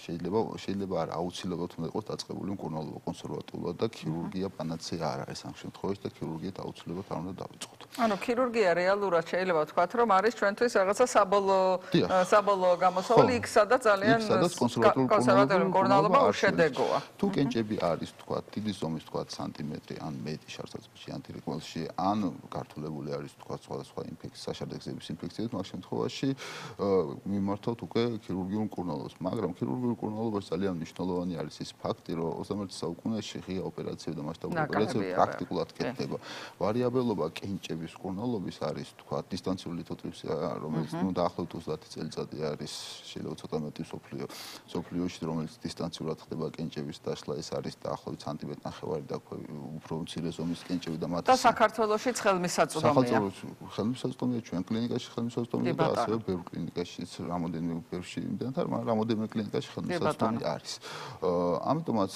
შეიძლება არ აუცილებლად უნდა იყოს დაწყებული მკურნალობა კონსერვატიულად და ქირურგია პანაცეა არ არის ამ შემთხვევაში. და ქირურგიით აუცილებლად არ უნდა დავიწყოთ. ანუ ქირურგია რეალურად შეიძლება ვთქვათ, რომ არის ჩვენთვის რაღაცა საბოლოო გამოსავალი იქ, სადაც ძალიან კონსერვატიული მკურნალობა უშედეგოა. თუ კენჭები არის ვთქვათ, დიდი ზომის ვთქვათ სანტიმეტრი ან მეტი შარდსაწვეთში ან თირკმელში, ან გართულებული არის ვთქვათ სხვადასხვა ინფექციის, საშარდე გზების ინფექციით, მაგ შემთხვევაში მიმართავთ უკვე ქირურგიულ მკურნალობას. მაგრამ ქირურგიულ მკურნალობაში ძალიან მნიშვნელოვანი არის ის ფაქტი, რომ 21 საუკუნეში ღია ოპერაციები და მასშტაბური ოპერაციები პრაქტიკულად ხდება. ვარიაბელობა კენჭების მკურნალობის არის თქვა დისტანციური ლითოტრიფსია, რომელიც დაახლოებით 30 წელიწადი არის, შეიძლება ცოტა მეტი სოფლიოში, რომელიც დისტანციურად ხდება კენჭების დაშლა, ეს არის დაახლოებით სანტიმეტრი ნახევარი და უფრო მცირე ზომის კენჭები და მათ და საქართველოშიც ხელმისაწვდომია. საქართველოს ხელმისაწვდომია, ჩვენ კლინიკაში ხელმისაწვდომია და ასევე ბევრ კლინიკაშიც რამოდენიმე ბევრში იმდენად, მაგრამ რამოდენიმე კლინიკაში ხელმისაწვდომი არის. ამიტომაც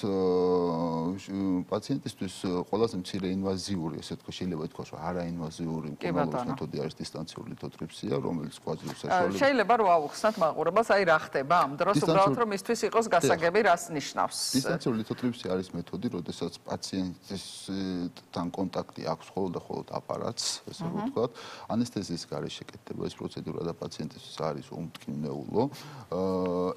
პაციენტისთვის ყველაზე მცირე ინვაზიური, ესე თქვა, შეიძლება ითქვას, რომ არაინვაზიური მკურნალობის მეთოდი არის დისტანციური ლითოტრიფსია, რომელიც გვაძლევს საშუალებას. შეიძლება რომ ავუხსნათ მაყურებელს, აი რა ხდება ამ დროს, უბრალოდ რომ მისთვის იყოს გასაგები, რას ნიშნავს. დისტანციური ლითოტრიფსია არის მეთოდი, როდესაც პაციენტთან კონტაქტი აქვს მხოლოდ და მხოლოდ აპარატს, ესე ვთქვათ, ანესთეზიის გარეშე კეთდება ეს პროცედურა და პაციენტისთვის არის უმტკივნეულო.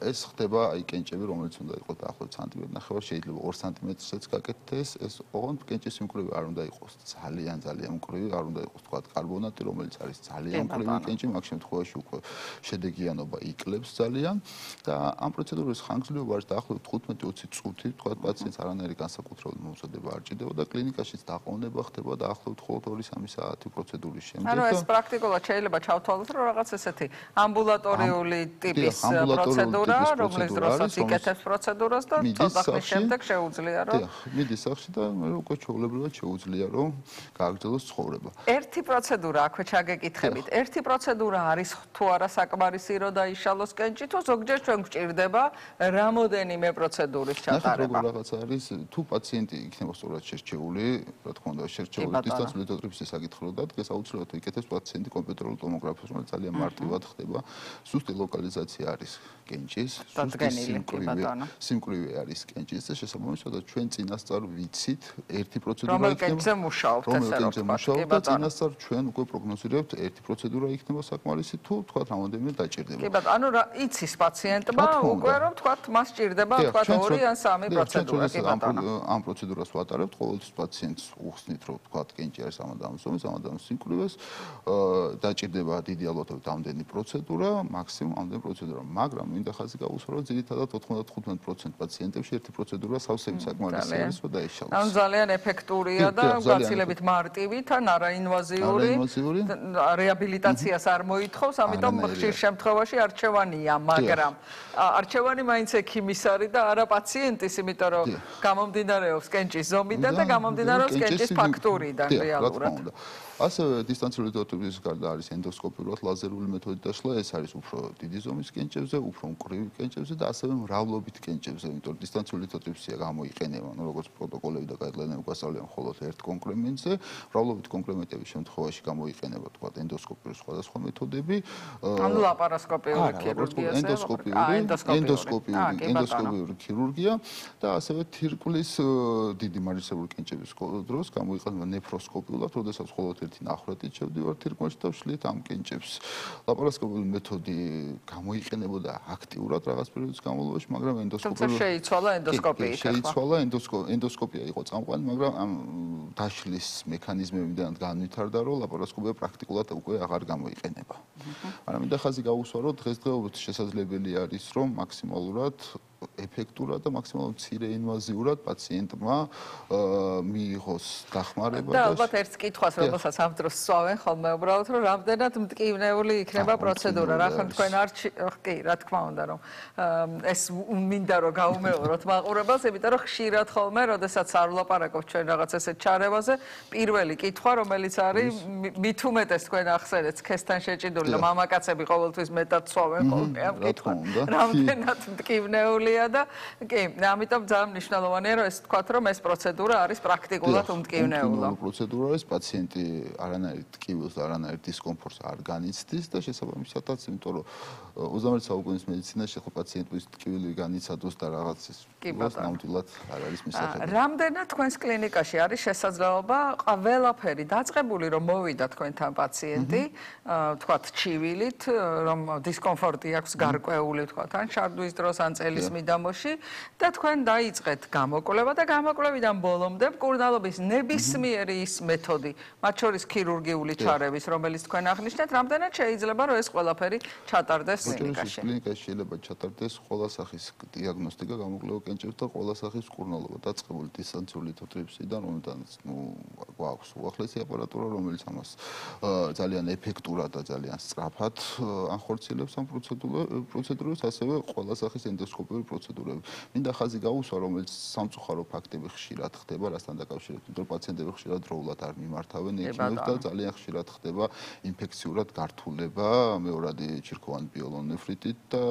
ეს ხდება აი კენჭები, რომელიც უნდა იყოს დაახლოებით სანტიმეტრი ნახევარი, შეიძლება 2 სანტიმეტრსაც გაკეთდეს, ეს ოღონდ კენჭის მკვრივი არ უნდა იყოს ძალიან მკვრივი, არ უნდა იყოს თქვა კარბონატი, რომელიც არის ძალიან მკვრივი კენჭი, მაგ შემთხვევაში უკვე შედეგიანობა იკლებს ძალიან და ამ პროცედურის ხანგრძლივობა არის დაახლოებით 15-20 წუთი, თქვა პაციენტს არანაირი განსაკუთრებული მომზადება არ ჭირდება და კლინიკაშიც დაყოვნება ხდება დაახლოებით 2-3 საათი პროცედურის შემდეგ. ანუ ეს პრაქტიკულად შეიძლება ჩავთვალოთ, რომ რაღაც ესეთი ამბულატორიული ტიპის პროცედურა, რომელიც დროსაც იკეთებს პროცედურას და ცოტა ხნის შემდეგ შეუძლია რომ მიდის სახში და უკვე ჩვეულებრივად შეუძლია რომ გააგრძელოს ცხოვრება. ერთი პროცედურა აქვე ჩაგეკითხებით. ერთი პროცედურა არის თუ არა საკმარისი რომ დაიშალოს კენჭი, თუ ზოგჯერ ჩვენ გვჭირდება რამოდენიმე პროცედურის ჩატარება. ნახეთ, რაღაც არის, თუ პაციენტი იქნება სწორად შერჩეული, რა თქმა უნდა, შერჩეული დისტანციური ლითოტრიფსის საკითხი რომ დადგეს, აუცილებლად იკეთებს პაციენტი კომპიუტერულ ტომოგრაფიას, რომელიც ძალიან მარტივად ხდება. ზუსტი ლოკალიზაცია არის კენჭის, სიმკვრივე არის კენჭის და შესაბამისად ჩვენ წინასწარ ვიცით ერთი პროცედურა იქნება. რომელ კენჭზე მუშაობთ ესე რომ ვთქვათ, და წინასწარ ჩვენ უკვე პროგნოზირებთ ერთი პროცედურა იქნება საკმარისი თუ თქვა რამოდენიმე დაჭირდება. კი ბატონო, ანუ იცის პაციენტმა უკვე რომ თქვა მას ჭირდება თქვა 2 ან 3 პროცედურა, კი ბატონო. ამ პროცედურას ვატარებთ, ყოველთვის პაციენტს უხსნით რომ თქვა კენჭი არის ამადამ ზომის, ამადამ სიმკვრივეს, დაჭირდება დიდი ალბათობით ამდენი პროცედურა, მაქსიმუმ ამდენი პროცედურა, მაგრამ მინდა ხაზი გავუსვა რომ ძირითადად 95% პაციენტებში ერთი პროცედურა სავსებით საკმარისი არის და დაიშალოს. ანუ ძალიან ეფექტურია და გაცილებით მარტივით თან არაინვაზიური რეაბილიტაციას არ მოითხოვს, ამიტომ ხშირ შემთხვევაში არჩევანია, მაგრამ არჩევანი მაინც ექიმის არის და არა პაციენტის, იმიტომ რომ გამომდინარეობს კენჭის ზომიდან და გამომდინარეობს კენჭის ფაქტურიდან რეალურად. ასევე დისტანციური თერაპიის გარდა არის ენდოსკოპიურად ლაზერული მეთოდი დაშლა, ეს არის უფრო დიდი ზომის კენჭებზე, უფრო მკვრივი კენჭებზე და ასევე მრავლობით კენჭებზე, იმიტომ რომ დისტანციური თერაპია გამოიყენება, როგორც პროტოკოლები და გაიდლაინები გვასწავლიან მხოლოდ ერთ კონკრემენტზე, მრავლობით კონკრემენტების შემთხვევაში გამოიყენება თქვა ენდოსკოპიური სხვადასხვა მეთოდები. ანუ ლაპარასკოპიური ქირურგია, ენდოსკოპიური ქირურგია და ასევე თირკმლის დიდი მარისებური კენჭების დროს გამოიყენება ნეფროსკოპიულად, როდესაც მხოლოდ ნახრეთით შევდივართ თირკმელში და ვშლით ამ კენჭებს. ლაპარასკოპიული მეთოდი გამოიყენებოდა აქტიურად რაღაც პერიოდის განმავლობაში, მაგრამ ენდოსკოპიური შეიცვალა ენდოსკოპიით. შეიცვალა ენდოსკოპია იყო წამყვანი, მაგრამ ამ დაშლის მექანიზმებიდან განვითარდა, რომ ლაპარასკოპია პრაქტიკულად უკვე აღარ გამოიყენება. მაგრამ მინდა ხაზი გაუსვა, რომ დღესდღეობით შესაძლებელი არის, რომ მაქსიმალურად ეფექტურად და მაქსიმალურად მცირე ინვაზიურად პაციენტმა მიიღოს დახმარება და ალბათ ერთ კითხვას რომელსაც ამ დროს სვავენ ხოლმე უბრალოდ რომ რამდენად მტკივნეული იქნება პროცედურა რა ხომ თქვენ არ კი რა თქმა უნდა რომ ეს მინდა რომ გაუმეოროთ მაყურებელს იმიტომ რომ ხშირად ხოლმე როდესაც არ ვლაპარაკობთ ჩვენ რაღაც ესეთ ჩარევაზე პირველი კითხვა რომელიც არის მით უმეტეს თქვენ ახსენეთ სქესთან შეჭიდული და მამაკაცები ყოველთვის მეტად სვავენ ხოლმე ამ კითხვას რამდენად მტკივნეული და კი, ამიტომ ძალიან მნიშვნელოვანია რომ ეს თქვათ რომ ეს პროცედურა არის პრაქტიკულად უმტკივნეულა. პროცედურა არის პაციენტი არანაირ ტკივილს და არანაირ დისკომფორტს არ განიცდის და შესაბამისადაც, იმიტომ რომ 21 საუკუნის მედიცინაში ხო პაციენტის ტკივილი განიცადოს და რაღაც ის ნამდვილად არ არის მისაღები. რამდენად თქვენს კლინიკაში არის შესაძლებლობა ყველაფერი დაწყებული რომ მოვიდა თქვენთან პაციენტი, თქვათ ჩივილით, რომ დისკომფორტი აქვს გარკვეული თქვათ ან შარდვის დროს ან წელის მიდამოში და თქვენ დაიწყეთ გამოკვლევა და გამოკვლევიდან ბოლომდე მკურნალობის ნებისმიერი ის მეთოდი, მათ შორის ქირურგიული ჩარევის, რომელიც თქვენ აღნიშნეთ, რამდენად შეიძლება რომ ეს ყველაფერი ჩატარდეს კლინიკაში. კლინიკაში შეიძლება ჩატარდეს ყველა სახის დიაგნოსტიკა, გამოკვლევა კენჭებს და ყველა სახის მკურნალობა დაწყებული დისტანციური თერაპიიდან, რომელთანაც გვაქვს უახლესი აპარატურა, რომელიც ამას ძალიან ეფექტურად და ძალიან სწრაფად ანხორციელებს ამ პროცედურას, ასევე ყველა სახის ენდოსკოპიური პროცედურები. მინდა ხაზი გაუსვა, რომელიც სამწუხარო ფაქტები ხშირად ხდება, რასთან დაკავშირებით, რომ პაციენტები ხშირად დროულად არ მიმართავენ ექიმებს და ძალიან ხშირად ხდება ინფექციურად გართულება, მეორადი ჩირქოვანი პიელონეფრიტით და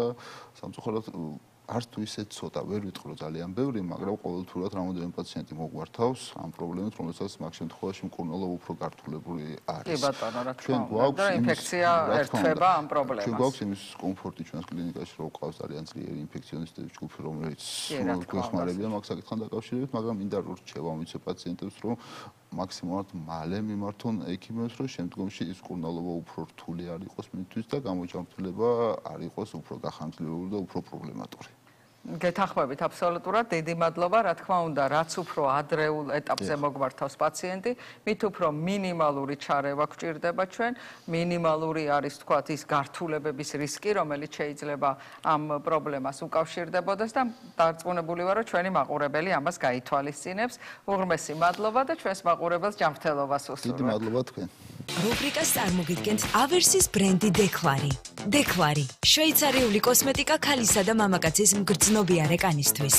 სამწუხაროდ არც თუ ისე ცოტა ვერ ვიტყვი ძალიან ბევრი, მაგრამ ყოველთურად რამოდენიმე პაციენტი მოგვართავს ამ პრობლემით, რომელსაც მაგ შემთხვევაში მკურნალობა უფრო გართულებული არის. კი ბატონო, რა თქმა უნდა, ინფექცია ერთვება ამ პრობლემას. ჩვენ გვაქვს იმის კომფორტი ჩვენს კლინიკაში, რომ გვყავს ძალიან ძლიერი ინფექციონისტების ჯგუფი, რომელიც გვეხმარებიან მაგ საკითხთან დაკავშირებით, მაგრამ მინდა რომ რჩევა მიცე პაციენტებს, რომ მაქსიმალურად მალე მიმართონ ექიმებს, რომ შემდგომში ის მკურნალობა უფრო რთული არ იყოს მისთვის და გამოჯანმრთელება არ იყოს უფრო გახანგრძლივებული და უფრო პრობლემატური. გეთანხმებით აბსოლუტურად, დიდი მადლობა, რა თქმა უნდა, რაც უფრო ადრეულ ეტაპზე მოგვართავს პაციენტი, მით უფრო მინიმალური ჩარევა გვჭირდება ჩვენ, მინიმალური არის თქვათ ის გართულებების რისკი, რომელიც შეიძლება ამ პრობლემას უკავშირდებოდეს და დარწმუნებული ვარ, რომ ჩვენი მაყურებელი ამას გაითვალისწინებს. უღრმესი მადლობა და ჩვენს მაყურებელს ჯანმრთელობას უსურვებთ. დიდი მადლობა თქვენ. რუბრიკას წარმოგიდგენთ ავერსის ბრენდი დეკლარი. დეკლარი, შვეიცარიული კოსმეტიკა ქალისა და მამაკაცის მგრძნობიარე კანისთვის.